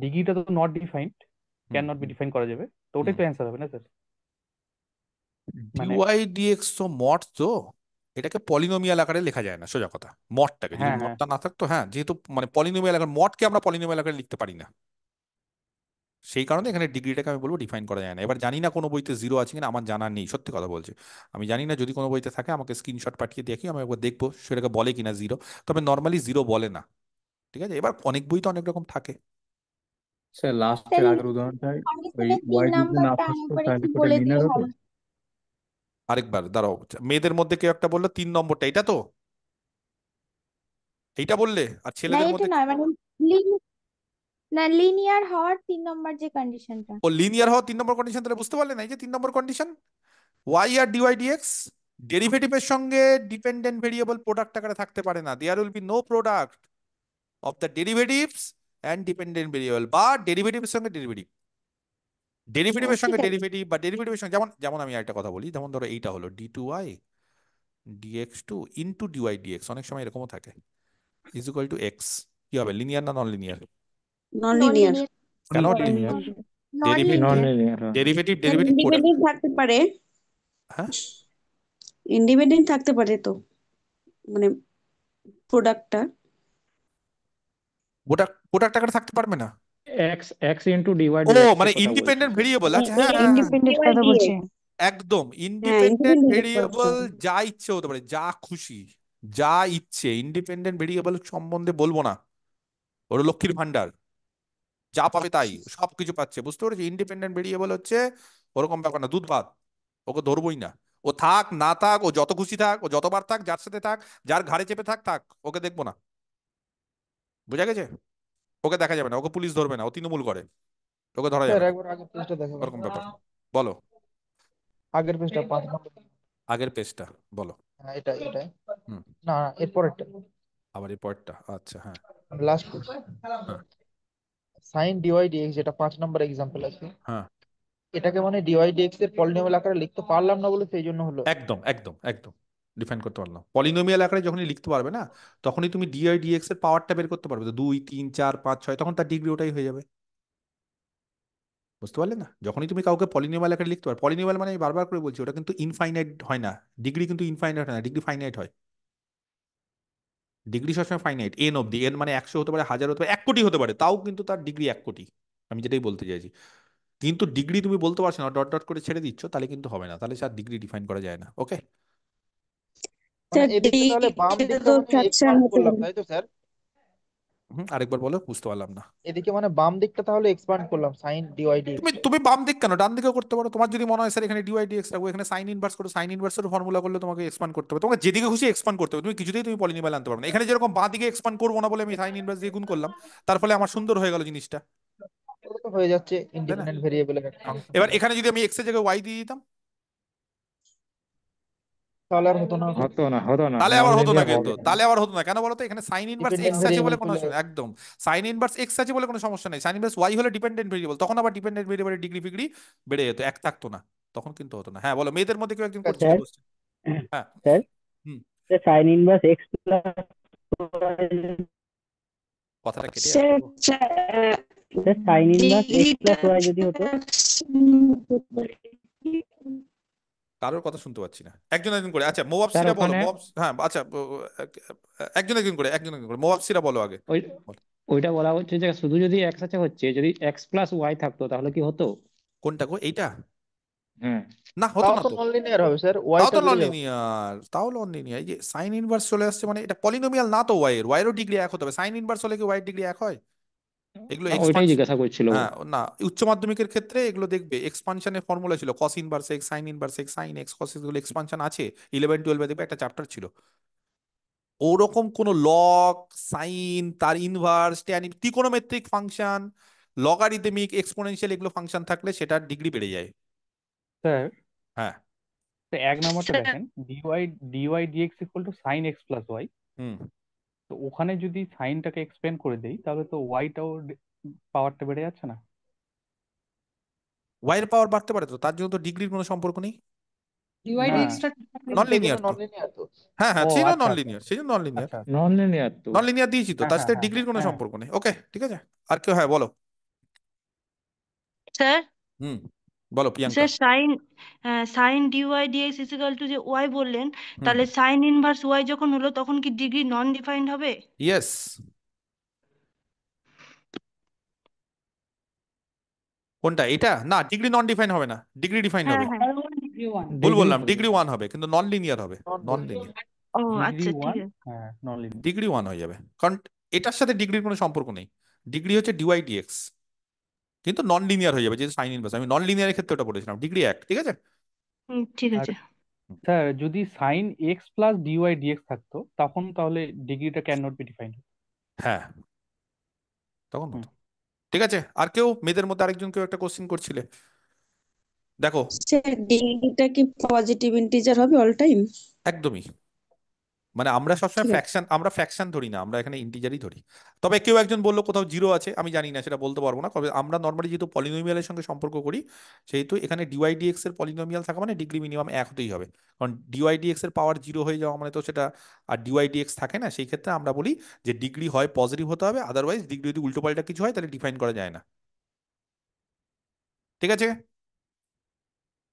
ডিগ্রিটা তো not defined, hmm can not be hmm define করা যাবে, তো ওটাই হুম তো অ্যান্সার হবে না স্যার? মানে dy/dx তো মড, তো এটাকে পলিনোমিয়াল আকারে লেখা যায় না, সোজা কথা। মডটাকে যদি হ্যাঁ হ্যাঁ মডটা না থাকতো, হ্যাঁ, যেহেতু মানে পলিনোমিয়াল আকারে, মডকে আমরা পলিনোমিয়াল আকারে লিখতে পারি না, সেই কারণে এখানে ডিগ্রিটাকে আমি বলবো ডিফাইন করা যায় না। এবার জানি না কোনো বইতে জিরো আছে কিনা, আমার জানা নেই, সত্যি কথা বলছি। আমি জানি না, যদি কোনো বইতে থাকে আমাকে স্ক্রিনশট পাঠিয়ে দেখি, আমি একবার দেখবো সেটাকে বলে কিনা জিরো। তবে নর্মালি জিরো বলে না, ঠিক আছে। এবার অনেক বই তো অনেক রকম থাকে। স্যার স্যার লাস্টের আগের উদাহরণটায় ওই কন্ডিশনের 3 ওয়াই যদি না নাম্বারটা থাকতো আরেকবার তাহলে একটু কি ওটা বলে লিনিয়ার দিলে হতো? ভালো। আরেকবার দাঁড়াও, মেয়েদের মধ্যে কেউ একটা বললো 3 নম্বরটা, এটা তো এইটা বললে, আর না ছেলেদের এটা মধ্যে নয়, মানে না লিনিয়ার হওয়ার 3 নাম্বার যে কন্ডিশনটা। ও লিনিয়ার হওয়া 3 নম্বর কন্ডিশন, তাহলে বুঝতে পারলে না? এই যে 3 নম্বর কন্ডিশন, ওয়াই আর dy/dx ডেরিভেটিভের সঙ্গে ডিপেন্ডেন্ট ভেরিয়েবল প্রোডাক্ট আকারে থাকতে পারে না। There will be no product of the derivatives and dependent variable, বা ডেরিভেটিভের সঙ্গে ডেরিভেটিভ, ও ডেরিভেটিভের সঙ্গে ঠিক আছে। ডেরিভেটিভ বা ডেরিভেটিভের সঙ্গে, যেমন যেমন আমি একটা কথা বলি, যেমন ধরো এইটা হলো d2y dx2 ইন্টু dy/dx, অনেক সময় এরকমও থাকে, ইজ ইকুয়াল টু এক্স। কি হবে, লিনিয়ার না non linear? Non non linear. Linear. কেন? Non linear. Non derivative non linear. Linear. Derivative না, ডেরিভেটিভ প্রোডাক্ট। ইন্ডিপেন্ডেন্ট থাকতে পারে, হ্যাঁ, ইন্ডিপেন্ডেন্ট থাকতে পারে তো, মানে প্রোডাক্টটা। প্রোডাক্ট প্রোডাক্ট আকারে থাকতে পারবে না। এক্স এক্স ইন্টু ডিওয়াই ও ডিএক্স এর মানে কথা বলছি ইন্ডিপেন্ডেন্ট স্যার। ভেরিয়েবল, আচ্ছা, হ্যাঁ হ্যাঁ হ্যাঁ, ইন্ডিপেন্ডেন্ট কথা বলছি। একদম হ্যাঁ, ইন্ডিপেন্ডেন্ট ইন্ডিপেন্ডেন্ট ভেরিয়েবল, যা ইচ্ছে হতে পারে, যা খুশি, যা ইচ্ছে। ইন্ডিপেন্ডেন্ট ভেরিয়েবল সম্বন্ধে বলবো না, ওর লক্ষ্মীর ভান্ডার, যা পাবে তাই, সবকিছু পাচ্ছে, বুঝতে পেরেছি? ইন্ডিপেন্ডেন্ট ভেরিয়েবল হচ্ছে ওরকম ব্যাপার না, দুধ ভাত, ওকে ধরবোই না। ও থাক না থাক, ও যত খুশি থাক, ও যতবার থাক, যার সাথে থাক, যার ঘাড়ে চেপে থাক থাক, ওকে দেখবো না। বুঝা গেছে? ওকে দেখা যাবে না, ওকে পুলিশ ধরবে না, ও তৃণমূল করে, ওকে ধরা স্যার যাবে না, একবার আগের পেজটা দেখাবেন। ওরকম ব্যাপার। বলো আগের পেজটা 5 নম্বর। আগের পেজটা বলো। হ্যাঁ, এটাই। হুম, না, এরপরেরটা, আবার এই পয়েন্টটা, আচ্ছা হ্যাঁ লাস্ট পেজ। হ্যাঁ সাইন dy/dx, যেটা 5 নম্বর এক্সাম্পল আছে, হ্যাঁ, এটাকে মানে dy/dx এর পলিনোমিয়াল আকারে লিখতে পারলাম না বলে সেই জন্য হলো। একদম একদম একদম ডিফাইন করতে পারলাম। পলিনোমিয়াল আকারে যখনই লিখতে পারবে না, তখনই তুমি dy/dx এর পাওয়ারটা বের করতে পারবে, তো 2, 3, 4, 5, 6, তখন তার ডিগ্রি ওটাই হয়ে যাবে। বুঝতে পারলে না? যখনই তুমি কাউকে পলিনোমিয়াল আকারে লিখতে পারো, পলিনোমিয়াল মানে আমি বারবার করে বলছি, ওটা কিন্তু ইনফাইনাইট হয় না, ডিগ্রি কিন্তু ইনফাইনাইট হয় না, ডিগ্রি ফাইনাইট হয়। ডিগ্রি সবসময় ফাইনাইট, এন অব্দি, এন মানে 100 হতে পারে, 1000 হতে পারে, 1 কোটি হতে পারে, তাও কিন্তু তার ডিগ্রি 1 কোটি। আমি যেটাই বলতে চাইছি, কিন্তু ডিগ্রি তুমি বলতে পারছো না, ডট ডট করে ছেড়ে দিচ্ছ, তাহলে কিন্তু হবে না, তাহলে স্যার ডিগ্রি ডিফাইন করা যায় না। ওকে, মানে স্যার এদিকটা তাহলে বাম ডিগ্রিটা দিকটা তো মানে x ফ্র্যাকশন মার্ক হতে করলাম, পারে। তাই তো স্যার? আরেকবার বলো, বুঝতে পারলাম না। এদিকে মানে বাম দিকটা তাহলে এক্সপ্যান্ড করলাম সাইন ডিওয়াই ডিএক্স তুমি টা। তুমি বাম দিক কেন, ডান দিকেও করতে পারো। তোমার যদি মনে হয় স্যার এখানে ডিওয়াই ডিএক্স রাখবো, এখানে সাইন ইনভার্স করো, সাইন ইনভার্সের ফর্মুলা করলে তোমাকে এক্সপান্ড করতে হবে, তোমাকে যেদিকে খুশি এক্সপান্ড করতে হবে, তুমি কিছুতেই তুমি পলিনোমিয়াল আনতে পারবে না। এখানে যেরকম বাঁ দিকে এক্সপান্ড করবো না বলে আমি সাইন ইনভার্স দিয়ে গুণ করলাম, তার ফলে আমার সুন্দর হয়ে গেল জিনিসটা, ওটা তো হয়ে যাচ্ছে তাই না? ইন্ডিপেন্ডেন্ট ভেরিয়েবলের একটা ফাংশন এবার হয়ে এখানে যাচ্ছে। যদি আমি এক্স এর জায়গায় ওয়াই দিয়ে দিতাম, তাহলে আর হতো না তো, হতো না তাহলে নন আবার হতো না, লিনিয়ার কিন্তু হবে না। তাহলে আবার হতো না কেন বলো তো? এখানে সাইন ইনভার্স ডিপেন্ডেন্ট এক্স আছে ভেরিয়েবল বলে কোনো চলে সমস্যা, যাবে। একদম সাইন ইনভার্স এক্স আছে বলে কোনো সমস্যা নেই। সাইন ইনভার্স ওয়াই হলে ডিপেন্ডেন্ট ভেরিয়েবল, তখন আবার ডিপেন্ডেন্ট ভেরিয়েবলের ডিগ্রি ফিগ্রি বেড়ে যেত, এক থাকতো না, তখন কিন্তু হতো না। হ্যাঁ বলো, মেয়েদের মধ্যে কেউ একজন ঠিক আছে। করছিলে স্যার কোশ্চেন। হ্যাঁ। স্যার হুম। সাইন ইনভার্স এক্স প্লাস কথাটা কেটে স্যার যাচ্ছে গো। স্যার সাইন ইনভার্স এক্স ডিগ্রিটা প্লাস ওয়াই যদি হতো, কারোর কথা শুনতে পাচ্ছি না, একজন একজন করে। আচ্ছা স্যার মোয়াবসিরা বলো, ওখানে হ্যাঁ আচ্ছা একজন একজন করে, একজন একজন করে মোয়াবসিরা বলো আগে। ওই বলো। ওইটা বলা হচ্ছে যে শুধু যদি এক্স আছে হচ্ছে, যদি এক্স প্লাস ওয়াই থাকতো তাহলে কি হতো? কোনটা গো, এইটা? হ্যাঁ। না, হতো তাও না তো তো। নন লিনিয়ার হবে স্যার, তাও ওয়াইটা তো নন বেড়ে যাবে। লিনিয়ার, তাও নন লিনিয়ার। এই যে সাইন ইনভার্স চলে আসছে মানে এটা পলিনোমিয়াল না তো, ওয়াইয়েরও ডিগ্রি এক হতে হবে। সাইন ইনভার্স হলে কি ওয়াইয়ের ডিগ্রি এক হয়? এগুলো না, ওইটাই এক্সপানশন। জিজ্ঞাসা করছিল ও। হ্যাঁ না, উচ্চ মাধ্যমিকের ক্ষেত্রে এগুলো দেখবে এক্সপানশনের ফর্মুলা ছিল, cos inverse x, sine inverse x, sine x cos, এগুলো এক্সপানশন আছে। 11-12 দেখবে একটা চ্যাপ্টার ছিল ওরকম। কোন লগ, সাইন, তার ইনভার্স, ট্যান, ত্রিকোণমিতিক ফাংশন, লগারিদমিক, এক্সপোনেনশিয়াল, এগুলো ফাংশন থাকলে সেটার ডিগ্রি বেড়ে যায়। স্যার হ্যাঁ। তো 1 নম্বরটা দেখেন, d y d y d x equal to sine x plus y. হুম। তো ওখানে যদি সাইনটাকে এক্সপ্যান্ড করে দেই তাহলে তো ওয়াইটাও পাওয়ারটা বেড়ে যাচ্ছে না? ওয়াই এর পাওয়ার বাড়তে পারে তো, তার জন্য তো ডিগ্রির কোনো সম্পর্ক নেই, ডিওয়াই না। ডিএক্স টা নন সেই জন্য লিনিয়ার তো। নন লিনিয়ার তো। হ্যাঁ হ্যাঁ, ও সেই জন্য আচ্ছা নন আচ্ছা লিনিয়ার, সেই জন্য নন লিনিয়ার। আচ্ছা। নন লিনিয়ার তো। নন লিনিয়ার দিয়েছি তো, হ্যাঁ তার হ্যাঁ সাথে হ্যাঁ ডিগ্রির কোনো হ্যাঁ। সম্পর্ক নেই। ওকে ঠিক আছে। আর কেউ? হ্যাঁ বলো। স্যার হুম, বলো Priyanka. Sir sine sine dy dx equal to যে ওয়াই বললেন, হুম। তাহলে সাইন ইনভার্স ওয়াই যখন হলো তখন কি ডিগ্রি নন ডিফাইন্ড হবে? ইয়েস। কোনটা, এটা? না, ডিগ্রি নন ডিফাইন হবে না, ডিগ্রি ডিফাইন হ্যাঁ হবে। হ্যাঁ। ভুল ডিগ্রি বললাম, ডিগ্রি 1 হবে, কিন্তু নন লিনিয়ার হবে। নন নন লিনিয়ার। লিনিয়ার। ও ডিগ্রি আচ্ছা ঠিক ওয়ান, আছে। হ্যাঁ নন লিনিয়ার। ডিগ্রি 1 হয়ে যাবে, কারণ এটার সাথে ডিগ্রির কোনো সম্পর্ক নেই। ডিগ্রি হচ্ছে ডিওয়াই ডিএক্স, কিন্তু নন লিনিয়ার হয়ে যাবে, যে সাইন ইনভার্স। আমি নন লিনিয়ারের ক্ষেত্রে ওটা বলেছিলাম, ডিগ্রি 1, ঠিক আছে। ঠিক আর আছে। স্যার যদি sine x plus dy dx থাকতো তখন তাহলে ডিগ্রিটা ক্যান নট বি ডিফাইন্ড। হ্যাঁ, তখন হুম। হতো। ঠিক আছে। আর কেউ, মেয়েদের মধ্যে আরেকজন কেউ একটা কোশ্চেন করছিলে, দেখো। স্যার ডিগ্রিটা কি পজিটিভ ইন্টিজার হবে অল টাইম? একদমই। মানে আমরা সবসময় ঠিক আছে। ফ্র্যাকশন ধরি না, আমরা এখানে ইন্টিজারই ধরি। তবে কেউ একজন বললো কোথাও জিরো আছে, আমি জানি না, সেটা বলতে পারবো না। তবে আমরা নর্মালি যেহেতু পলিনোমিয়ালের সঙ্গে সম্পর্ক করি, সেহেতু এখানে ডিওয়াই ডিএক্স এর পলিনোমিয়াল থাকা মানে ডিগ্রি মিনিমাম 1 হতেই হবে। কারণ ডিওয়াই ডিএক্স এর পাওয়ার 0 হয়ে যাওয়া মানে তো সেটা আর ডিওয়াই ডিএক্স থাকে না। সেই ক্ষেত্রে আমরা বলি যে ডিগ্রি হয় পজিটিভ হতে হবে, আদারওয়াইজ ডিগ্রি যদি উল্টোপাল্টা কিছু হয় তাহলে ডিফাইন করা যায় না। ঠিক আছে।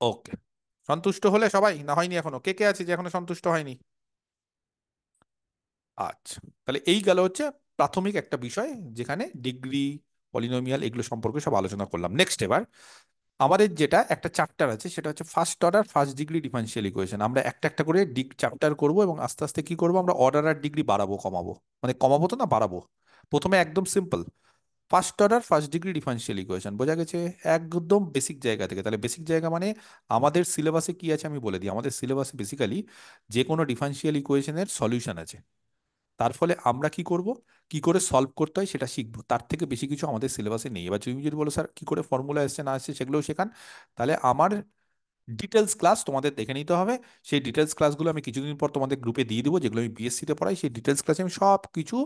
ওকে, সন্তুষ্ট হলে সবাই? না হয়নি এখনো? কে কে আছে যে এখনো সন্তুষ্ট হয়নি? আচ্ছা, তাহলে এই গেল হচ্ছে প্রাথমিক একটা বিষয়, যেখানে ডিগ্রি, পলিনোমিয়াল, এগুলো সম্পর্কে সব আলোচনা করলাম। নেক্সট এবার আমাদের যেটা একটা চ্যাপ্টার আছে, সেটা হচ্ছে first order first degree differential equation. আমরা একটা একটা করে চ্যাপ্টার করব এবং আস্তে আস্তে কি করব, আমরা অর্ডার আর ডিগ্রি বাড়াবো কমাবো, মানে কমাবো তো না, বাড়াবো। প্রথমে একদম simple first order first degree differential equation, বোঝা গেছে? একদম বেসিক জায়গা থেকে। তাহলে বেসিক জায়গা মানে আমাদের সিলেবাসে কি আছে আমি বলে দিই। আমাদের সিলেবাসে বেসিক্যালি যে কোনো ডিফারেনশিয়াল ইকুয়েশনের সলিউশন আছে। তার ফলে আমরা কি করব, কি করে সলভ করতে হয় সেটা শিখবো। তার থেকে বেশি কিছু আমাদের সিলেবাসে নেই। এবার তুমি যদি বলো স্যার কি করে ফর্মুলা এসছে না আসছে সেগুলোও শেখান, তাহলে আমার ডিটেলস ক্লাস তোমাদের দেখে নিতে হবে। সেই ডিটেলস ক্লাসগুলো আমি কিছুদিন পর তোমাদের গ্রুপে দিয়ে দিব, যেগুলো আমি বিএসসিতে পড়াই। সেই ডিটেলস ক্লাসে আমি সব কিছু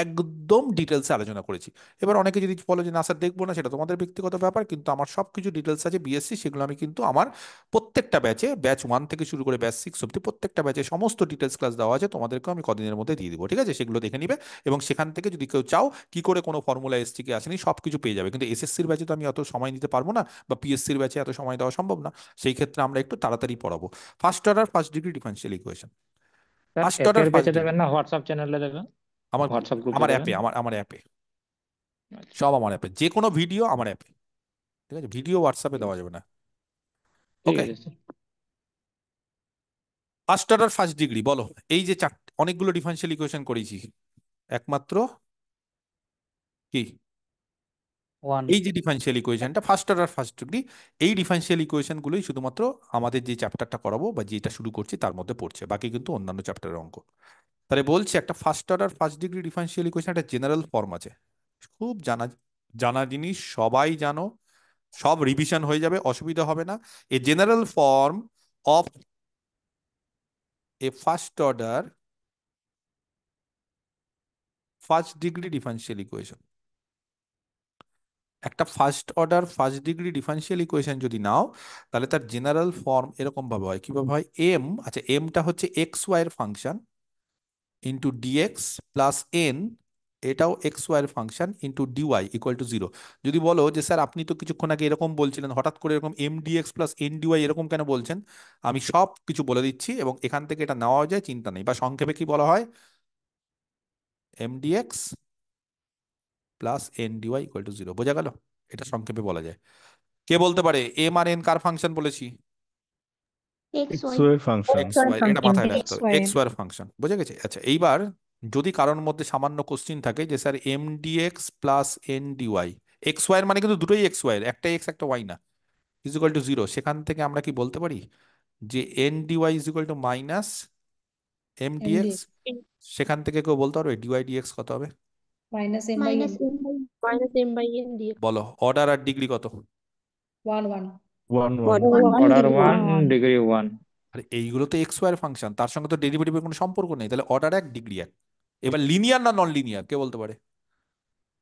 একদম ডিটেলসে আলোচনা করেছি। এবার অনেকে যদি বলো যে না স্যার দেখবো না, সেটা তোমাদের ব্যক্তিগত ব্যাপার, কিন্তু আমার সব কিছু ডিটেলস আছে বিএসসি, সেগুলো আমি কিন্তু আমার প্রত্যেকটা ব্যাচে, ব্যাচ 1 থেকে শুরু করে ব্যাচ 6 অব্দি প্রত্যেকটা ব্যাচে সমস্ত ডিটেলস ক্লাস দেওয়া আছে, তোমাদেরকেও আমি কদিনের মধ্যে দিয়ে দিব। ঠিক আছে, সেগুলো দেখে নিবে এবং সেখান থেকে যদি কেউ চাও কি করে কোনো ফর্মুলা এসছে কি আসেনি সব কিছু পেয়ে যাবে। কিন্তু এসএসসির ব্যাচে তো আমি অত সময় নিতে পারবো না, বা পিএসসির ব্যাচে এত সময় দেওয়া সম্ভব না। সেই ক্ষেত্রে আমরা একটু তাড়াতাড়ি পড়াবো। First order first degree differential equation, sir first order অ্যাপের ফার্স্ট বেঁচে ডিগ্রি। দেবেন না হোয়াটসঅ্যাপ চ্যানেলে দেবেন? আমার হোয়াটসঅ্যাপ গ্রুপে আমার দেবেন? অ্যাপে, আমার অ্যাপে, আচ্ছা, সব আমার অ্যাপে, যে কোনো ভিডিও আমার অ্যাপে। ঠিক আছে, ভিডিও হোয়াটসঅ্যাপে ঠিক দেওয়া আছে। যাবে না। ঠিক ওকে, আছে sir. First order first degree বলো। এই যে অনেকগুলো ডিফারেনশিয়াল ইকুয়েশন করেছি, একমাত্র কি ওয়ান। এই যে ডিফারেনশিয়াল ইকুয়েশনটা ফার্স্ট অর্ডার ফার্স্ট ডিগ্রি, এই ডিফারেনশিয়াল ইকুয়েশনগুলোই শুধুমাত্র আমাদের যে চ্যাপ্টারটা করাবো বা যেটা শুরু করছি তার মধ্যে পড়ছে, বাকি কিন্তু অন্যান্য চ্যাপ্টারের অঙ্ক। তাহলে বলছে একটা first order first degree differential equation একটা জেনারেল ফর্ম আছে, খুব জানা জানা জিনিস, সবাই জানো, সব রিভিশন হয়ে যাবে, অসুবিধা হবে না। A general form of a first order first degree differential equation. একটা first order first degree differential equation যদি নাও, তাহলে তার জেনারেল ফর্ম এরকম ভাবে হয়, কিভাবে হয়? এম, আচ্ছা এমটা হচ্ছে এক্স ওয়াই এর function into dx plus n, এটাও এক্স ওয়াই এর function into dy equal to zero. যদি বলো যে স্যার আপনি তো কিছুক্ষণ আগে এরকম বলছিলেন, হঠাৎ করে এরকম m dx plus n dy এরকম কেন বলছেন, আমি সব কিছু বলে দিচ্ছি এবং এখান থেকে এটা নেওয়া যায়, চিন্তা নেই। বা সংক্ষেপে কি বলা হয়? M dx plus n dy equal to zero. বোঝা গেল? এটা সংক্ষেপে বলা যায়। কে বলতে পারে এম আর এন কার ফাংশন বলেছি? X x y. Y x function. Y, এটা মাথায় রাখতে হবে, এক্স ওয়াই এর ফাংশন। বোঝা গেছে? আচ্ছা এইবার যদি কারোর মধ্যে সামান্য কোশ্চিন থাকে যে sir m dx plus n dy, x y এর মানে কিন্তু দুটোই এক্স ওয়াই এর, একটা এক্স একটা ওয়াই না, ইজ ইকুয়াল টু জিরো, সেখান থেকে আমরা কি বলতে পারি যে n dy is equal to minus m dx. সেখান থেকে কেউ বলতে পারবে ডিওয়াই ডিএক্স কত হবে? Minus m by n dx. বলো, অর্ডার আর ডিগ্রি কত? 1 ওয়ান ওয়ান। Order 1 degree 1। আরে এইগুলো তো এক্স ওয়াই এর ফাংশন, তার সঙ্গে তো ডেরিভেটিভের কোনো সম্পর্ক নেই, তাহলে অর্ডার এক ডিগ্রি এক। এবার লিনিয়ার না নন লিনিয়ার কে বলতে পারে?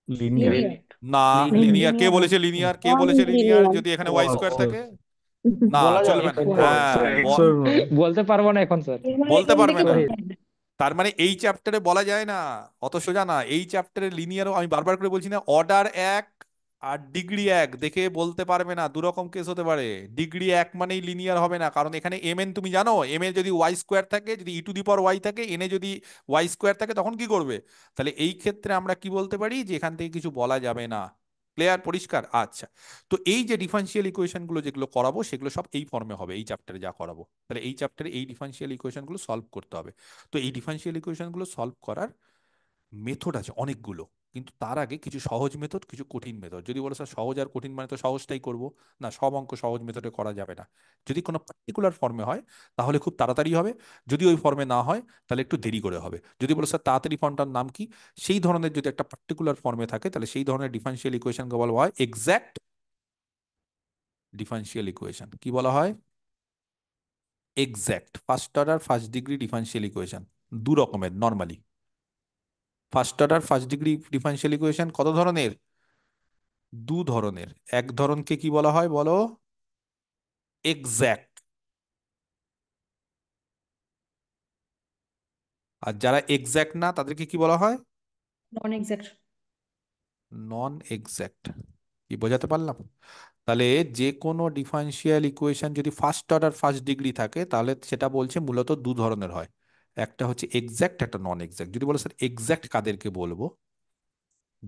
লিনিয়ার। না, লিনিয়ার কে বলেছে? লিনিয়ার কে বলেছে? লিনিয়ার যদি এখানে ওয়াই স্কোয়ার থাকে না, বলা যাবে চলবে না। না। হ্যাঁ, এক্স ওয়াই বলতে পারবো না এখন স্যার। বলতে পারবে না। Sorry, তার মানে এই চ্যাপ্টারে বলা যায় না, অত সোজা না। এই চ্যাপ্টারে লিনিয়ারও আমি বারবার করে বলছি না, অর্ডার এক আর ডিগ্রি এক দেখে বলতে পারবে না, দু রকম কেস হতে পারে। ডিগ্রি এক মানেই লিনিয়ার হবে না, কারণ এখানে এম এন তুমি জানো, এম এ যদি ওয়াই স্কোয়ার থাকে, যদি ই টু দি পাওয়ার ওয়াই থাকে, এন এ যদি ওয়াই স্কোয়ার থাকে, তখন কি করবে? তাহলে এই ক্ষেত্রে আমরা কি বলতে পারি যে এখান থেকে কিছু বলা যাবে না। ক্লিয়ার? পরিষ্কার? আচ্ছা, তো এই যে ডিফারেনশিয়াল ইকুয়েশন গুলো যেগুলো করাবো সেগুলো সব এই ফর্মে হবে এই চ্যাপ্টারে যা করাবো। তাহলে এই চ্যাপ্টারে এই ডিফারেনশিয়াল ইকুয়েশন গুলো সলভ করতে হবে। তো এই ডিফারেনশিয়াল ইকুয়েশন গুলো সলভ করার মেথড আছে অনেকগুলো, কিন্তু তার আগে কিছু সহজ মেথড, কিছু কঠিন মেথড। যদি বলো স্যার সহজ আর কঠিন মানে তো সহজটাই করব, না, সব অঙ্ক সহজ মেথডে করা যাবে না। যদি কোনো পার্টিকুলার ফর্মে হয় তাহলে খুব তাড়াতাড়ি হবে, যদি ওই ফর্মে না হয় তাহলে একটু দেরি করে হবে। যদি বলো স্যার তাড়াতাড়ি ফর্মটার নাম কি, সেই ধরনের যদি একটা পার্টিকুলার ফর্মে থাকে তাহলে সেই ধরনের ডিফারেনশিয়াল ইকুয়েশনকে বলা হয় এক্স্যাক্ট ডিফারেনশিয়াল ইকুয়েশন। কি বলা হয়? Exact first order first degree differential equation. দু রকমের normally. First order first degree differential equation কত ধরনের? দু ধরনের। এক ধরনকে কি বলা হয় বলো? এক্স্যাক্ট। আর যারা এক্স্যাক্ট না তাদেরকে কি বলা হয়? নন এক্সাক্ট। নন এক্স্যাক্ট। কি বোঝাতে পারলাম? তাহলে যে কোনো ডিফারেনশিয়াল ইকুয়েশন যদি ফার্স্ট অর্ডার ফার্স্ট ডিগ্রি থাকে তাহলে সেটা বলছে মূলত দু ধরনের হয়, একটা হচ্ছে এক্স্যাক্ট, একটা নন এক্স্যাক্ট। যদি বলো স্যার এক্স্যাক্ট কাদেরকে বলবো?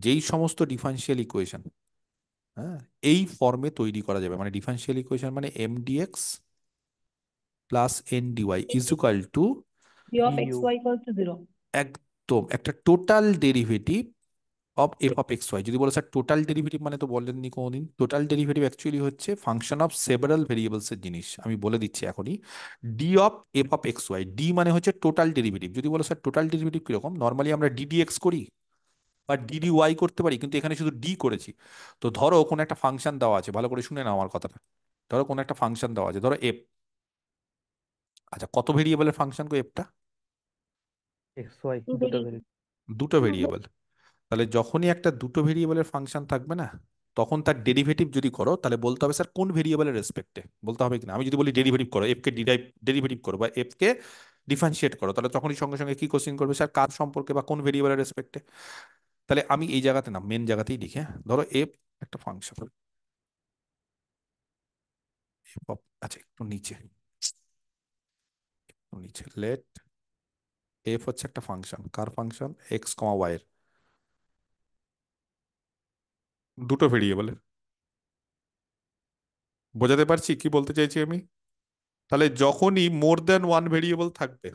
যেই সমস্ত ডিফারেনশিয়াল ইকুয়েশন, হ্যাঁ, এই ফর্মে তৈরি করা যাবে, মানে ডিফারেনশিয়াল ইকুয়েশন মানে m dx plus n dy is equal to p of x y equal to 0। একদম একটা total derivative of f of x y. যদি বলো স্যার টোটাল ডেরিভেটিভ মানে তো বলেননি কোনোদিন। টোটাল ডেরিভেটিভ অ্যাকচুয়ালি হচ্ছে ফাংশন অফ সেভারাল ভেরিয়েবলস এর জিনিস, আমি বলে দিচ্ছি এখনই। D of f of x y, d মানে হচ্ছে টোটাল ডেরিভেটিভ। যদি বলো স্যার টোটাল ডেরিভেটিভ কিরকম, নর্মালি আমরা ডিডি এক্স করি বা ডিডি ওয়াই করতে পারি, কিন্তু এখানে শুধু ডি করেছি। তো ধরো কোনো একটা ফাংশন দেওয়া আছে, ভালো করে শুনে নাও আমার কথাটা। ধরো কোনো একটা ফাংশন দেওয়া আছে, ধরো এফ। আচ্ছা, কত ভেরিয়েবলের ফাংশন গো এফটা? এক্স ওয়াই দুটো ভেরিয়েবল। দুটো ভেরিয়েবল। তাহলে যখনই একটা দুটো ভেরিয়েবলের ফাংশন থাকবে না, তখন তার ডেরিভেটিভ যদি করো তাহলে বলতে হবে স্যার কোন ভেরিয়েবলের রেসপেক্টে, বলতে হবে কিনা। আমি যদি বলি ডেরিভেটিভ করো, এফ কে ডেরিভেটিভ করো বা এফ কে ডিফারেন্সিয়েট করো, তাহলে তখনই সঙ্গে সঙ্গে কি কোশ্চেন করবে স্যার কার সম্পর্কে বা কোন ভেরিয়েবলের রেসপেক্টে। তাহলে আমি এই জায়গাতে না, মেন জায়গাতেই লিখি, হ্যাঁ। ধরো এফ একটা ফাংশন, আচ্ছা একটু নিচে, একটু নিচে লেট এফ হচ্ছে একটা ফাংশন, কার ফাংশন? এক্স কমা ওয়াই এর, দুটো ভেরিয়েবলের। বোঝাতে পারছি কি বলতে চাইছি আমি? তাহলে যখনই মোর দ্যান ওয়ান ভেরিয়েবল থাকবে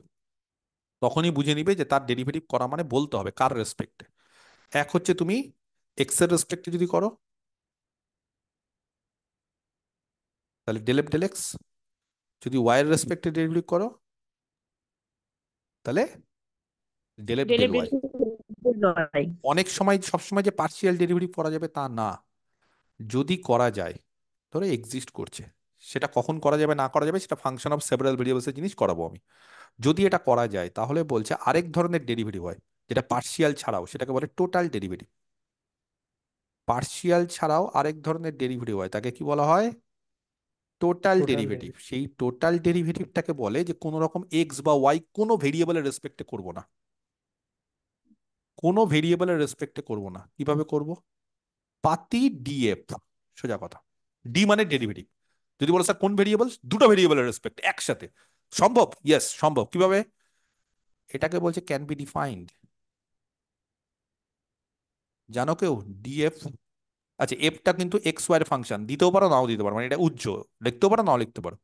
তখনই বুঝে নিবে যে তার ডেরিভেটিভ করা মানে বলতে হবে কার রেসপেক্টে। এক হচ্ছে তুমি এক্স এর রেসপেক্টে যদি করো তাহলে ডেল এফ ডেল এক্স, যদি ওয়াই এর রেসপেক্টে ডেরিভেটিভ করো তাহলে ডেল এফ ডেল ওয়াই। অনেক সময় সবসময় যে পার্শিয়াল ডেরিভেটিভ করা যাবে তা না, যদি করা যায়, ধরো এক্সিস্ট করছে, সেটা কখন করা যাবে না করা যাবে সেটা ফাংশন অফ সেভারাল ভেরিয়েবলসের জিনিস করাবো আমি। যদি এটা করা যায় তাহলে বলছে আরেক ধরনের ডেরিভেটিভ হয় যেটা পার্শিয়াল ছাড়াও, সেটাকে বলে টোটাল ডেরিভেটিভ। পার্শিয়াল ছাড়াও আরেক ধরনের ডেরিভেটিভ হয়, তাকে কি বলা হয়? Total total derivative. সেই টোটাল ডেরিভেটিভটাকে বলে যে কোনো রকম এক্স বা ওয়াই কোনো ভেরিয়েবলের রেসপেক্টে করব না, কোনো ভেরিয়েবলের রেসপেক্টে করব না। কিভাবে করব? পাতি ডিএফ, সোজা কথা। ডি মানে ডেরিভেটিভ। যদি বলো স্যার কোন ভেরিয়েবল, দুটো ভেরিয়েবলের রেসপেক্ট একসাথে সম্ভব? ইয়েস সম্ভব। কিভাবে? এটাকে বলছে ক্যান বি ডিফাইন্ড। জানো কেউ ডিএফ? আচ্ছা, এফটা কিন্তু এক্স ওয়াই এর ফাংশন, দিতেও পারো নাও দিতে পারো, মানে এটা উজ্জ, লিখতেও পারো নাও লিখতে পারো।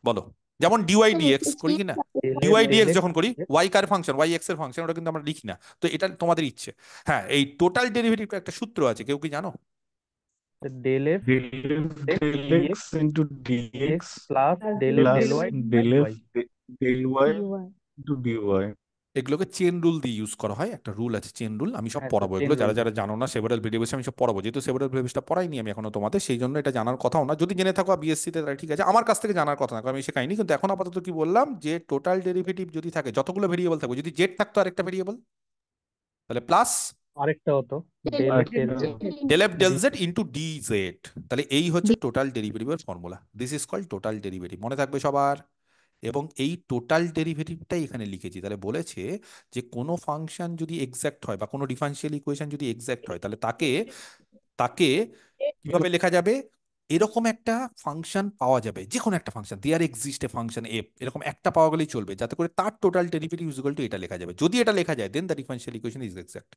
বলো, যেমন ডিওয়াই ডিএক্স করি কি না, ডিওয়াই ডিএক্স যখন করি ওয়াই কার ফাংশন, ওয়াই এক্স এর ফাংশন, ওটা কিন্তু আমরা লিখি না, তো এটা তোমাদের ইচ্ছে। হ্যাঁ, এই টোটাল ডেরিভেটিভ একটা সূত্র আছে, কেউ কি জানো? Del f del f del x into dx plus del f plus del y del f y del y into dy. এগুলোকে চেন রুল দিয়ে ইউজ করা হয়, একটা রুল আছে চেন রুল, আমি সব হ্যাঁ, পড়াবো চেন এগুলো, যারা রুল। যারা জানো না সেভারাল ভেরিয়েবলস আমি সব পড়াবো, যেহেতু সেভারাল ভেরিয়েবলসটা পড়াইনি আমি এখনো তোমাদের, সেই জন্য এটা জানার কথাও না। যদি জেনে থাকো বিএসসি তে তাহলে ঠিক আছে, আমার কাছ থেকে জানার কথা না, কারণ আমি শেখাইনি। কিন্তু এখন আপাতত কি বললাম, যে টোটাল ডেরিভেটিভ যদি থাকে, যতগুলো ভেরিয়েবল থাকবে, যদি জেড থাকতো আরেকটা ভেরিয়েবল, তাহলে প্লাস আরেকটা হতো del f del del f del z into d z, তাহলে এই হচ্ছে টোটাল ডেরিভেটিভের formula. This is called total derivative, মনে থাকবে সবার। এবং এই টোটাল ডেরিভেটিভটাই এখানে লিখেছি। তাহলে বলেছে যে কোনো ফাংশন যদি এক্সাক্ট হয় বা কোনো ডিফারেনশিয়াল ইকুয়েশন যদি এক্সাক্ট হয়, তাহলে তাকে তাকে কিভাবে লেখা যাবে? এরকম একটা ফাংশন পাওয়া যাবে, যে কোনো একটা function, there exist a function f, এরকম একটা পাওয়া গেলেই চলবে, যাতে করে তার total derivative is equal to এটা লেখা যাবে। যদি এটা লেখা যায় then the differential equation is exact.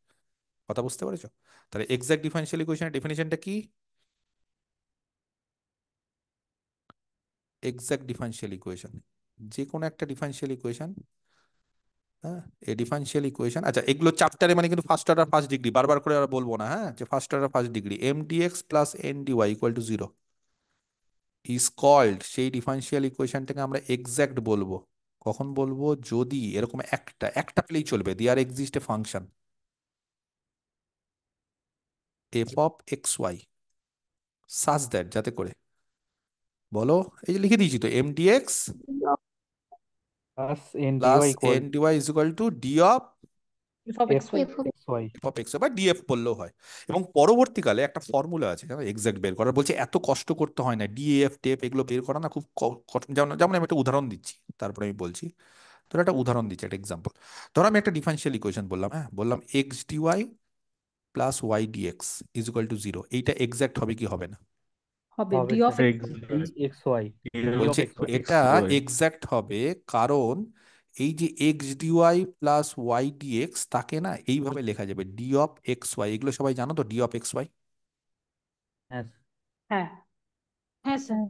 কথা বুঝতে পেরেছো? তাহলে এক্সাক্ট ডিফারেনশিয়াল ইকুয়েশনের ডেফিনেশনটা কি? এক্সাক্ট ডিফারেনশিয়াল ইকুয়েশন, যে কোনো একটা ডিফারেনশিয়াল ইকুয়েশন, হ্যাঁ, এই ডিফারেনশিয়াল ইকুয়েশন। আচ্ছা, এগুলো চ্যাপ্টারে মানে কিন্তু ফার্স্ট অর্ডার ফার্স্ট ডিগ্রি, বারবার করে আর বলবো না, হ্যাঁ, যে first order first degree m dx plus n dy equal to 0 is called, সেই ডিফারেনশিয়াল ইকুয়েশনটাকে আমরা এক্সাক্ট বলবো। কখন বলবো? যদি এরকম একটা একটা পেলেই চলবে, there exist a function f of x y such that, যাতে করে, বলো, এই যে লিখে দিয়েছি তো, m dx plus n d plus y equal n dy is equal to d of f x y. F of x বা df বললেও হয়। এবং পরবর্তীকালে একটা ফর্মুলা আছে এক্সাক্ট বের করার, বলছে এত কষ্ট করতে হয় না, ডিএফ টেপ এগুলো বের করা না খুব যেমন যেমন আমি একটা উদাহরণ দিচ্ছি, তারপরে আমি বলছি। ধরো একটা উদাহরণ দিচ্ছি, একটা এক্সাম্পল। ধরো আমি একটা ডিফারেনশিয়াল ইকুয়েশন বললাম, হ্যাঁ, বললাম x dy plus y dx is equal to 0, এইটা এক্সাক্ট হবে কি হবে না? হবে ডি অফ এক্স ওয়াই। বলছে এটা এক্সাক্ট হবে, কারণ এই যে x dy plus y dx, তাকে না এইভাবে লেখা যাবে ডি অফ এক্স ওয়াই। এগুলো সবাই জানো তো, ডি অফ এক্স ওয়াই। হ্যাঁ হ্যাঁ হ্যাঁ স্যার।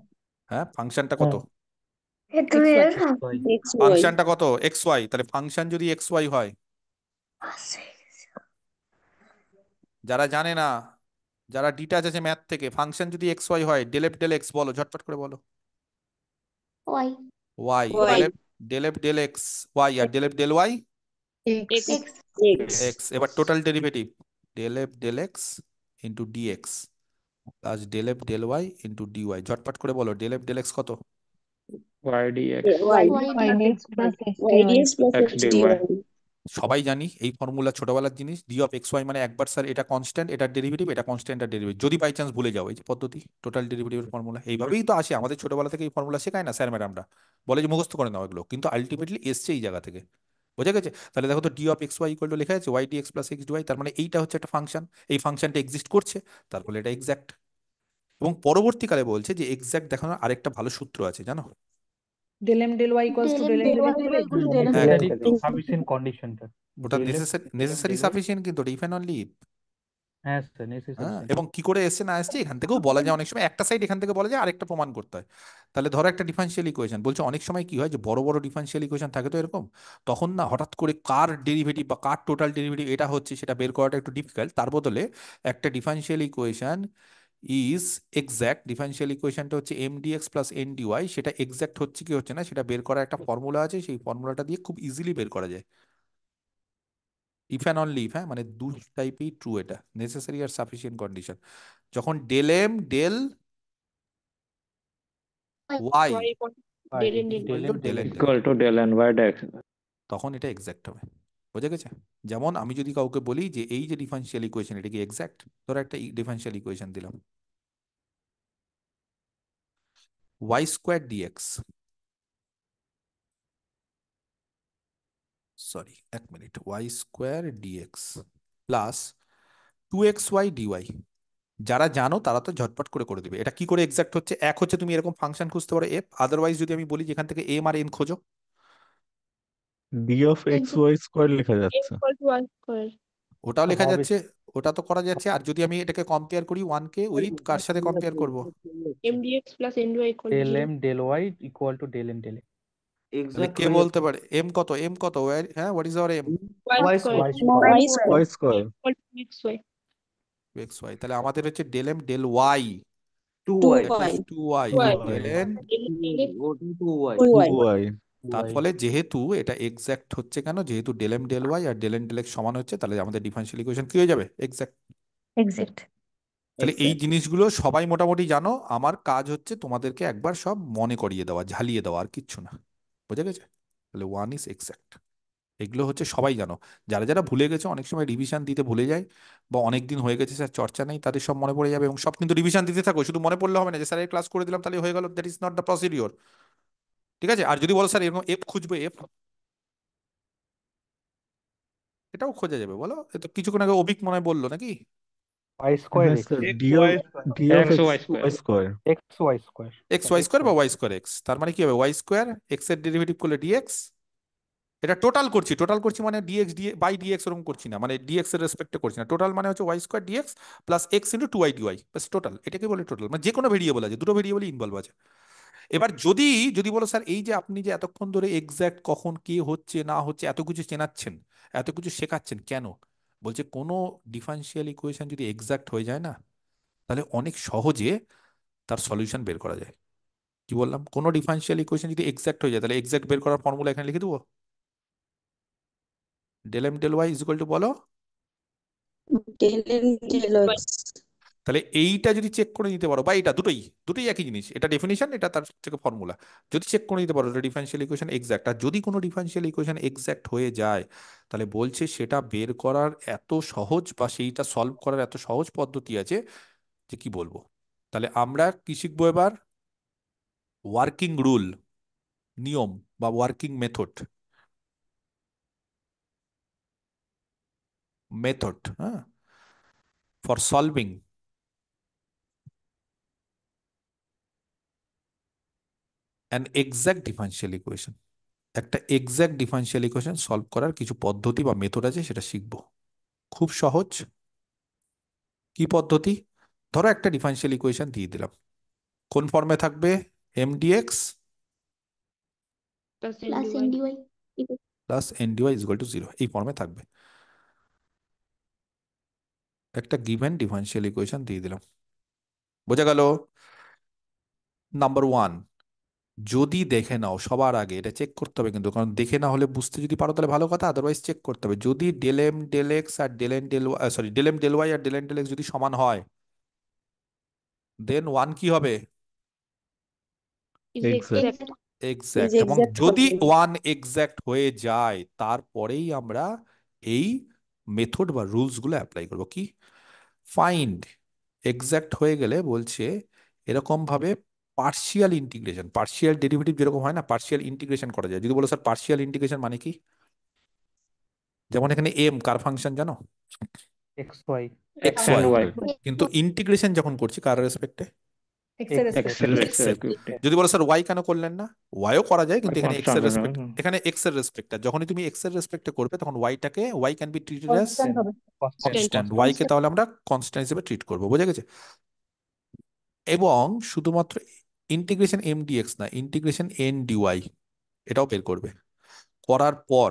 হ্যাঁ, ফাংশনটা কত? এক্স ওয়াই ফাংশনটা কত? X y. তাহলে ফাংশন যদি এক্স ওয়াই হয়, যারা জানে না, যারা ডিটাচ আছে ম্যাথ থেকে, ফাংশন যদি এক্স ওয়াই হয়, ডেল এফ ডেল এক্স বলো, ঝটপট করে বলো। Y y y del f del x y, আর del f del y x x x x. এবার total derivative del f del x into dx plus del f del y into d y. ঝটপট করে বলো, del f del x কত? y dx y x plus x y d x plus x x dy d y সবাই জানি এই formula, ছোটবেলার জিনিস। D of x Y মানে একবার স্যার এটা কনস্ট্যান্ট, এটা ডেরিভেটিভ, এটা কনস্ট্যান্ট, এটা ডেরিভেটিভ। যদি বাই চান্স ভুলে যাও, এই যে পদ্ধতি টোটাল ডেরিভেটিভের ফর্মুলা, এইভাবেই তো আসে আমাদের ছোটবেলা থেকে। এই ফর্মুলা শেখায় না স্যার ম্যাডামরা, বলে যে মুখস্থ করে নাও এগুলো, কিন্তু আলটিমেটলি এসছে এই জায়গা থেকে। বোঝা গেছে? তাহলে দেখো তো, d of x y equal to লেখা আছে y d x plus x dy, তার মানে এইটা হচ্ছে একটা ফাংশন, এই ফাংশনটা এক্সিস্ট করছে, তার ফলে এটা এক্সাক্ট। এবং পরবর্তীকালে বলছে যে এক্সাক্ট দেখানোর আরেকটা ভালো সূত্র আছে, জানো? Del m del y equals to del m del x. Necessary sufficient কন্ডিশনটা ওটা নেসেসারি সাফিসিয়েন্ট, কিন্তু ইফ এন্ড অনলি হ্যাঁ স্যার নেসেসারি হ্যাঁ, সাইন। এবং কি করে এসছে না এসছে এখান থেকেও বলা যায়, অনেক সময় একটা সাইড এখান থেকে বলা যায়, আরেকটা প্রমাণ করতে হয়। তাহলে ধরো একটা ডিফারেন্সিয়াল ইকুয়েশন বলছে, অনেক সময় কি হয় যে বড় বড় ডিফারেন্সিয়াল ইকুয়েশন থাকে তো এরকম, তখন না হঠাৎ করে কার ডেরিভেটিভ বা কার টোটাল ডেরিভেটিভ এটা হচ্ছে সেটা বের করাটা একটু ডিফিকাল্ট। তার বদলে একটা differential equation is exact, differential ইকুয়েশনটা হচ্ছে m dx plus n d y, সেটা এক্স্যাক্ট হচ্ছে কি হচ্ছে না সেটা বের করার একটা ফর্মুলা আছে, সেই ফর্মুলাটা দিয়ে খুব ইজিলি বের করা যায়। ইফ অ্যান্ড অনলি ইফ, হ্যাঁ, মানে দু টাইপই ট্রু, এটা নেসেসারি আর সাফিসিয়েন্ট কন্ডিশন। যখন del m del y y equal to del n del equal y। To del n del equal to del n y ডেক্স। তখন এটা এক্স্যাক্ট হবে। বোঝা গেছে? যেমন আমি যদি কাউকে বলি যে এই যে ডিফারেন্সিয়াল ইকুয়েশন এটা কি এক্স্যাক্ট, ধরো একটা ডিফারেন্সিয়াল ইকুয়েশন দিলাম, ওয়াই স্কোয়ার ডিএক্স, সরি এক minute, y square dx plus 2xy dy, যারা জানো তারা তো ঝটপট করে করে দিবে। এটা কি করে এক্সাক্ট হচ্ছে? এক হচ্ছে তুমি এরকম ফাংশন খুঁজতে পারো এফ, আদারওয়াইজ যদি আমি বলি যেখান থেকে এম আর এন খোঁজো, d of x y square লেখা m যাচ্ছে। equal to y square। ওটাও লেখা হবে যাচ্ছে, ওটা তো করা যাচ্ছে। আর যদি আমি এটাকে কম্পেয়ার করি ওয়ানকে উইথ কার সাথে কম্পেয়ার করব, m dx plus n dy equal to del 0। M del y equal to del m del এ। তাহলে এক্সাক্ট কে হয়ে বলতে পারে এম কত? এম কত? হ্যাঁ, what is our m? y y square square y y square. Square y square equal to xy। X y, তাহলে আমাদের হচ্ছে del m del y, 2y that is 2y, y del n del n del x। ওটা 2y। Two two y y. তার ফলে যেহেতু এটা exact হচ্ছে, কেন? যেহেতু ডেল এম ডেল ওয়াই আর ডেল এন ডেল এক্স সমান হচ্ছে, তাহলে আমাদের ডিফারেন্সিয়াল ইকুয়েশন কি হয়ে যাবে? এক্সাক্ট। এক্সাক্ট তাহলে এই জিনিসগুলো সবাই মোটামুটি জানো, আমার কাজ হচ্ছে তোমাদেরকে একবার সব মনে করিয়ে দেওয়া, ঝালিয়ে দেওয়া, আর কিচ্ছু না। বোঝা গেছে? তাহলে ওয়ান ইজ এক্সাক্ট, এগুলো হচ্ছে সবাই জানো। যারা যারা ভুলে গেছে, অনেক সময় রিভিশন দিতে ভুলে যায়, বা অনেক দিন হয়ে গেছে স্যার চর্চা নেই, তাদের সব মনে পড়ে যাবে। এবং সব কিন্তু রিভিশন দিতে থাকো, শুধু মনে পড়লে হবে না যে স্যারের ক্লাস করে দিলাম তাহলে হয়ে গেল, that is not the procedure. ঠিক আছে? আর যদি বলো স্যার এরকম এফ খুঁজবে, এফ এটাও খোঁজা যাবে, বলো। এ তো কিছুক্ষণ আগে অভিক মনে হয় বললো নাকি? ওয়াই স্কোয়ার হ্যাঁ x sir, x d y of x y square. Y square. X y square. X y square বা ওয়াই স্কোয়ার এক্স, তার মানে কি হবে? ওয়াই স্কোয়ার এক্স এর ডেরিভেটিভ করলে ডিএক্স, এটা টোটাল করছি, টোটাল করছি মানে ডিএক্স ডি বাই ডিএক্স ওরকম করছি না, মানে ডিএক্স এর রেসপেক্টে করছি না। টোটাল মানে হচ্ছে y square dx plus x into 2y d y, বাস টোটাল। এটাকে বলে টোটাল। মানে যে কোনো ভেরিয়েবল আছে, দুটো ভেরিয়েবলই ইনভলভ আছে। এবার যদি যদি বলো স্যার এই যে আপনি যে এতক্ষণ ধরে এক্স্যাক্ট কখন কি হচ্ছে না হচ্ছে এত কিছু চেনাচ্ছেন, এত কিছু শেখাচ্ছেন কেন? বলছে কোনো ডিফারেন্সিয়াল ইকুয়েশন যদি এক্স্যাক্ট হয়ে যায় না, তাহলে অনেক সহজে তার সলিউশন বের করা যায়। কি বললাম? কোনো ডিফারেন্সিয়াল ইকুয়েশন যদি এক্স্যাক্ট হয়ে যায়, তাহলে এক্স্যাক্ট বের করার ফর্মুলা এখানে লিখে দেবো, del m del y is equal to, বলো। ডেল এম ডেল এক্স তাহলে এইটা যদি চেক করে নিতে পারো, বা এটা দুটোই দুটোই একই জিনিস, এটা ডেফিনিশন, এটা তার থেকে ফর্মুলা, যদি চেক করে নিতে পারো এটা ডিফারেন্সিয়াল ইকুয়েশন এক্স্যাক্ট। আর যদি কোনো ডিফারেন্সিয়াল ইকুয়েশন এক্স্যাক্ট হয়ে যায়, তাহলে বলছে সেটা বের করার এত সহজ, বা সেইটা সলভ করার এত সহজ পদ্ধতি আছে যে কি বলবো। তাহলে আমরা কি শিখবো এবার? ওয়ার্কিং রুল, নিয়ম বা ওয়ার্কিং মেথড, হ্যাঁ, for solving an exact differential equation. একটা এক্সাক্ট ডিফারেন্সিয়াল ইকুয়েশন সলভ করার কিছু পদ্ধতি বা মেথড আছে, সেটা শিখবো। খুব সহজ। কি পদ্ধতি? ধরো একটা ডিফারেন্সিয়াল ইকুয়েশন দিয়ে দিলাম, কোন ফর্মে থাকবে? M dx plus n plus dy। N dy. Plus n dy is equal to 0, এই ফর্মে থাকবে। একটা গিভেন ডিফারেন্সিয়াল ইকুয়েশন দিয়ে দিলাম। বোঝা গেল? নাম্বার ওয়ান, যদি দেখে নাও, সবার আগে এটা চেক করতে হবে কিন্তু, কারণ দেখে না হলে বুঝতে যদি পারো তাহলে ভালো কথা, আদারওয়াইজ চেক করতে হবে। যদি ডেল এম ডেল এক্স আর del n del sorry del m del y আর ডেল এন ডেল এক্স যদি সমান হয়, দেন ওয়ান কি হবে? is exact. exact। Exact. Is এবং এক্সাক্ট যদি হবে। ওয়ান এক্স্যাক্ট হয়ে যায়, তারপরেই আমরা এই মেথড বা রুলস গুলো অ্যাপ্লাই করব। কি? ফাইন্ড এক্স্যাক্ট হয়ে গেলে বলছে এরকম ভাবে পার্শিয়াল ইন্টিগ্রেশন, পার্শিয়াল ডেরিভেটিভ যেরকম হয় না, পার্শিয়াল ইন্টিগ্রেশন করা যায়। যদি বলো স্যার পার্শিয়াল ইন্টিগ্রেশন মানে কি, যেমন এখানে এম কার ফাংশন জানো? X y. X x and y. Y. কিন্তু ইন্টিগ্রেশন যখন করছি কার রেসপেক্টে? এক্স এক্স এর এক্স এর। রেসপেক্টে যদি বলো স্যার ওয়াই কেন করলেন না, ওয়াইও করা যায়, কিন্তু এখানে এক্স এর কনস্ট্যান্ট রেসপেক্ট, এখানে এক্স এর রেসপেক্টে যখনই তুমি এক্স এর রেসপেক্টে করবে তখন ওয়াইটাকে, y can be treated as constant হবে। কনস্ট্যান্ট, ওয়াই কে তাহলে আমরা কনস্ট্যান্ট হিসেবে ট্রিট করবো, বোঝা গেছে? এবং শুধুমাত্র ইন্টিগ্রেশন এম ডিএক্স না, ইন্টিগ্রেশন এন ডিওয়াই এটাও বের করবে। করার পর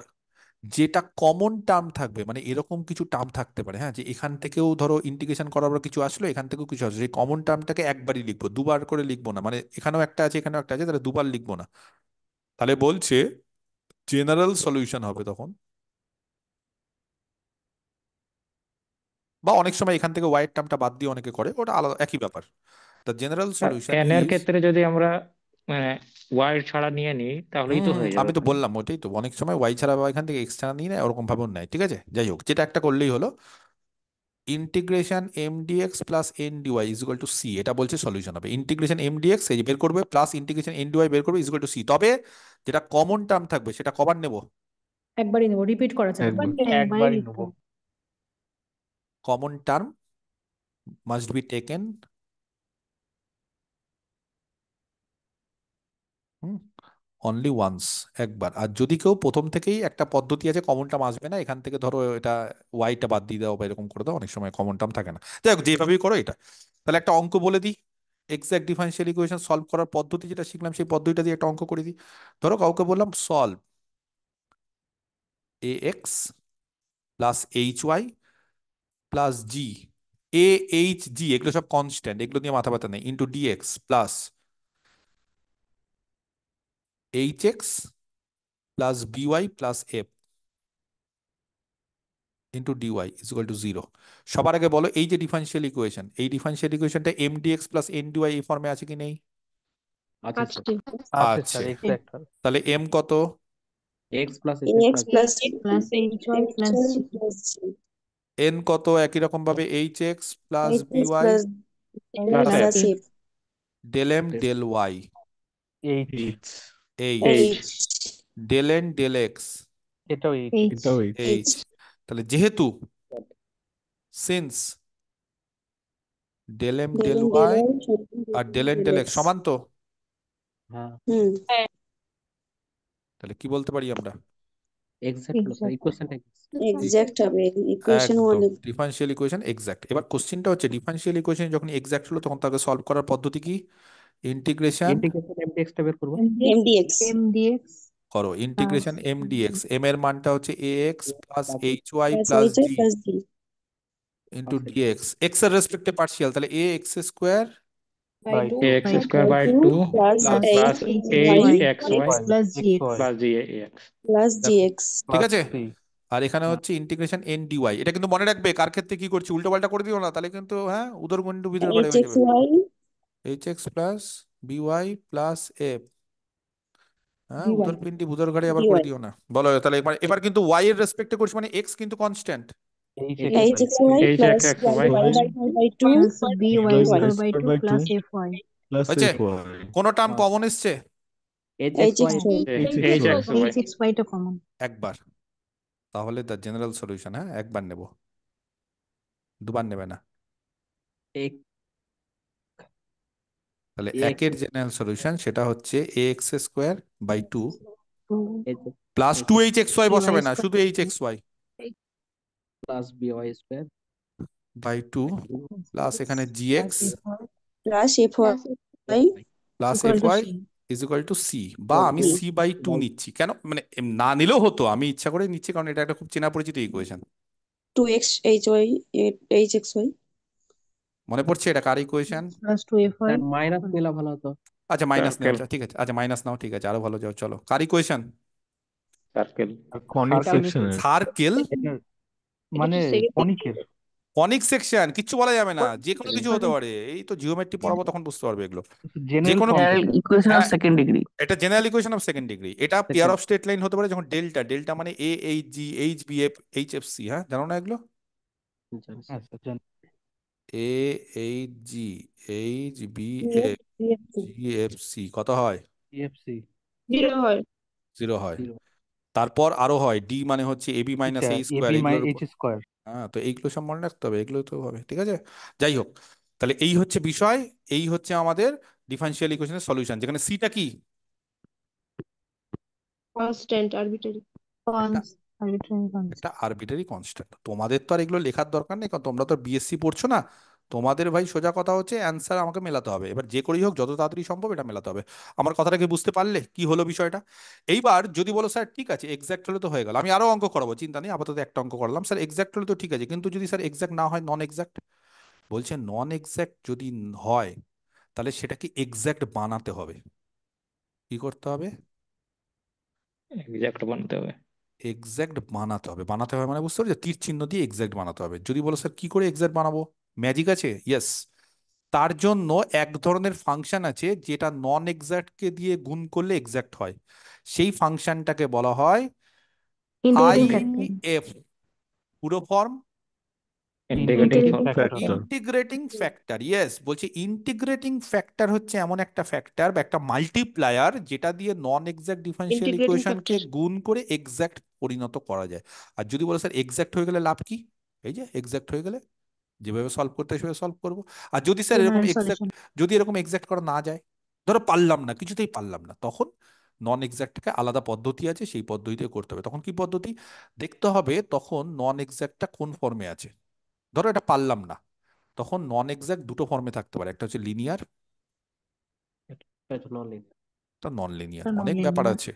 যেটা কমন টার্ম থাকবে, মানে এরকম কিছু টার্ম থাকতে পারে, হ্যাঁ, যে এখান থেকেও ধরো ইন্টিগ্রেশন করার পর কিছু আসলো, এখান থেকেও কিছু আসলো, সেই কমন টার্মটাকে একবারই লিখবো, দুবার করে লিখবো না, মানে এখানেও একটা আছে এখানেও একটা আছে, তাহলে দুবার লিখবো না। তাহলে বলছে জেনারেল সলিউশন হবে তখন, বা অনেক সময় এখান থেকে ওয়াইড টার্মটা বাদ দিয়ে অনেকে করে, ওটা আলাদা, একই ব্যাপার। দ্য জেনারেল সলিউশন এন এর ইজ, ক্ষেত্রে যদি আমরা মানে ওয়াই ছাড়া নিয়ে নিই তাহলেই তো হয়ে যাবে, আমি তো তাই না? বললাম ওটাই তো, অনেক সময় ওয়াই ছাড়া বা এখান থেকে এক্স ছাড়া নিয়ে নেয়, ওরকম ভাবেও নেয়, ঠিক আছে? যাই হোক, যেটা একটা করলেই হলো, integration m dx plus n dy is equal to c, এটা বলছে সলিউশন হবে। ইন্টিগ্রেশন এম ডিএক্স এই যে বের করবে, প্লাস ইন্টিগ্রেশন এন ডিওয়াই বের করবে, ইজ ইকুয়াল টু সি। তবে যেটা কমন টার্ম থাকবে সেটা কবার নেব? একবারই নেবো, রিপিট করা যাবে না। একবার। একবারই নেবো। Common term must be taken only once, একবার। আর যদি কেউ প্রথম থেকেই একটা পদ্ধতি আছে কমন টার্ম আসবে না, এখান থেকে ধরো এটা ওয়াইটা বাদ দিয়ে দাও বা এরকম করে দাও, অনেক সময় কমন টার্ম থাকে না, যাই হোক যেভাবেই করো এটা। তাহলে একটা অঙ্ক বলে দিই, এক্সাক্ট ডিফারেন্সিয়াল ইকুয়েশন সলভ করার পদ্ধতি যেটা শিখলাম সেই পদ্ধতিটা দিয়ে একটা অঙ্ক করে দিই। ধরো কাউকে বললাম solve a x plus h y plus g, a h g এগুলো সব কনস্ট্যান্ট, এগুলো নিয়ে মাথা ব্যথা নেই, into dx plus h x plus b y plus f into d y is equal to 0। সবার আগে বলো এই যে ডিফারেন্সিয়াল ইকুয়েশন, এই ডিফারেন্সিয়াল ইকুয়েশনটা m dx plus n d y এই ফর্মে আছে কি নেই? আছে আছে। আছে আছে। স্যার, এক্সাক্ট হবে। তাহলে এম কত? X plus x plus plus h y plus g n কত? একই রকম ভাবে h x plus h b y plus plus plus f f del m del y h, h, h, h del n del x এটাও h. H এটাও h. H. তাহলে যেহেতু since del m del del n del y y আর del n del del x x. সমান তো, হ্যাঁ, তাহলে কি বলতে পারি আমরা? এক্সাক্ট হলো স্যার, ইকুয়েশনটা এক্সাক্ট হবে ইকুয়েশন একদম 1। Differential equation exact. এবার কোশ্চেনটা হচ্ছে ডিফারেন্সিয়াল ইকুয়েশন যখন এক্সাক্ট হলো তখন তাকে সলভ করার পদ্ধতি কি? ইন্টিগ্রেশন ইন্টিগ্রেশন এমডিএক্স টা বের করবো। এমডিএক্স এমডিএক্স করো, ইন্টিগ্রেশন এম ডিএক্স, এম এর মানটা হচ্ছে a x plus h y plus plus h y g plus g into d x, x এর রেসপেক্টে পার্শিয়াল, তাহলে a x square by two x by square by 2 two plus plus plus h h y x y plus g plus g x. Plus g দেখো x ঠিক plus আছে। C. আর এখানে হচ্ছে integration N dy, এটা কিন্তু মনে রাখবে কার ক্ষেত্রে কি করছি, উল্টো পাল্টা করে দিও না, তাহলে কিন্তু হ্যাঁ উদরগন্ডু ভিতরে পারে এইচ হয়ে এক্স যাবে। Y h x plus b y plus f, হ্যাঁ ডিওয়াই উদরপিন্ডি ভুদর ঘাড়ে আবার করে ডিওয়াই দিও না। বলো তাহলে এবার, এবার কিন্তু ওয়াই এর রেসপেক্টে করছি, মানে এক্স কিন্তু constant, h h h x x y h plus x x y y by 2 plus b y by square y by square two by 2 plus f y plus হয়েছে? fy কোনো term হ্যাঁ, common এসছে? H h x y x y h h x x y. Y h x ওয়াইটা common. একবার, তাহলে the general solution, হ্যাঁ একবার নেব, দুবার নেবে না। এক তাহলে এক্স একের জেনারেল সলিউশন সেটা হচ্ছে a x square by 2 h plus h 2 h x y b y বসাবে না, স্কোয়ার শুধু h x y plus b y square by 2 plus এখানে g x plus f y plus equal f to y c. Is equal to c, বা আমি C by 2 নিচ্ছি কেন, মানে না নিলেও হতো, আমি ইচ্ছা করে নিচ্ছি কারণ এটা একটা খুব চেনা পরিচিত equation. 2x h y h x y মনে পড়ছে এটা কার equation? Plus two f y sir minus নিলে ভালো হতো। আচ্ছা মাইনাস নেওয়া, সার্কেল আচ্ছা ঠিক আছে, আচ্ছা মাইনাস নাও, ঠিক আছে আরো ভালো যাও, চলো কার ইকুয়েশন? সার্কেল কনিক সার্কেল সেকশনের সার্কেল, এটা মানে কনিকের। কনিক সেকশন, কিচ্ছু বলা যাবে না, যে কোনো কিছু হতে পারে, এই তো জিওমেট্রি পড়াবো তখন বুঝতে পারবে এগুলো, যে জেনারেল কোনো ইকুয়েশন অফ হ্যাঁ সেকেন্ড ডিগ্রি। এটা general equation of second degree, এটা পেয়ার অফ স্ট্রেট লাইন হতে পারে যখন ডেল্টা, ডেল্টা মানে a h g h b f h f c, হ্যাঁ জানো না এগুলো? আচ্ছা জান a h g h b f g f c কত হয়? ইএফসি 0 হয়। 0 হয়। তারপর আরো হয় ডি মানে হচ্ছে এবি মাইনাস এটা এই স্কোয়ার, এবি মাই এগুলোর এইচ উপর, স্কোয়ার। হ্যাঁ তো এইগুলো সব মনে রাখতে হবে, এগুলো তো হবে, ঠিক আছে। যাই হোক, তাহলে এই হচ্ছে বিষয়, এই হচ্ছে আমাদের ডিফারেনশিয়াল ইকুয়েশনের সলিউশন, যেখানে সিটা কি কনস্ট্যান্ট আরবিটারি। Arbitrary constant. একটা আরবিটারি কনস্ট্যান্ট। তোমাদের তো আর এগুলো লেখার দরকার নেই, কারণ তোমরা তো বিএসসি পড়ছো না। তোমাদের ভাই সোজা কথা হচ্ছে অ্যান্সার আমাকে মেলাতে হবে, এবার যে করেই হোক যত তাড়াতাড়ি সম্ভব এটা মেলাতে হবে। আমার কথাটাকে বুঝতে পারলে কি হলো বিষয়টা? এইবার যদি বলো স্যার ঠিক আছে এক্সাক্ট হলে তো হয়ে গেল, আমি আরো অঙ্ক করাবো, চিন্তা নেই, আপাতত একটা অঙ্ক করলাম। স্যার এক্সাক্ট হলে তো ঠিক আছে, কিন্তু যদি স্যার এক্সাক্ট না হয়, নন এক্সাক্ট বলছে, নন এক্সাক্ট যদি হয় তাহলে সেটাকে এক্সাক্ট বানাতে হবে। কি করতে হবে? এক্সাক্ট বানাতে হবে। এক্সাক্ট বানাতে হবে। বানাতে হবে মানে বুঝতে পারছো, তীর চিহ্ন দিয়ে এক্সাক্ট বানাতে হবে। যদি বলো স্যার কি করে এক্সাক্ট বানাবো, ম্যাজিক আছে? ইয়েস। তার জন্য এক ধরনের ফাংশন আছে যেটা নন এক্সাক্টকে দিয়ে গুণ করলে এক্সাক্ট হয়। সেই ফাংশনটাকে বলা হয় আই ইন্টিগ্রেটিং ফ্যাক্টর। এফ, পুরো form integrating integrating factor. Factor. Integrating factor. Yes, বলছি ইন্টিগ্রেটিং ফ্যাক্টর হচ্ছে এমন একটা ফ্যাক্টর বা একটা মাল্টিপ্লায়ার যেটা দিয়ে নন এক্সাক্ট ডিফারেনশিয়াল ইন্টিগ্রেটিং ইকুয়েশনকে ফ্যাক্টর। গুণ করে এক্সাক্ট পরিণত করা যায়। আর যদি বলো স্যার এক্সাক্ট হয়ে গেলে লাভ কি, এই যে এক্সাক্ট হয়ে গেলে যেভাবে সলভ করতে হয় সেভাবে সলভ করবো। আর যদি স্যার এরকম জেনারেল এক্সাক্ট, সলিউশন। যদি এরকম এক্সাক্ট করা না যায়, ধরো পারলাম না, কিছুতেই পারলাম না, তখন নন এক্সাক্টকে আলাদা পদ্ধতি আছে, সেই পদ্ধতিতে করতে হবে। তখন কি পদ্ধতি দেখতে হবে, তখন নন এক্সাক্টটা কোন ফর্মে আছে। ধরো এটা পারলাম না, তখন নন এক্সাক্ট দুটো ফর্মে থাকতে পারে, একটা হচ্ছে লিনিয়ার, এটা নন লিনিয়ার। একটা নন লিনিয়ার, নন অনেক ব্যাপার লিনিয়ার। আছে।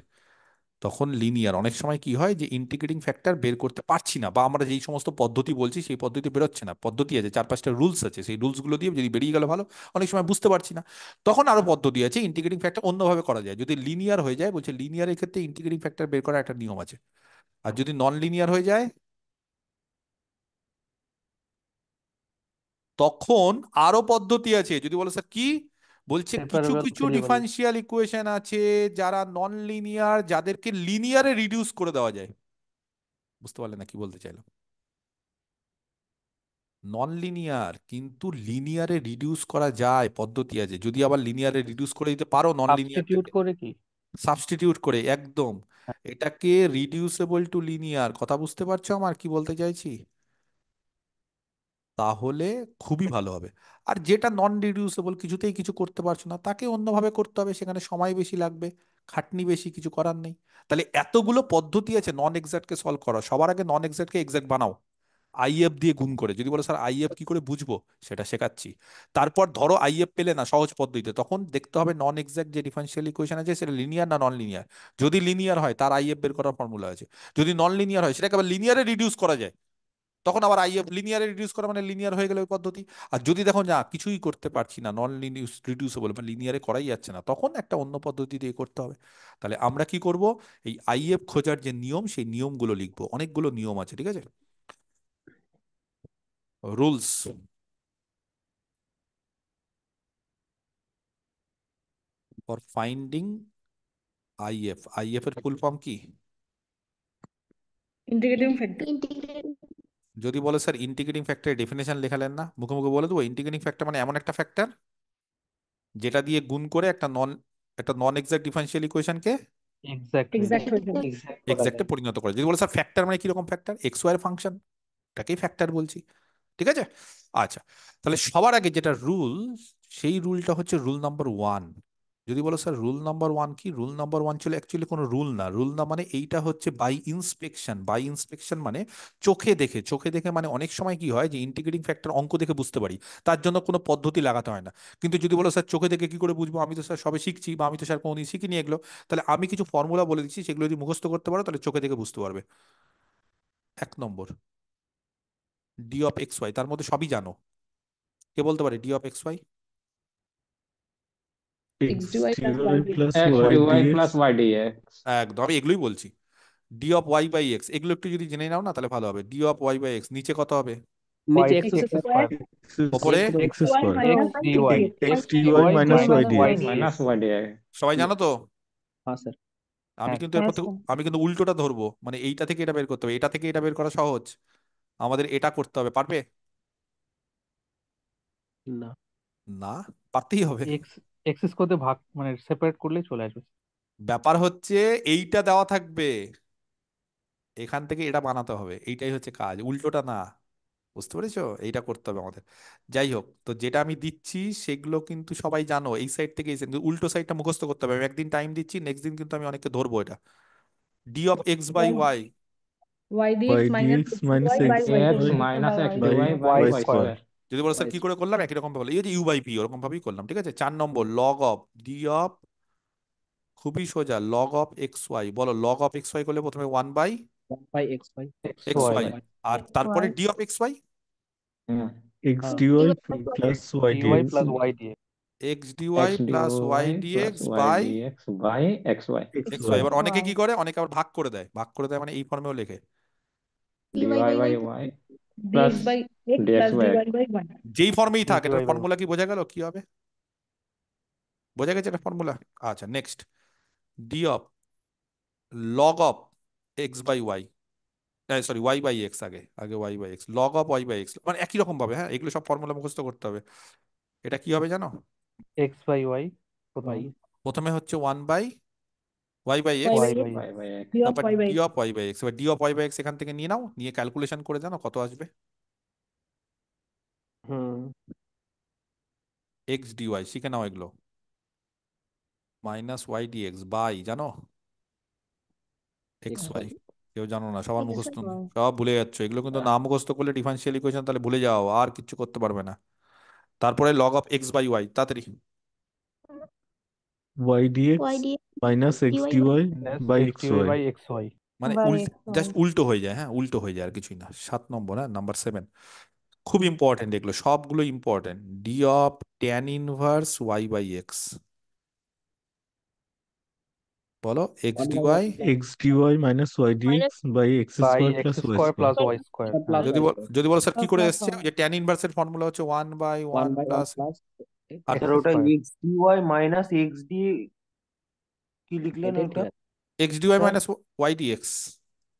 তখন লিনিয়ার অনেক সময় কি হয় যে ইন্টিগ্রেটিং ফ্যাক্টর বের করতে পারছি না, বা আমরা যেই সমস্ত পদ্ধতি বলছি সেই পদ্ধতি বেরোচ্ছে না, পদ্ধতি আছে 4-5টা রুলস আছে, সেই রুলসগুলো দিয়ে যদি বেরিয়ে গেল ভালো, অনেক সময় বুঝতে পারছি না, তখন আরো পদ্ধতি আছে ইন্টিগ্রেটিং ফ্যাক্টর অন্যভাবে করা যায়। যদি লিনিয়ার হয়ে যায়, বলছে লিনিয়ারের ক্ষেত্রে ইন্টিগ্রেটিং ফ্যাক্টর বের করার একটা নিয়ম আছে। আর যদি নন লিনিয়ার হয়ে যায় তখন আরো পদ্ধতি আছে। যদি বলো স্যার কি, বলছে কিছু সেপারেবল কিছু ভেরিয়েবল। ডিফারেনশিয়াল ইকুয়েশন আছে যারা নন লিনিয়ার, যাদেরকে লিনিয়ারে রিডিউস করে দেওয়া যায়। বুঝতে পারলে না কি বলতে চাইলাম? নন লিনিয়ার কিন্তু লিনিয়ারে রিডিউস করা যায়, পদ্ধতি আছে। যদি আবার লিনিয়ারে রিডিউস করে দিতে পারো নন সাবস্টিটিউট লিনিয়ারটাকে, করে কি? সাবস্টিটিউট করে একদম, এটাকে রিডিউসেবল টু লিনিয়ার। কথা বুঝতে পারছো আমার কি বলতে চাইছি? তাহলে খুবই ভালো হবে। আর যেটা নন রিডিউসেবল, কিছুতেই কিছু করতে পারছো না, তাকে অন্যভাবে করতে হবে, সেখানে সময় বেশি লাগবে, খাটনি বেশি, কিছু করার নেই। তাহলে এতগুলো পদ্ধতি আছে নন এক্সাক্টকে সলভ করা। সবার আগে নন এক্সাক্টকে এক্সাক্ট বানাও আইএফ দিয়ে গুণ করে। যদি বলো স্যার আইএফ কি করে বুঝবো, সেটা শেখাচ্ছি। তারপর ধরো আইএফ পেলে না সহজ পদ্ধতিতে, তখন দেখতে হবে নন এক্সাক্ট যে ডিফারেনশিয়াল ইকুয়েশন আছে সেটা লিনিয়ার না নন লিনিয়ার। যদি লিনিয়ার হয় তার আইএফ বের করার ফর্মুলা আছে। যদি নন লিনিয়ার হয় সেটাকে আবার লিনিয়ারে রিডিউস করা যায়, তখন আবার আইএফ লিনিয়ারে রিডিউস করা মানে লিনিয়ার হয়ে গেল ওই পদ্ধতি। আর যদি দেখো না কিছুই করতে পারছি না, নন রিডিউসেবল বা লিনিয়ারে করাই যাচ্ছে না, তখন একটা অন্য পদ্ধতি দিয়ে করতে হবে। তাহলে আমরা কি করব, এই আইএফ খোঁজার যে নিয়ম সেই নিয়মগুলো লিখবো। অনেকগুলো নিয়ম আছে, ঠিক আছে, rules for finding if. If এর ফুল ফর্ম কি? Integrating factor. ইন্টিগ্রেটিং। যদি বলে স্যার ইন্টিগ্রেটিং ফ্যাক্টরের ডেফিনেশন লেখালেন না, মুখে মুখে বলে দেবো। ইন্টিগ্রেটিং ফ্যাক্টর মানে এমন একটা ফ্যাক্টর যেটা দিয়ে গুণ করে একটা নন এক্সাক্ট ডিফারেনশিয়াল ইকুয়েশনকে এক্স্যাক্টলি। এক্সাক্ট হয়ে যাবে। এক্সাক্ট করা এক্সাক্টে যায়। পরিণত করে। যদি বলে স্যার ফ্যাক্টর মানে কিরকম ফ্যাক্টর, এক্স ওয়াই এর ফাংশন, এটাকেই ফ্যাক্টর বলছি, ঠিক আছে। আচ্ছা, তাহলে সবার আগে যেটা রুল, সেই রুলটা হচ্ছে রুল নাম্বার 1। যদি বলো স্যার রুল নাম্বার 1 কি, রুল নাম্বার 1 ছিল অ্যাকচুয়ালি কোনো রুল না। রুল না মানে এইটা হচ্ছে বাই ইন্সপেকশন। বাই ইন্সপেকশন মানে চোখে দেখে। চোখে দেখে মানে অনেক সময় কি হয় যে ইন্টিগ্রেটিং ফ্যাক্টর অঙ্ক দেখে বুঝতে পারি, তার জন্য কোনো পদ্ধতি লাগাতে হয় না। কিন্তু যদি বলো স্যার চোখে দেখে কি করে বুঝবো, আমি তো স্যার সবে শিখছি, বা আমি তো স্যার কোনোদিন শিখিনি এগুলো, তাহলে আমি কিছু ফর্মুলা বলে দিচ্ছি, সেগুলো যদি মুখস্থ করতে পারো তাহলে চোখে দেখে বুঝতে পারবে। 1 number, d of x y, তার মধ্যে সবই জানো। কে বলতে পারে d of x y? X d y plus x0 y plus এক্স y d y dx plus y dx. একদম, আমি এগুলোই বলছি। D of y by x, এগুলো একটু যদি জেনে নাও না তাহলে ভালো হবে। D of y by x নিচে কত হবে? ওয়াই নিচে এক্স এক্স স্কোয়ার স্কোয়ার। ওপরে x x square x d y. x dy minus y dx minus y dx. সবাই জানো তো? হ্যাঁ স্যার। আমি হ্যাঁ কিন্তু হ্যাঁ এরপর স্যার। আমি কিন্তু উল্টোটা ধরবো, মানে এইটা থেকে এটা বের করতে হবে, এটা থেকে এটা বের করা সহজ, আমাদের এটা করতে হবে। পারবে না। না? পারতেই হবে। এক্স এক্স স্কোয়ার ভাগ মানে সেপারেট করলেই চলে আসবে। ব্যাপার হচ্ছে এইটা দেওয়া থাকবে, এখান থেকে এটা বানাতে হবে, এইটাই হচ্ছে কাজ, উল্টোটা না। বুঝতে পেরেছো? এইটা করতে হবে আমাদের। যাই হোক, তো যেটা আমি দিচ্ছি সেগুলো কিন্তু সবাই জানো, এই সাইড থেকে এই সাইড, উল্টো সাইডটা মুখস্থ করতে হবে। আমি একদিন টাইম দিচ্ছি, নেক্সট দিন কিন্তু আমি অনেককে ধরবো এটা। D of x by y, ydx minus ydx minus xy by x y x y square minus x by dy by y y y square square. square. যদি বলো স্যার y কি করে square. করলাম, একই রকম ভাবে বলো, এই যে ইউ বাই পি ওরকম ভাবেই করলাম, ঠিক আছে। 4 number, log of d of, খুবই সোজা, লগ অফ এক্স ওয়াই। বলো লগ অফ এক্স ওয়াই করলে প্রথমে 1/xy, 1 by xy x xy y, y আর X তারপরে Y d of x y, hmm x uh, dy dy plus y dy dx plus y dx x dy x dy plus y plus dx y by dx by xy. X x y. xy. এবার অনেকে Y কি করে, অনেকে আবার ভাগ করে দেয়, ভাগ করে দেয় মানে এই ফর্মেও লেখে। dy dy by by y y dx plus by x dx plus by dy x. by y. যেই ফর্মেই থাক, dy এটার by ফর্মুলা কি বোঝা গেল কি হবে? বোঝা গেছে এটা ফর্মুলা? আচ্ছা next, d of log of x by y, sorry y by x, আগে আগে y by x, log of y by x, মানে একই রকম ভাবে, হ্যাঁ এগুলো সব ফর্মুলা মুখস্থ করতে হবে। এটা কি হবে জানো? x by y প্রথমে y প্রথমে হচ্ছে 1/y by y x, by y x by y by x. d of তারপর y by d x. Of y by x. এবার d of y by x এখান থেকে নিয়ে নাও, নিয়ে ক্যালকুলেশন করে জানো কত আসবে? হুম এক্স ডিওয়াই শিখে নাও এগুলো, মাইনাস ওয়াই ডিএক্স বাই, জানো এক্স x ওয়াই। y কেউ জানো না, সবার X মুখস্থ Y সব ভুলে যাচ্ছ। এগুলো কিন্তু না মুখস্থ করলে ডিফারেন্সিয়াল ইকুয়েশন তাহলে ভুলে যাও, আর কিছু করতে পারবে না। তারপরে log of x by y, তাড়াতাড়ি। y dx Y D minus x dy dy minus by x dy xy. by xy মানে by উল্টো, X Y জাস্ট উল্টো হয়ে যায়, হ্যাঁ উল্টো হয়ে যায় আর কিছুই না। 7 নম্বর, হ্যাঁ নাম্বার 7, খুব ইম্পর্টেন্ট এগুলো সবগুলো important. D of tan inverse y by x, বলো x 1 by d y. x dy minus y dx minus by x by square x plus y square square. plus y square plus যদি y বল, square যদি বলো sir কি করে plus এসছে, Y যে tan ইনভার্সের formula হচ্ছে 1/1 1 by 1 plus, plus আর x sir ওটা square x d y minus x d কি লিখলেন এটাই ওটা? ঠিক আছে x dy sir minus y dx,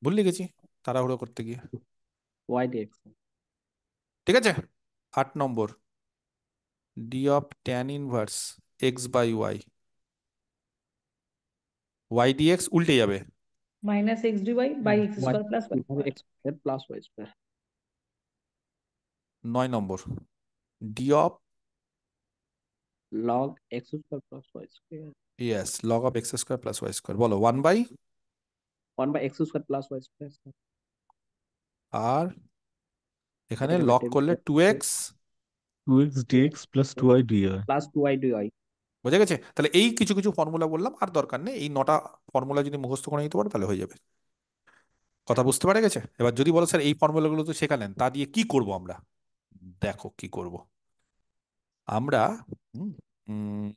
ভুলে গেছি তাড়াহুড়ো করতে গিয়ে। y dx ঠিক আছে। 8 নম্বর, d of tan inverse x by y, y d x উল্টে যাবে। Minus x dy by x 1 square plus y square. x square plus y square 9 number, d of, log x square plus y square yes log of x square plus y square, বলো 1/, 1 by x square plus y square আর এখানে এটা log derivative করলে 2x, 2x dx plus 2y dy. plus 2y dy বোঝা গেছে? তাহলে এই কিছু কিছু ফর্মুলা বললাম, আর দরকার নেই, এই 9টা ফর্মুলা যদি মুখস্থ করে নিতে পারো তাহলে হয়ে যাবে। কথা বুঝতে পারে গেছে? এবার যদি বলো স্যার এই ফর্মুলাগুলো তো শেখালেন, তা দিয়ে কি করব আমরা, দেখো কি করব আমরা। হুম, উম,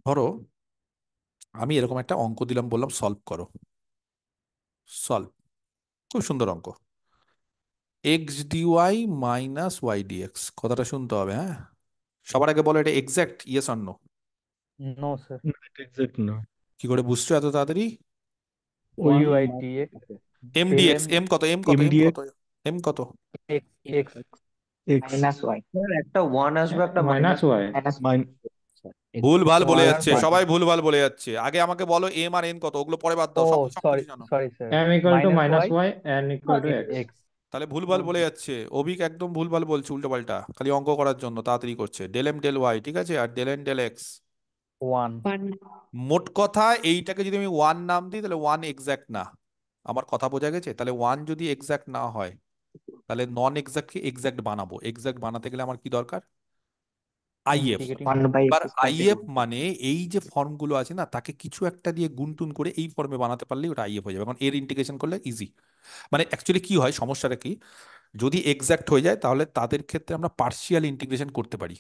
ধরো আমি এরকম একটা অঙ্ক দিলাম, বললাম সলভ করো, সলভ, খুব সুন্দর অঙ্ক, x dy minus y dx. কথাটা শুনতে হবে, হ্যাঁ সবার আগে বলো এটা exact, yes or no? no sir No, it exact no. কি করে বুঝছো এত তাড়াতাড়ি? y 1 y minus dx m del dx, m m কত, এম কত, m এম dx কত, এম কত? x x x minus y sir একটা ওয়ান আসবে, একটা minus y. minus min x ভুল ভাল বলে 1 যাচ্ছে, plus সবাই ভুল ভাল বলে যাচ্ছে। আগে আমাকে বলো এম আর এন কত, ওগুলো পরে বাদ দাও, oh সব সব sorry কিছু জানো। sorry sir m equal to minus y y n equal to x. x তাহলে ভুল ভাল বলে যাচ্ছে, অভিক একদম ভুল ভাল বলছে, উল্টো পাল্টা খালি অঙ্ক করার জন্য তাড়াতাড়ি করছে। ডেল এম ডেল ওয়াই, ঠিক আছে, আর ডেল এন ডেল এক্স। 1 মোট কথা এইটাকে যদি আমি ওয়ান নাম দিই তাহলে ওয়ান এক্সাক্ট না, আমার কথা বোঝা গেছে? তাহলে ওয়ান যদি এক্সাক্ট না হয় তাহলে নন এক্সাক্টকে এক্সাক্ট বানাবো। এক্সাক্ট বানাতে গেলে আমার কি দরকার? আইএফ। integrating 1 by এবার x square আইএফ মানে এই যে ফর্মগুলো আছে না, তাকে কিছু একটা দিয়ে গুনটুন করে এই ফর্মে বানাতে পারলেই ওটা আইএফ হয়ে যাবে, কারণ এর ইন্টিগ্রেশন করলে ইজি। মানে অ্যাকচুয়ালি কি হয়, সমস্যাটা কি, যদি এক্সাক্ট হয়ে যায় তাহলে তাদের ক্ষেত্রে আমরা পার্শিয়াল ইন্টিগ্রেশন করতে পারি।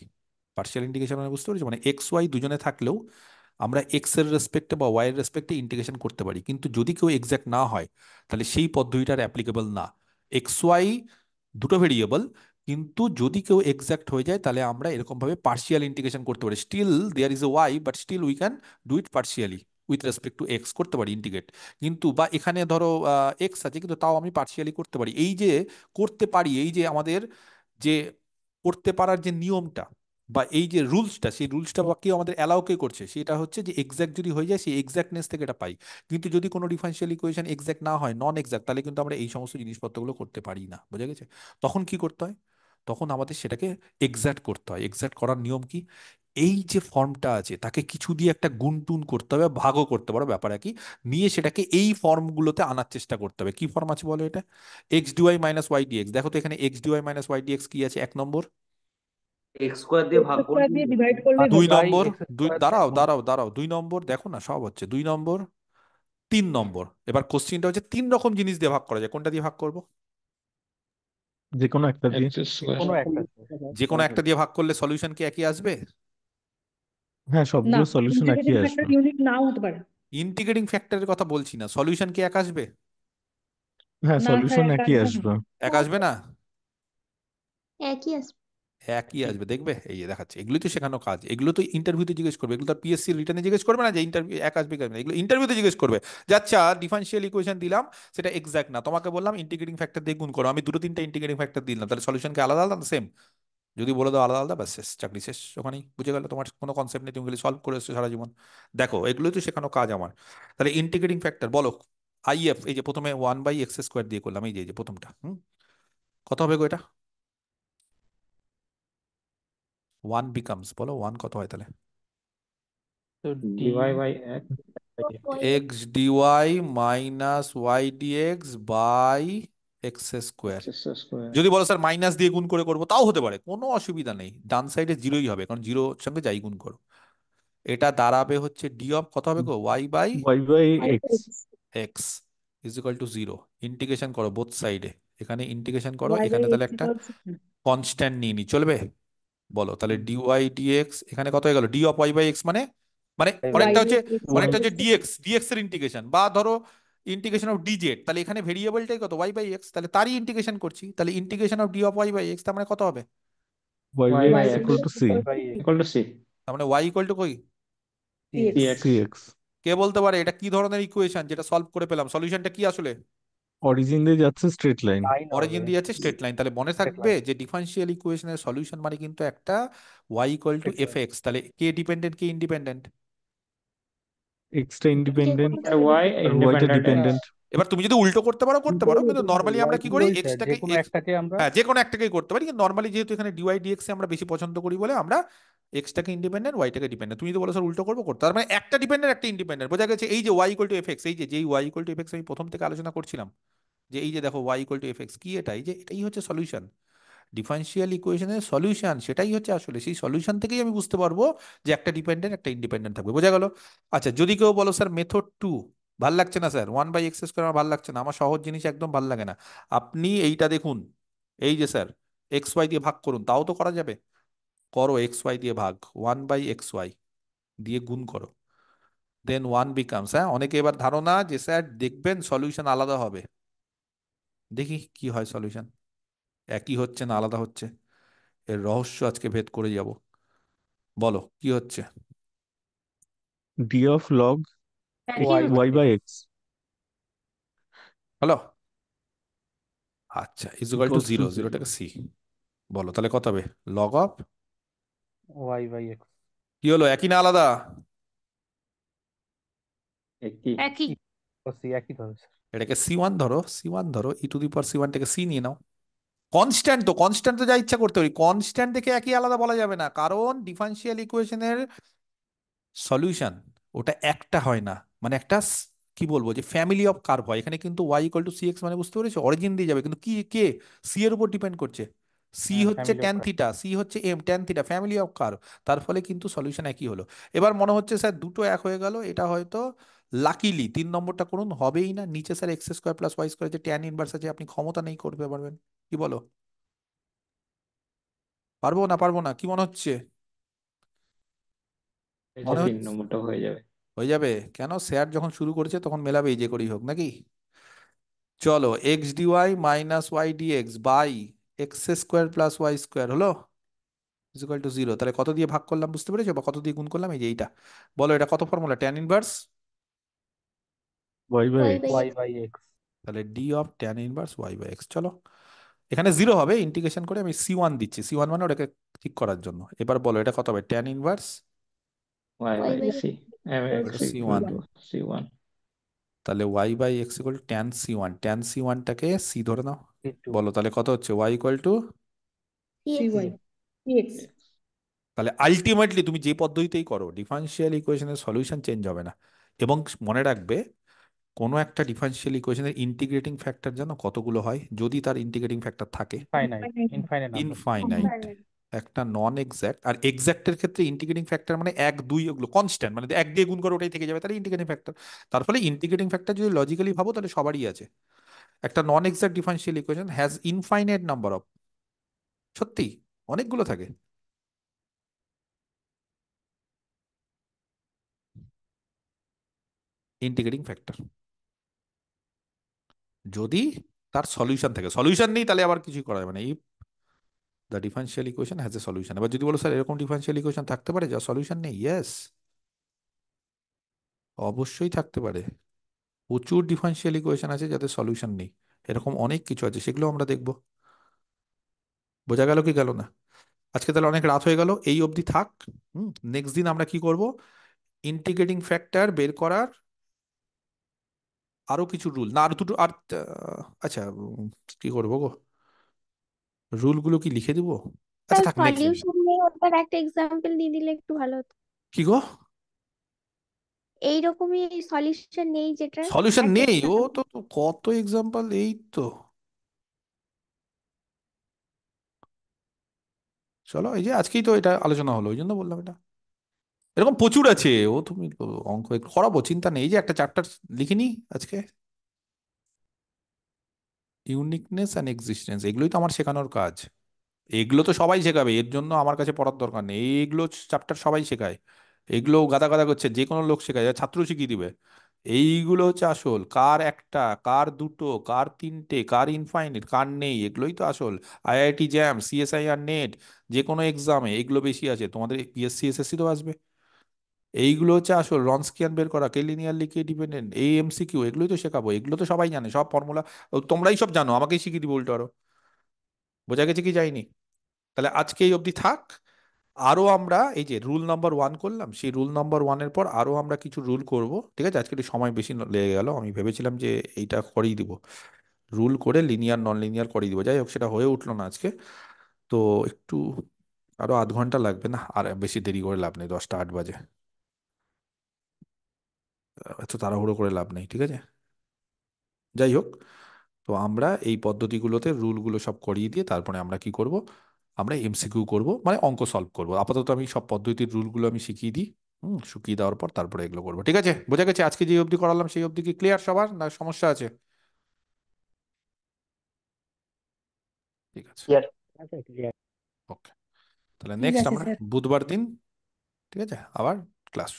পার্শিয়াল ইন্টিগ্রেশন মানে বুঝতে পারছি, মানে এক্স ওয়াই দুজনে থাকলেও আমরা এক্স এর রেসপেক্টে বা ওয়াই এর রেসপেক্টে ইন্টিগ্রেশন করতে পারি। কিন্তু যদি কেউ এক্সাক্ট না হয় তাহলে সেই পদ্ধতিটার অ্যাপ্লিকেবল না। এক্স ওয়াই দুটো ভেরিয়েবল, কিন্তু যদি কেউ এক্সাক্ট হয়ে যায় তাহলে আমরা এরকম ভাবে পার্শিয়াল ইন্টিগ্রেশন করতে পারি। Still there is a y, but still we can do it partially with respect to x, করতে পারি ইন্টিগ্রেট। কিন্তু বা এখানে ধরো এক্স আছে কিন্তু তাও আমি পার্শিয়ালি করতে পারি। এই যে করতে পারি, এই যে আমাদের যে করতে পারার যে নিয়মটা, বা এই যে রুলসটা, সেই রুলসটা কি আমাদের অ্যালাউ কে করছে, সেটা হচ্ছে যে এক্সাক্ট যদি হয়ে যায় সেই এক্সাক্টনেস থেকে এটা পাই। কিন্তু যদি কোনো ডিফারেন্সিয়াল ইকুয়েশন এক্সাক্ট না হয়, নন এক্সাক্ট, তাহলে কিন্তু আমরা এই সমস্ত জিনিসপত্রগুলো করতে পারি না। বোঝা গেছে? তখন কি করতে হয়? তখন আমাদের সেটাকে এক্সাক্ট করতে হয়। এক্সাক্ট করার নিয়ম কি? এই যে ফর্মটা আছে তাকে কিছু দিয়ে একটা গুণটুন করতে হবে, ভাগও করতে পারো, ব্যাপার একই। নিয়ে সেটাকে এই ফর্মগুলোতে আনার চেষ্টা করতে হবে। কি ফর্ম আছে বলো এটা? X dy minus y dx. দেখো তো এখানে x dy minus y dx কি আছে? 1 নম্বর এক্স স্কোয়ার দিয়ে ভাগ এক্স স্কোয়ার করলে দিয়ে ডিভাইড করলেই দুই হবে। নম্বর এক্স দুই, স্কোয়ার দাঁড়াও দাঁড়াও দাঁড়াও, 2 নম্বর, দেখো না সব হচ্ছে 2 নম্বর, 3 নম্বর। এবার কোশ্চিনটা হচ্ছে 3 রকম জিনিস দিয়ে ভাগ করা যায়, কোনটা দিয়ে ভাগ করবো? যে কোনো একটা দিয়ে। X square. কোনো একটা যে কোনো একটা দিয়ে ভাগ করলে সলিউশন কি একই আসবে? হ্যাঁ, না, সবগুলো সলিউশন একই ইন্টিগ্রেটিং আসবে। ফ্যাক্টর ইউনিক নাও হতে পারে। ইন্টিগ্রেটিং ফ্যাক্টরের কথা বলছি না, সলিউশন কি এক আসবে? হ্যাঁ, না স্যার, সলিউশন একা একই আসবে না। আসবে। এক আসবে না? একই আসবে। একই আসবে, দেখবে এই যে দেখাচ্ছে। এগুলোই তো শেখানো কাজ, এগুলো তো ইন্টারভিউতে জিজ্ঞেস করবে, এগুলো তো পিএসসি রিটার্নে জিজ্ঞেস করবে না যে ইন্টারভিউ এক আসবে কি আসবে না। এগুলো ইন্টারভিউতে জিজ্ঞেস করবে যে আচ্ছা ডিফারেন্সিয়াল ইকুয়েশন দিলাম, সেটা এক্সাক্ট না, তোমাকে বললাম ইন্টিগ্রেটিং ফ্যাক্টর দিয়ে গুণ করো, আমি 2-3টা ইন্টিগ্রেটিং ফ্যাক্টর দিলাম, তাহলে সলিউশন কি আলাদা আলাদা সেম? যদি বলে দাও আলাদা আলাদা, ব্যাস শেষ, চাকরি শেষ ওখানেই। বুঝে গেল? তোমার কোনো কনসেপ্ট নেই, তুমি সলভ করে এসছো সারা জীবন। দেখো এগুলোই তো শেখানো কাজ আমার। তাহলে ইন্টিগ্রেটিং ফ্যাক্টর বলো, আইএফ, এই যে প্রথমে 1/x² দিয়ে করলাম, এই যে প্রথমটা, কত হবে গো এটা? 1 বিকামস, বলো 1 কত হয় তাহলে? তো d dy by x x dy minus y dx by x square. Square. যদি বলো স্যার মাইনাস দিয়ে গুণ করে করবো, তাও হতে পারে, কোনো অসুবিধা নেই। ডান সাইডে জিরোই হবে, কারণ জিরোর সঙ্গে যাই গুণ করো। এটা দাঁড়াবে হচ্ছে ডি অফ কত হবে গো? Y by y by x. X is equal to 0। Integration করো বোথ সাইডে, এখানে ইন্টিগ্রেশন করো, y এখানে বাই তাহলে এক্স একটা ইকুয়ালস কনস্ট্যান্ট নিয়ে নি, চলবে? বলো তাহলে ডিওয়াই ডিএক্স এখানে কত হয়ে গেল? D of y by x মানে মানে y y অনেকটা বাই হচ্ছে, এক্স অনেকটা ইকুয়ালস হচ্ছে ডিএক্স, ডিএক্স এর ইন্টিগ্রেশন, বা ধরো ইন্টিগ্রেশন অফ ডিজেড, তাহলে এখানে ভেরিয়েবলটাই কত? ওয়াই বাই এক্স, তাহলে তারই ইন্টিগ্রেশন করছি, তাহলে integration of d of y by x তার মানে কত হবে? Y y by by y x by x equal to x c. Equal to c. তার মানে ওয়াই ইকুয়াল টু কই? cx। cx। X c x. কে বলতে পারে এটা কি ধরনের ইকুয়েশন যেটা সলভ করে পেলাম? সলিউশনটা কি আসলে? অরিজিন দিয়ে যাচ্ছে স্ট্রেট লাইন। লাইন অরিজিন হবে, দিয়ে যাচ্ছে স্ট্রেট লাইন, তাহলে মনে স্ট্রেট থাকবে লাইন, যে ডিফারেন্সিয়াল ইকুয়েশনের সলিউশন মানে কিন্তু একটা y equal to straight f line. X. তাহলে কে ডিপেন্ডেন্ট কে ইন্ডিপেন্ডেন্ট? এক্সটা ইন্ডিপেন্ডেন্ট যেকোনো ওয়াই আর ওয়াইটা ইন্ডিপেন্ডেন্ট এক্স। ডিপেন্ডেন্ট। এবার তুমি যদি উল্টো করতে পারো করতে পারো, কিন্তু নর্মালি আমরা কি করি? দুটোই স্যার, যে এক্সটাকে কোনো এক্স, একটাকে আমরা হ্যাঁ যে কোনো একটাকেই করতে পারি, কিন্তু নর্মালি যেহেতু এখানে ডিওয়াই ডিএক্স আমরা বেশি পছন্দ করি বলে আমরা এক্সটাকে ইন্ডিপেন্ডেন্ট ওয়াইটাকে ডিপেন্ডেন্ট। তুমি যদি বলো স্যার উল্টো করবো, করতে, তার মানে একটা ডিপেন্ডেন্ট একটা ইন্ডিপেন্ডেন্ট। বোঝা গেছে? এই যে y equal to f x, এই যে যেই y equal to f x আমি প্রথম থেকে আলোচনা করছিলাম, যে এই যে দেখো y equal to f x কি, এটা এই যে এটাই হচ্ছে সলিউশন, ডিফারেন্সিয়াল ইকুয়েশনের সলিউশন, সেটাই হচ্ছে আসলে সেই সলিউশন থেকেই আমি বুঝতে পারবো যে একটা ডিপেন্ডেন্ট একটা ইন্ডিপেন্ডেন্ট থাকবে। বোঝা গেল? আচ্ছা যদি কেউ বলো স্যার মেথড 2 ভাল লাগছে না স্যার, 1/x² আমার ভাল লাগছে না, আমার সহজ জিনিস একদম ভাল লাগে না, আপনি এইটা দেখুন, এই যে স্যার এক্স ওয়াই দিয়ে ভাগ করুন, তাও তো করা যাবে। করো এক্স ওয়াই দিয়ে ভাগ, 1/xy দিয়ে গুণ করো, দেন 1 বিকামস, হ্যাঁ অনেকে এবার ধারণা যে স্যার দেখবেন সলিউশন আলাদা হবে, দেখি কি হয় সলিউশন, একই হচ্ছে না আলাদা হচ্ছে, এর রহস্য আজকে ভেদ করে যাব। বলো কি হচ্ছে? ডি অফ লগ একই ওয়াই হচ্ছে। ওয়াই বাই এক্স হলো? আচ্ছা is equal to equals to 0, zero. জিরোটাকে সি। বলো তাহলে কত হবে? Log of y by x. কি হলো, একই না আলাদা? একই। একই। সি একই ধরো স্যার। এটাকে C1 ধরো, C1 ধরো, e⁻c1 টাকে সি নিয়ে নাও। কনস্ট্যান্ট তো, কনস্ট্যান্ট তো যা ইচ্ছা করতে পারি, কনস্ট্যান্ট দেখে একই আলাদা বলা যাবে না, কারণ ডিফারেন্সিয়াল ইকুয়েশনের সলিউশন ওটা একটা হয় না, মানে একটা কি বলবো যে ফ্যামিলি অফ কার্ভ হয়। এখানে কিন্তু y equal to c x মানে বুঝতে পেরেছো, অরিজিন দিয়ে যাবে, কিন্তু কি কে সি এর উপর ডিপেন্ড করছে। সি হ্যাঁ, হচ্ছে family of tan theta, c হচ্ছে m, tan theta family of curve, তার ফলে কিন্তু সলিউশন একই হলো। এবার মনে হচ্ছে স্যার দুটো এক হয়ে গেল, এটা হয়তো লাকিলি 3 নম্বরটা করুন, হবেই না, নিচে স্যার x² প্লাস y² যে ট্যান ইনভার্স আছে, আপনি ক্ষমতা নেই করতে পারবেন, কি বলো? পারবো না পারবো না কি মনে হচ্ছে? মনে 3 হচ্ছে নম্বরটা হয়ে যাবে। হয়ে যাবে, কেন? স্যার যখন শুরু করেছে তখন মেলাবেই যে করেই হোক নাকি। চলো x dy minus y dx by x² plus y² হলো ইকুয়াল টু 0। তাহলে কত দিয়ে ভাগ করলাম বুঝতে পেরেছো, বা কত দিয়ে গুণ করলাম? এই যে এইটা, বলো এটা কত formula? Tan inverse, y by y x. By y x. By x. তাহলে d of tan inverse y by x. চলো এখানে 0 হবে, ইন্টিগ্রেশন করে আমি C1 দিচ্ছি, C1 মানে ওটাকে ঠিক করার জন্য। এবার বলো এটা কত হবে, tan inverse y y by by c x এটা ইকুয়াল C1, টু C1। তাহলে y by x equal tan C1, tan C1টাকে c ধরে নাও, C2 বলো তাহলে কত হচ্ছে, y ইকুয়াল টু, cx CY CX তাহলে আলটিমেটলি তুমি যে পদ্ধতিতেই করো ডিফারেনশিয়াল ইকুয়েশনের সলিউশন চেঞ্জ হবে না। এবং মনে রাখবে কোনো একটা ডিফারেনশিয়াল ইকুয়েশনের ইন্টিগ্রেটিং ফ্যাক্টর জানো কতগুলো হয়, যদি তার ইন্টিগ্রেটিং ফ্যাক্টর থাকে, ইনফাইনাইট নাম্বার। ইনফাইনাইট। একটা নন এক্সাক্ট আর এক্সাক্টের ক্ষেত্রে ইন্টিগ্রেটিং ফ্যাক্টর মানে 1 2 ওগুলো কনস্ট্যান্ট, মানে 1 দিয়ে গুণ করে ওটাই থেকে যাবে, তাহলে ইন্টিগ্রেটিং ফ্যাক্টর। তার ফলে ইন্টিগ্রেটিং ফ্যাক্টর যদি লজিক্যালি ভাবো তাহলে সবারই আছে। একটা non exact differential equation has infinite number of, সত্যি অনেকগুলো থাকে, ইন্টিগ্রেটিং ফ্যাক্টর, যদি তার সলিউশন থাকে। সলিউশন নেই তাহলে আবার কিছু করা যাবে না। If the differential equation has a solution, এবার যদি বলো স্যার এরকম ডিফারেনশিয়াল ইকুয়েশন থাকতে পারে যা সলিউশন নেই, ইয়েস অবশ্যই থাকতে পারে। প্রচুর ডিফারেনশিয়াল ইকুয়েশন আছে যাদের সলিউশন নেই, এরকম অনেক কিছু আছে, সেগুলো আমরা দেখব। বোঝা গেল কি গেল না? আজকে তাহলে অনেক রাত হয়ে গেল, এই অবধি থাক। নেক্সট দিন আমরা কি করব, ইন্টিগ্রেটিং ফ্যাক্টর বের করার আরো কিছু রুল, না আর দুটো আর আচ্ছা কি করবো গো, রুলগুলো কি লিখে দিব? আচ্ছা স্যার থাক, নেক্সট দিন। সলিউশন নেই, ওটার একটা এক্সাম্পল দিয়ে দিলে একটু ভালো হতো। কি গো, এইরকমই সলিউশন নেই যেটার সলিউশন একটা নেই? ও এক্সাম্পল। তো কত এক্সাম্পল, এই তো চলো, এই যে আজকেই তো এটা আলোচনা হলো, ওই জন্য বললাম এটা। এরকম প্রচুর আছে, ও তুমি অঙ্ক করাবো, চিন্তা নেই। এই যে একটা চ্যাপ্টার লিখিনি আজকে, ইউনিকনেস অ্যান্ড এক্সিস্টেন্স, এগুলোই তো আমার শেখানোর কাজ। এগুলো তো সবাই শেখাবে, এর জন্য আমার কাছে পড়ার দরকার নেই। এইগুলো চ্যাপ্টার সবাই শেখায়, এগুলো গাদা গাদা করছে যে কোনো লোক শেখায়, ছাত্র শিখিয়ে দিবে। এইগুলো হচ্ছে আসল, কার একটা, কার দুটো, কার তিনটে, কার ইনফাইনিট, কার নেই, এগুলোই তো আসল। আইআইটি জ্যাম, সিএসআইআর নেট, যে কোনো এক্সামে এগুলো বেশি আছে, তোমাদের পিএসসি এসএসসি তো আসবে। এইগুলো হচ্ছে আসল, রনস্কিয়ান বের করা, কে লিনিয়ার লিকে ডিপেন্ডেন্ট, এই এমসিকিউ, এগুলোই তো শেখাবো। এগুলো তো সবাই জানে, সব ফর্মুলা তোমরাই সব জানো, আমাকেই শিখিয়ে দিবো উল্টো আরো। বোঝা গেছে কি যায়নি? তাহলে আজকে এই অবধি থাক। আরো আমরা এই যে রুল নাম্বার 1 করলাম, সেই রুল নাম্বার 1-এর পর আরো আমরা কিছু রুল করব, ঠিক আছে? আজকে একটু সময় বেশি লেগে গেল, আমি ভেবেছিলাম যে এইটা করেই দিব, রুল করে লিনিয়ার নন লিনিয়ার করেই দিব, যাই হোক সেটা হয়ে উঠলো না আজকে। তো একটু আরো আধ ঘন্টা লাগবে, না আর বেশি দেরি করে লাভ নেই, 10টা 8 বাজে, এত তাড়াহুড়ো করে লাভ নেই, ঠিক আছে? যাই হোক, তো আমরা এই পদ্ধতিগুলোতে রুলগুলো সব করিয়ে দিয়ে তারপরে আমরা কি করব, আমরা এমসিকিউ করব, মানে অঙ্ক সলভ করব। আপাতত আমি সব পদ্ধতির রুলগুলো আমি শিখিয়ে দিই, শিখিয়ে দেওয়ার পর তারপরে এগুলো করবো, ঠিক আছে? বোঝা গেছে? আজকে যে অবধি করালাম সেই অবধি কি ক্লিয়ার সবার, না সমস্যা আছে? ঠিক আছে, আচ্ছা ক্লিয়ার। ওকে। তাহলে ঠিক নেক্সট আছে আমরা স্যার। বুধবার দিন, ঠিক আছে, আবার ক্লাস